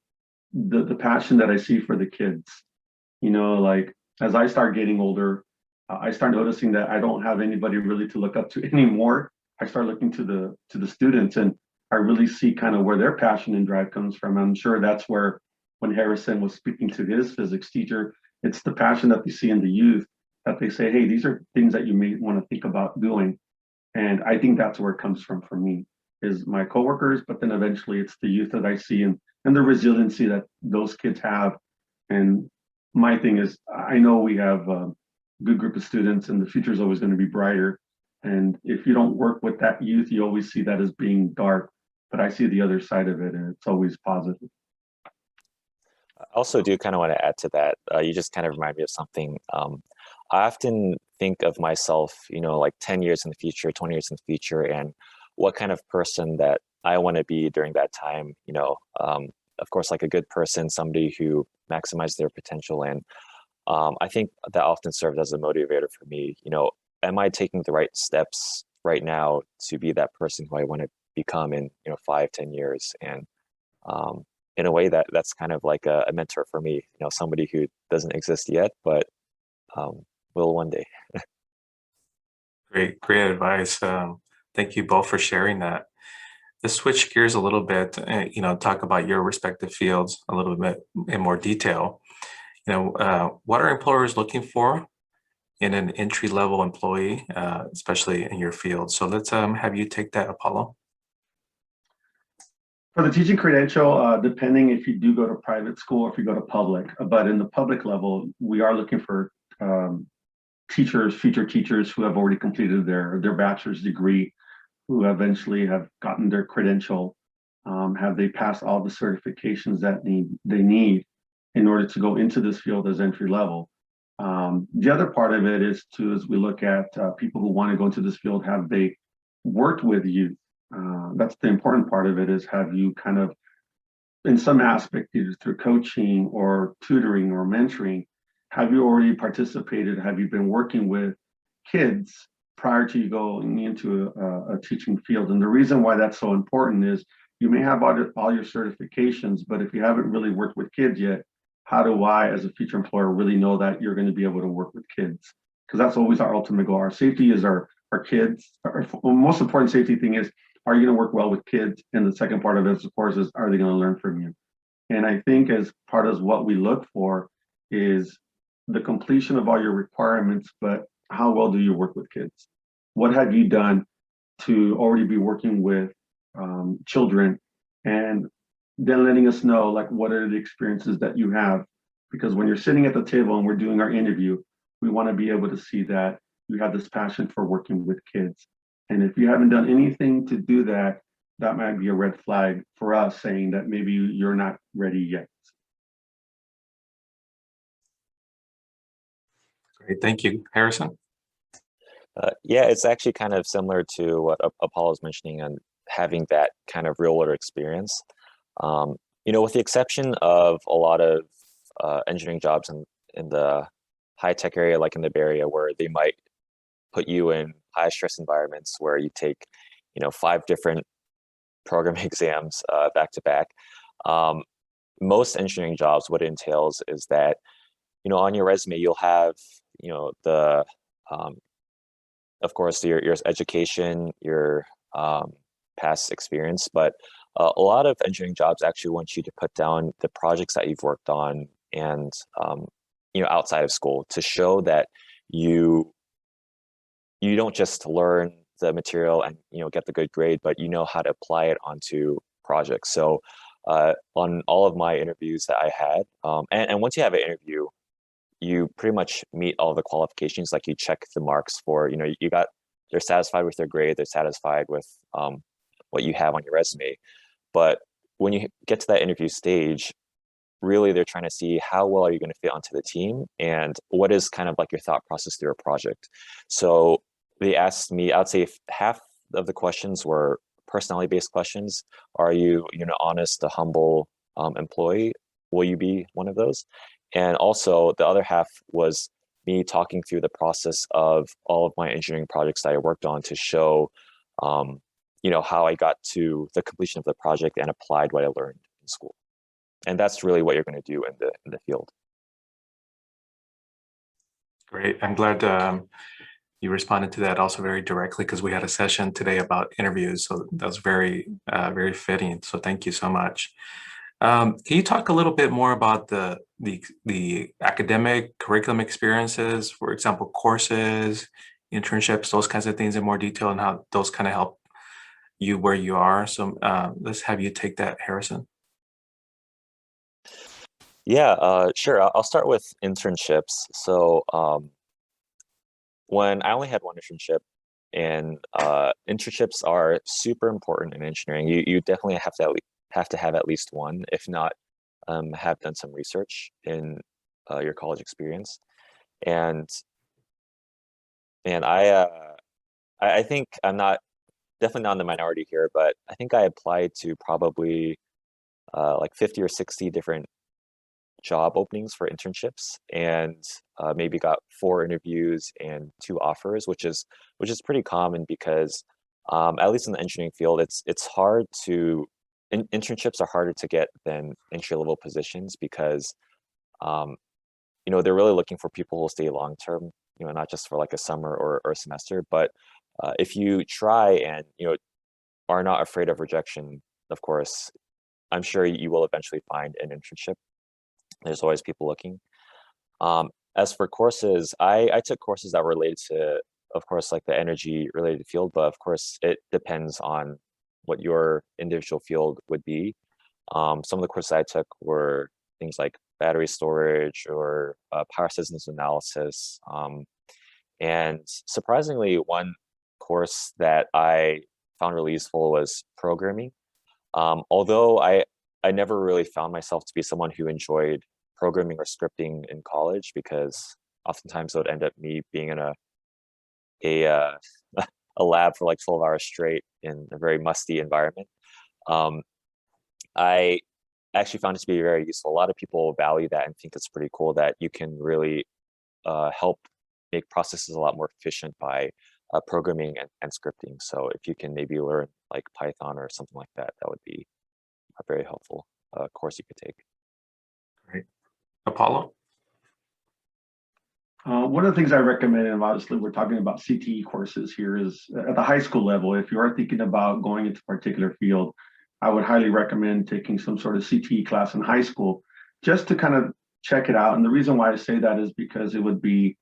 the passion that I see for the kids. Like as I start getting older, I start noticing that I don't have anybody really to look up to anymore. I start looking to the students, and I really see kind of where their passion and drive comes from. I'm sure that's where, when Harrison was speaking to his physics teacher, it's the passion that they see in the youth, that they say, hey, these are things that you may want to think about doing. And I think that's where it comes from for me, is my coworkers, but then eventually it's the youth that I see, and the resiliency that those kids have. And my thing is, I know we have a good group of students, and the future is always going to be brighter. And if you don't work with that youth, you always see that as being dark. But I see the other side of it, and it's always positive. I also do kind of want to add to that. You just kind of remind me of something. I often think of myself, like 10 years in the future, 20 years in the future, and what kind of person that I want to be during that time. Of course, like a good person, somebody who maximizes their potential. And I think that often serves as a motivator for me. Am I taking the right steps right now to be that person who I want to become in 5-10 years? And in a way that's kind of like a mentor for me, somebody who doesn't exist yet, but will one day. Great advice. Thank you both for sharing that. Let's switch gears a little bit, talk about your respective fields a little bit in more detail. What are employers looking for in an entry-level employee, especially in your field. So let's have you take that, Apolo. For the teaching credential, depending if you do go to private school or if you go to public, but in the public level, we are looking for teachers, future teachers who have already completed their bachelor's degree, who eventually have gotten their credential. Have they passed all the certifications that they need in order to go into this field as entry level? The other part of it is as we look at people who want to go into this field, have they worked with youth? That's the important part of it, is have you kind of, in some aspect, either through coaching or tutoring or mentoring, have you already participated? Have you been working with kids prior to you going into a teaching field? And the reason why that's so important is you may have all your certifications, but if you haven't really worked with kids yet, how do I, as a future employer, really know that you're going to be able to work with kids? Because that's always our ultimate goal. Our safety is our kids. Our most important safety thing is, are you going to work well with kids? And the second part of it, of course, is, are they going to learn from you? And I think as part of what we look for is the completion of all your requirements, but how well do you work with kids? What have you done to already be working with children, and then letting us know, like, what are the experiences that you have? Because when you're sitting at the table and we're doing our interview, we want to be able to see that you have this passion for working with kids. And if you haven't done anything to do that, that might be a red flag for us, saying that maybe you're not ready yet. Great, thank you. Harrison? Yeah, it's actually kind of similar to what Apollo was mentioning, and having that kind of real world experience. With the exception of a lot of engineering jobs in the high tech area, like in the Bay Area, where they might put you in high stress environments where you take, 5 different programming exams back to back. Most engineering jobs, what it entails is that, on your resume, you'll have, of course, your education, your past experience, but a lot of engineering jobs actually want you to put down the projects that you've worked on, and outside of school, to show that you don't just learn the material and get the good grade, but you know how to apply it onto projects. So on all of my interviews that I had, and once you have an interview, you pretty much meet all the qualifications. Like, you check the marks for, they're satisfied with their grade, they're satisfied with what you have on your resume. But when you get to that interview stage, really they're trying to see how well are you going to fit onto the team, and what is kind of like your thought process through a project. So they asked me, I'd say half of the questions were personality-based questions. Are you, honest, a humble employee? Will you be one of those? And also the other half was me talking through the process of all of my engineering projects that I worked on, to show, how I got to the completion of the project and applied what I learned in school. And that's really what you're going to do in the field. Great. I'm glad you responded to that also very directly, because we had a session today about interviews. So that was very, very fitting. So thank you so much. Can you talk a little bit more about the academic curriculum experiences, for example, courses, internships, those kinds of things in more detail, and how those kind of help you where you are? So let's have you take that, Harrison. Yeah, sure. I'll start with internships. So when I only had one internship, and internships are super important in engineering. You definitely have to have at least one, if not have done some research in your college experience. And I think I'm definitely not in the minority here, but I think I applied to probably like 50 or 60 different job openings for internships, and maybe got 4 interviews and 2 offers, which is pretty common, because at least in the engineering field, it's hard to internships are harder to get than entry-level positions, because they're really looking for people who will stay long term, not just for like a summer or a semester. But if you try and are not afraid of rejection, of course, I'm sure you will eventually find an internship. There's always people looking. as for courses, I took courses that were related to, of course, like the energy related field, but of course it depends on what your individual field would be. Some of the courses I took were things like battery storage or power systems analysis. And surprisingly, one course that I found really useful was programming. Although I never really found myself to be someone who enjoyed programming or scripting in college, because oftentimes it would end up me being in a lab for like 12 hours straight in a very musty environment. I actually found it to be very useful. A lot of people value that and think it's pretty cool that you can really help make processes a lot more efficient by programming and scripting. So if you can maybe learn like Python or something like that, that would be a very helpful course you could take. Great. Apolo? One of the things I recommend, and obviously we're talking about CTE courses here, is at the high school level, if you are thinking about going into a particular field, I would highly recommend taking some sort of CTE class in high school just to kind of check it out. And the reason why I say that is because it would be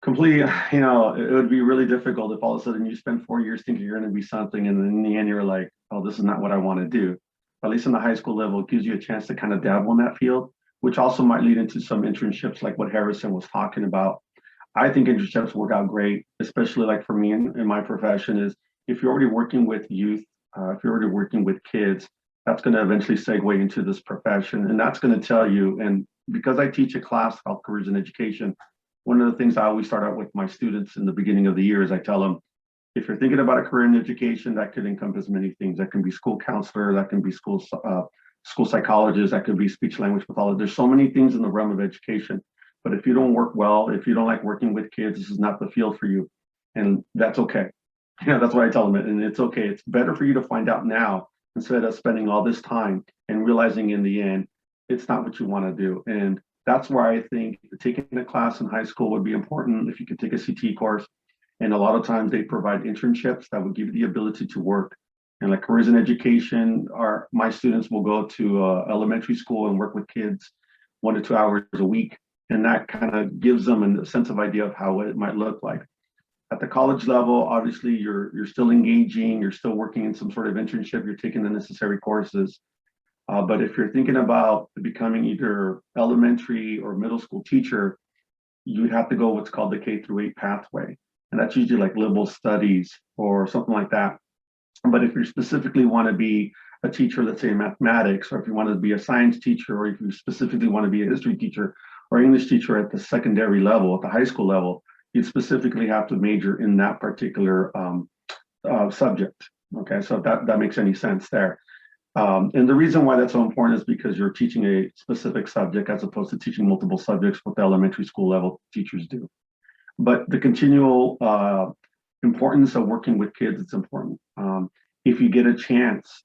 completely, it would be really difficult if all of a sudden you spend 4 years thinking you're going to be something, and then in the end you're like, oh, this is not what I want to do. At least in the high school level, it gives you a chance to kind of dabble in that field, which also might lead into some internships like what Harrison was talking about. I think internships work out great, especially like for me in my profession, is if you're already working with youth, if you're already working with kids, that's going to eventually segue into this profession. And that's going to tell you, and because I teach a class called Careers in Education, one of the things I always start out with my students in the beginning of the year is I tell them, if you're thinking about a career in education, that could encompass many things. That can be school counselor, that can be school psychologist, that could be speech language pathologist. There's so many things in the realm of education. But if you don't work well, if you don't like working with kids, this is not the field for you. And that's okay. That's what I tell them. And it's okay. It's better for you to find out now instead of spending all this time and realizing in the end, it's not what you want to do. And that's why I think taking a class in high school would be important. If you could take a CTE course, and a lot of times they provide internships that would give you the ability to work. And like Careers in Education, my students will go to elementary school and work with kids 1 to 2 hours a week. And that kind of gives them a sense of idea of how it might look like. At the college level, obviously you're still engaging, you're still working in some sort of internship, you're taking the necessary courses. But if you're thinking about becoming either elementary or middle school teacher, you'd have to go what's called the K-8 pathway. And that's usually like liberal studies or something like that. But if you specifically want to be a teacher, let's say in mathematics, or if you want to be a science teacher, or if you specifically want to be a history teacher or English teacher at the secondary level, at the high school level, you'd specifically have to major in that particular subject. Okay, so that makes any sense there. And the reason why that's so important is because you're teaching a specific subject as opposed to teaching multiple subjects, what the elementary school level teachers do. But the continual importance of working with kids, it's important. If you get a chance,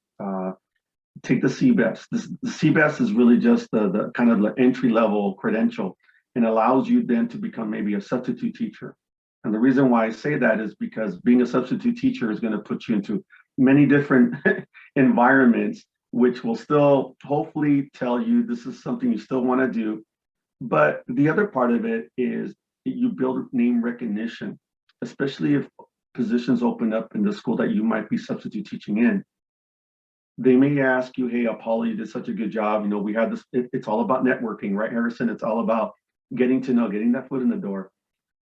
take the CBEST. The CBEST is really just the kind of the entry level credential, and allows you then to become maybe a substitute teacher. And the reason why I say that is because being a substitute teacher is going to put you into many different environments, which will still hopefully tell you this is something you still want to do. But the other part of it is you build name recognition, especially if positions open up in the school that you might be substitute teaching in. They may ask you, hey, Apolo, you did such a good job. We had this, it's all about networking, right, Harrison? It's all about getting to know, getting that foot in the door,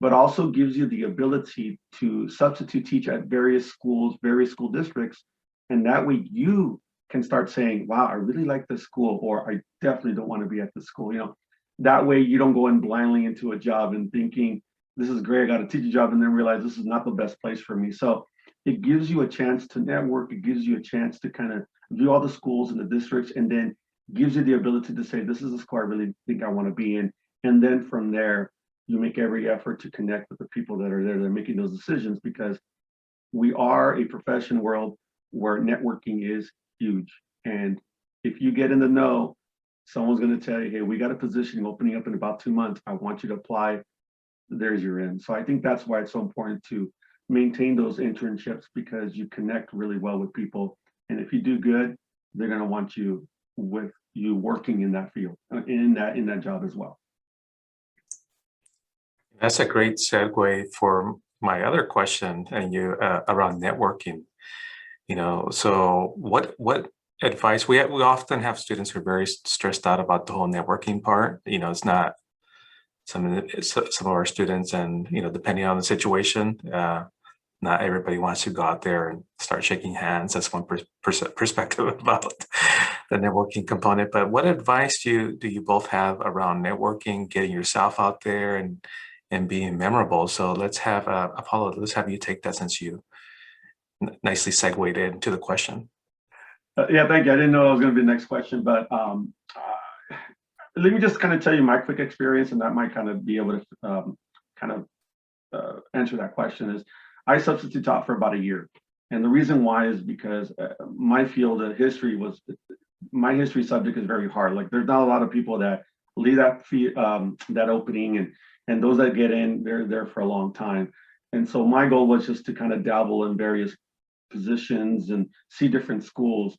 but also gives you the ability to substitute teach at various schools, various school districts. And that way you can start saying, wow, I really like this school, or I definitely don't want to be at this school. That way you don't go in blindly into a job and thinking, this is great, I got a teaching job, and then realize this is not the best place for me. So it gives you a chance to network. It gives you a chance to kind of view all the schools and the districts, and then gives you the ability to say, this is a school I really think I want to be in. And then from there, you make every effort to connect with the people that are there that are making those decisions, because we are a profession world where networking is huge. And if you get in the know, someone's going to tell you, hey, we got a position opening up in about 2 months. I want you to apply. There's your in. So I think that's why it's so important to maintain those internships, because you connect really well with people. And if you do good, they're going to want you with you working in that field, in that job as well. That's a great segue for my other question and you around networking. So what advice we often have students who are very stressed out about the whole networking part. It's not some of our students, and depending on the situation, not everybody wants to go out there and start shaking hands. That's one perspective about the networking component. But what advice do you both have around networking, getting yourself out there and being memorable? So let's have Apolo, let's have you take that since you nicely segued into the question. Yeah, thank you. I didn't know that was going to be the next question, but let me just kind of tell you my quick experience, and that might kind of be able to answer that question. Is I substitute taught for about a year, and the reason why is because my field of history my history subject is very hard. Like there's not a lot of people that leave that opening, and those that get in, they're there for a long time. And so my goal was just to kind of dabble in various positions and see different schools.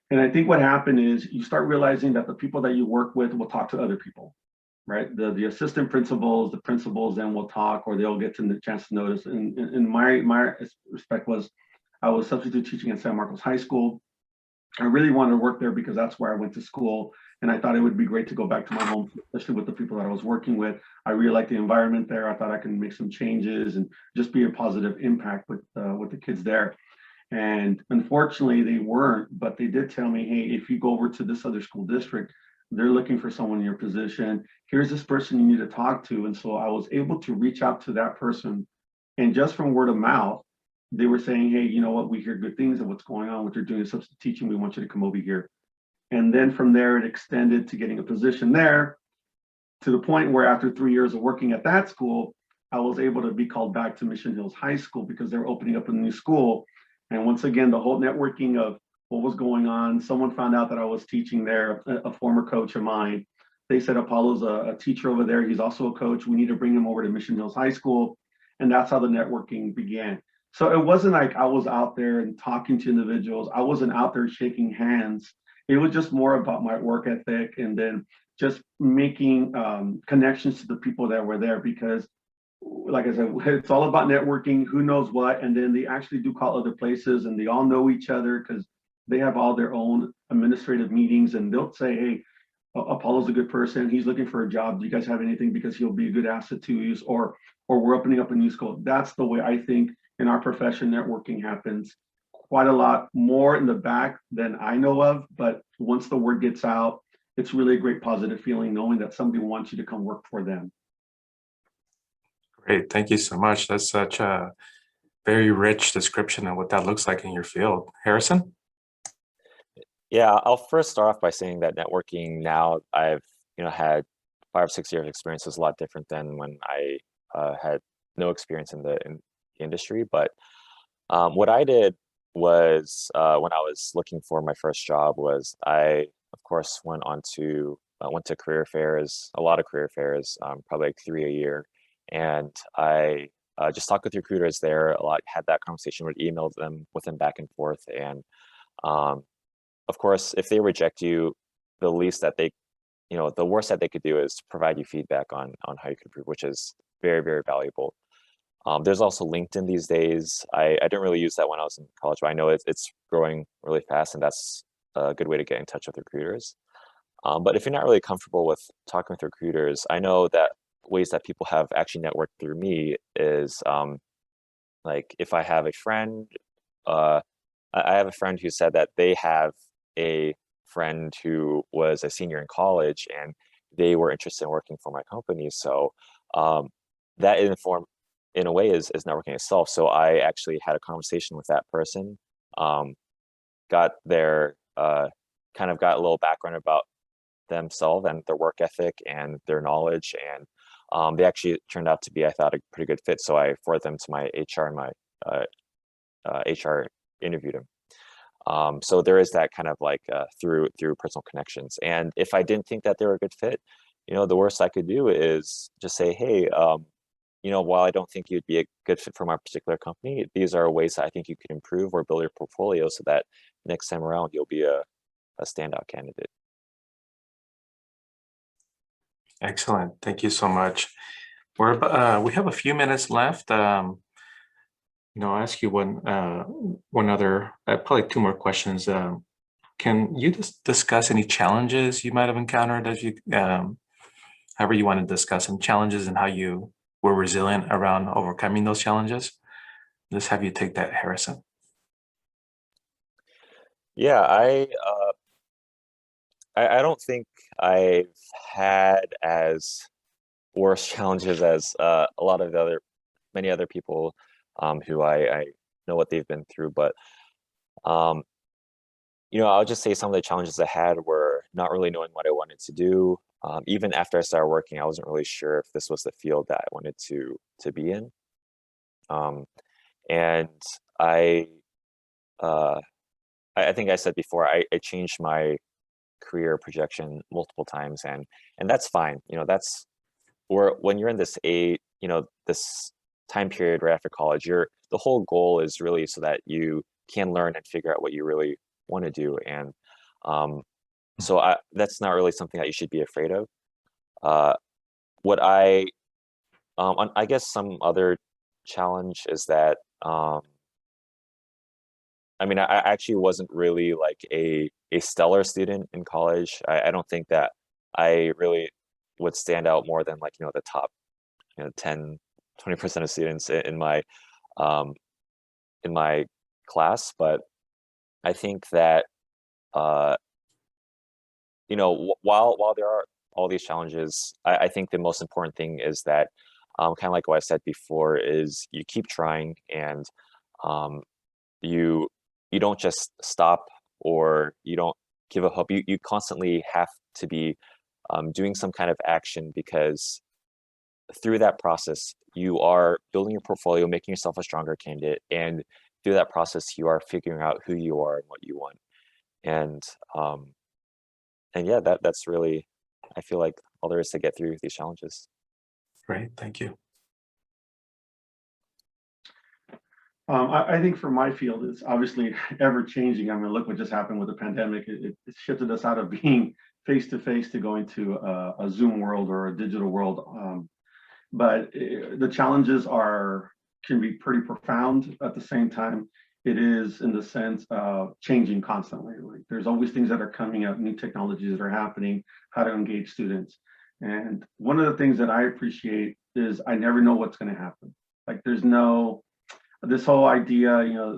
And I think what happened is you start realizing that the people that you work with will talk to other people, right? The assistant principals, the principals then will talk, or they'll get to the chance to notice. And in my respect was, I was substitute teaching at San Marcos High School. I really wanted to work there because that's where I went to school. And I thought it would be great to go back to my home, especially with the people that I was working with. I really liked the environment there. I thought I could make some changes and just be a positive impact with the kids there. And unfortunately, they weren't, but they did tell me, hey, if you go over to this other school district, they're looking for someone in your position. Here's this person you need to talk to. And so I was able to reach out to that person. And just from word of mouth, they were saying, hey, you know what, we hear good things of what's going on, what you're doing is substitute teaching. We want you to come over here. And then from there, it extended to getting a position there, to the point where after 3 years of working at that school, I was able to be called back to Mission Hills High School because they were opening up a new school. And once again, the whole networking of what was going on, someone found out that I was teaching there, a former coach of mine. They said, Apollo's a teacher over there. He's also a coach. We need to bring him over to Mission Hills High School. And that's how the networking began. So it wasn't like I was out there and talking to individuals. I wasn't out there shaking hands. It was just more about my work ethic and then just making connections to the people that were there, because like I said, it's all about networking, who knows what, and then they actually do call other places and they all know each other because they have all their own administrative meetings, and they'll say, hey, Apollo's a good person, he's looking for a job, do you guys have anything, because he'll be a good asset to use, or we're opening up a new school. That's the way I think in our profession networking happens. Quite a lot more in the back than I know of, but once the word gets out, it's really a great positive feeling knowing that somebody wants you to come work for them. Great, thank you so much. That's such a very rich description of what that looks like in your field. Harrison? Yeah, I'll first start off by saying that networking now, I've had 5 or 6 years of experience, is a lot different than when I had no experience in the industry. But what I did was when I was looking for my first job was I, of course, went to career fairs, a lot of career fairs, probably like 3 a year. And I just talked with recruiters there a lot, had that conversation, would email them with them back and forth. And of course, if they reject you, the least that they, the worst that they could do is provide you feedback on how you could improve, which is very, very valuable. There's also LinkedIn these days. I didn't really use that when I was in college, but I know it's growing really fast, and that's a good way to get in touch with recruiters. But if you're not really comfortable with talking with recruiters, I know that ways that people have actually networked through me is like if I have a friend, I have a friend who said that they have a friend who was a senior in college and they were interested in working for my company. So that in a way is networking itself. So I actually had a conversation with that person, got their kind of got a little background about themselves and their work ethic and their knowledge, and they actually turned out to be, I thought, a pretty good fit. So I forwarded them to my HR, and my HR interviewed him. So there is that kind of like through personal connections. And if I didn't think that they were a good fit, the worst I could do is just say, hey, while I don't think you'd be a good fit for my particular company, these are ways that I think you could improve or build your portfolio so that next time around you'll be a standout candidate. Excellent. Thank you so much. We have a few minutes left. I'll ask you one other, probably two more questions. Can you just discuss any challenges you might have encountered as you, however you want to discuss some challenges and how you were resilient around overcoming those challenges? Let's have you take that, Harrison. Yeah, I don't think I've had as worse challenges as a lot of many other people who I know what they've been through. But I'll just say some of the challenges I had were not really knowing what I wanted to do. Even after I started working, I wasn't really sure if this was the field that I wanted to be in. And I think I said before, I changed my career projection multiple times, and that's fine. That's or when you're in this this time period right after college, the whole goal is really so that you can learn and figure out what you really want to do. And so that's not really something that you should be afraid of. What I guess some other challenge is that I actually wasn't really like a stellar student in college. I don't think that I really would stand out more than like the top 10, 20% of students in my class. But I think that while there are all these challenges, I think the most important thing is that kind of like what I said before, is you keep trying, and you don't just stop, or you don't give up hope. You constantly have to be doing some kind of action, because through that process, you are building your portfolio, making yourself a stronger candidate, and through that process, you are figuring out who you are and what you want. And yeah, that's really, I feel like, all there is to get through these challenges. Great, thank you. I think for my field, it's obviously ever changing. I mean, look what just happened with the pandemic. It shifted us out of being face-to-face to going to a Zoom world or a digital world. But the challenges can be pretty profound. At the same time, it is in the sense of changing constantly. Like, there's always things that are coming up, new technologies that are happening, how to engage students. And one of the things that I appreciate is I never know what's going to happen. Like, there's this whole idea,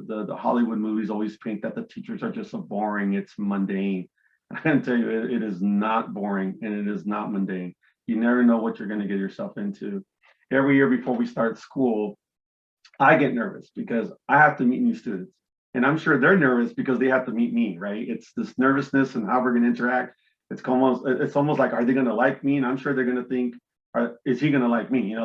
the Hollywood movies always paint that the teachers are just so boring, it's mundane. I can tell you, it is not boring, and it is not mundane. You never know what you're going to get yourself into. Every year before we start school, I get nervous because I have to meet new students, and I'm sure they're nervous because they have to meet me, right? It's this nervousness and how we're going to interact. It's almost like, are they going to like me? And I'm sure they're going to think, is he going to like me?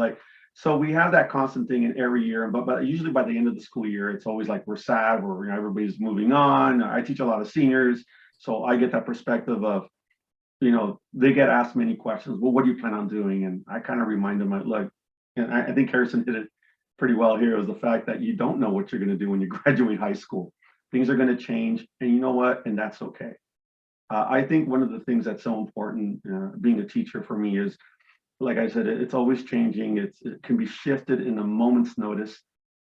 So we have that constant thing in every year, but usually by the end of the school year, it's always like we're sad, or everybody's moving on. I teach a lot of seniors, so I get that perspective of, they get asked many questions. Well, what do you plan on doing? And I kind of remind them, look, and I think Harrison did it pretty well here, is the fact that you don't know what you're going to do when you graduate high school. Things are going to change, and you know what? And that's okay. I think one of the things that's so important, being a teacher for me, is, like I said, it's always changing. It can be shifted in a moment's notice,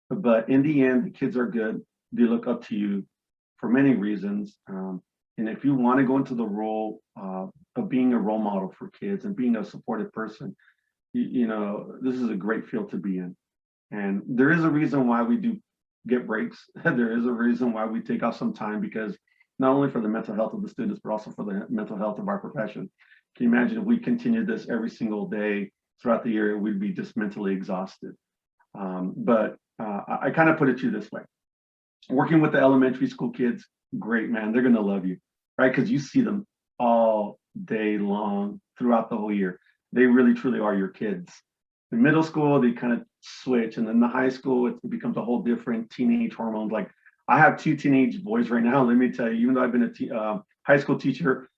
but in the end, the kids are good. They look up to you for many reasons. And if you want to go into the role of being a role model for kids and being a supportive person, this is a great field to be in. And there is a reason why we do get breaks. There is a reason why we take off some time, because not only for the mental health of the students, but also for the mental health of our profession. Can you imagine if we continued this every single day throughout the year, we'd be just mentally exhausted. But I kind of put it to you this way. Working with the elementary school kids, great, man. They're going to love you, right? Because you see them all day long throughout the whole year. They really, truly are your kids. In middle school, they kind of switch. And then the high school, it becomes a whole different teenage hormones. Like, I have 2 teenage boys right now. Let me tell you, even though I've been a high school teacher,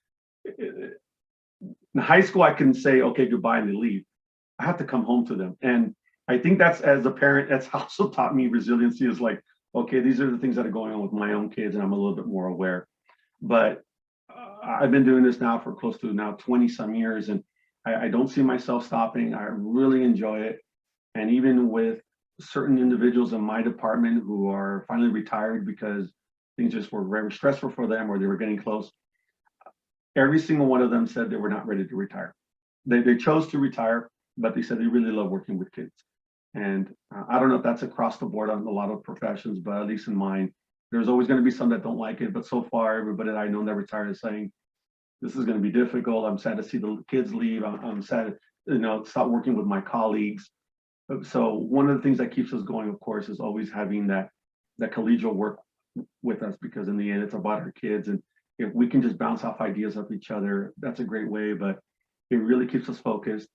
in high school, I can say, okay, goodbye, and they leave. I have to come home to them. And I think that's, as a parent, that's also taught me resiliency, is like, okay, these are the things that are going on with my own kids, and I'm a little bit more aware. But I've been doing this now for close to 20 some years. And I don't see myself stopping. I really enjoy it. And even with certain individuals in my department who are finally retired because things just were very stressful for them or they were getting close, every single one of them said they were not ready to retire. They chose to retire, but they said they really love working with kids. And I don't know if that's across the board on a lot of professions, but at least in mine, there's always going to be some that don't like it. But so far, everybody that I know that retired is saying, this is going to be difficult. I'm sad to see the kids leave. I'm sad, stop working with my colleagues. So one of the things that keeps us going, of course, is always having that collegial work with us, because in the end, it's about our kids. And if we can just bounce off ideas of each other, that's a great way. But it really keeps us focused.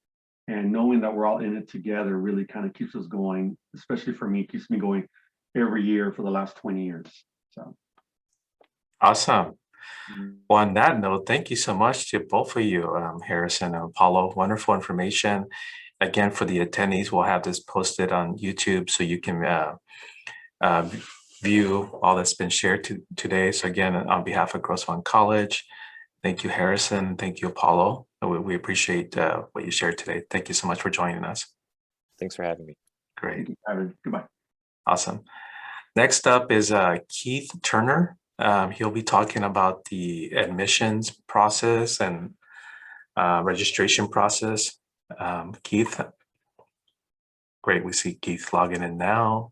And knowing that we're all in it together really kind of keeps us going, especially for me, keeps me going every year for the last 20 years. So Awesome. Well, on that note, thank you so much to both of you, Harrison and Apollo. Wonderful information. Again, for the attendees, we'll have this posted on YouTube so you can view all that's been shared today. So again, on behalf of Grossmont College, thank you, Harrison. Thank you, Apollo. We appreciate what you shared today. Thank you so much for joining us. Thanks for having me. Great. Goodbye. Awesome. Next up is Keith Turner. He'll be talking about the admissions process and registration process. Keith, great. We see Keith logging in now.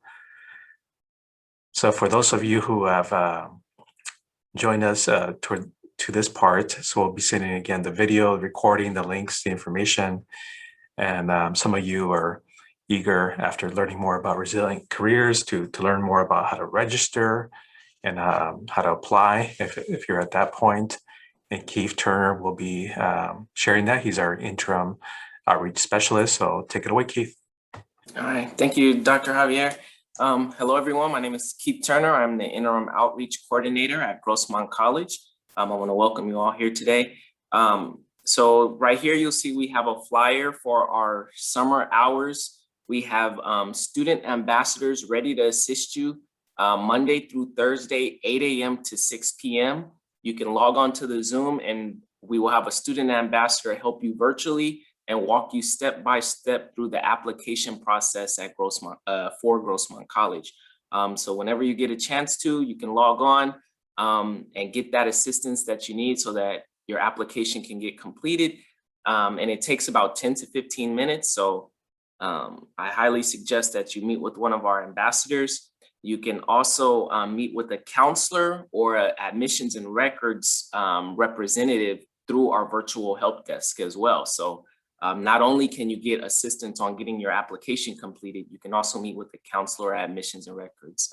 So for those of you who have joined us to this part, so we'll be sending again the video, recording, the links, the information, and some of you are eager after learning more about resilient careers to learn more about how to register and how to apply if you're at that point. And Keith Turner will be sharing that. He's our interim outreach specialist. So take it away, Keith. All right. Thank you, Dr. Javier. Hello, everyone. My name is Keith Turner. I'm the interim outreach coordinator at Grossmont College. I want to welcome you all here today. So right here, you'll see we have a flyer for our summer hours. We have student ambassadors ready to assist you Monday through Thursday, 8 a.m. to 6 p.m. You can log on to the Zoom and we will have a student ambassador help you virtually and walk you step by step through the application process at Grossmont for Grossmont College. So whenever you get a chance to, you can log on and get that assistance that you need so that your application can get completed. And it takes about 10 to 15 minutes. So I highly suggest that you meet with one of our ambassadors. You can also meet with a counselor or an admissions and records representative through our virtual help desk as well. So not only can you get assistance on getting your application completed, you can also meet with a counselor or admissions and records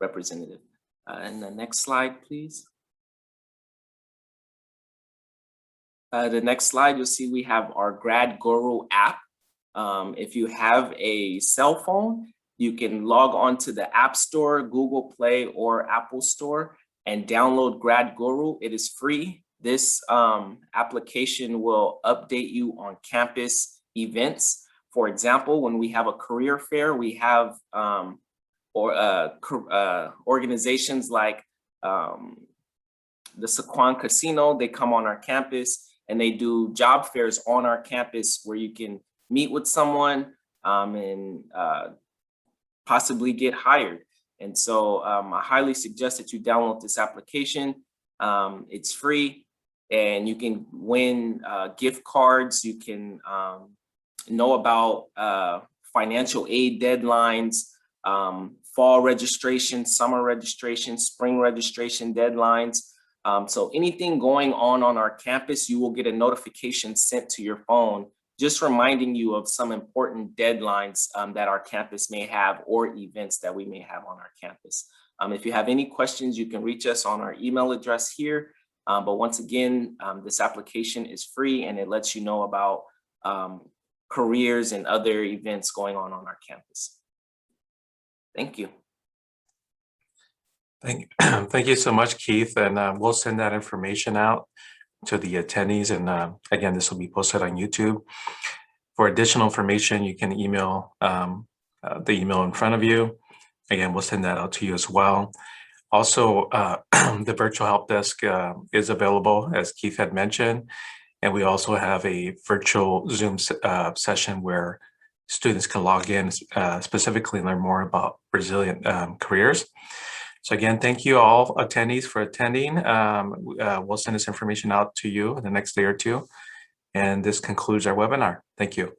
representative. And the next slide, please. The next slide, you'll see we have our Grad Guru app. If you have a cell phone, you can log on to the App Store, Google Play, or Apple Store and download Grad Guru. It is free. This application will update you on campus events. For example, when we have a career fair, we have organizations like the Saquon Casino. They come on our campus and they do job fairs on our campus where you can meet with someone and possibly get hired. And so I highly suggest that you download this application. It's free and you can win gift cards. You can know about financial aid deadlines, fall registration, summer registration, spring registration deadlines. So anything going on our campus, you will get a notification sent to your phone just reminding you of some important deadlines that our campus may have or events that we may have on our campus. If you have any questions, you can reach us on our email address here. But once again, this application is free and it lets you know about careers and other events going on our campus. Thank you. Thank you so much, Keith. And we'll send that information out to the attendees. And again, this will be posted on YouTube. For additional information, you can email the email in front of you. Again, we'll send that out to you as well. Also, the virtual help desk is available, as Keith had mentioned. And we also have a virtual Zoom session where students can log in, specifically learn more about resilient careers. So again, thank you all attendees for attending. We'll send this information out to you in the next day or two. And this concludes our webinar. Thank you.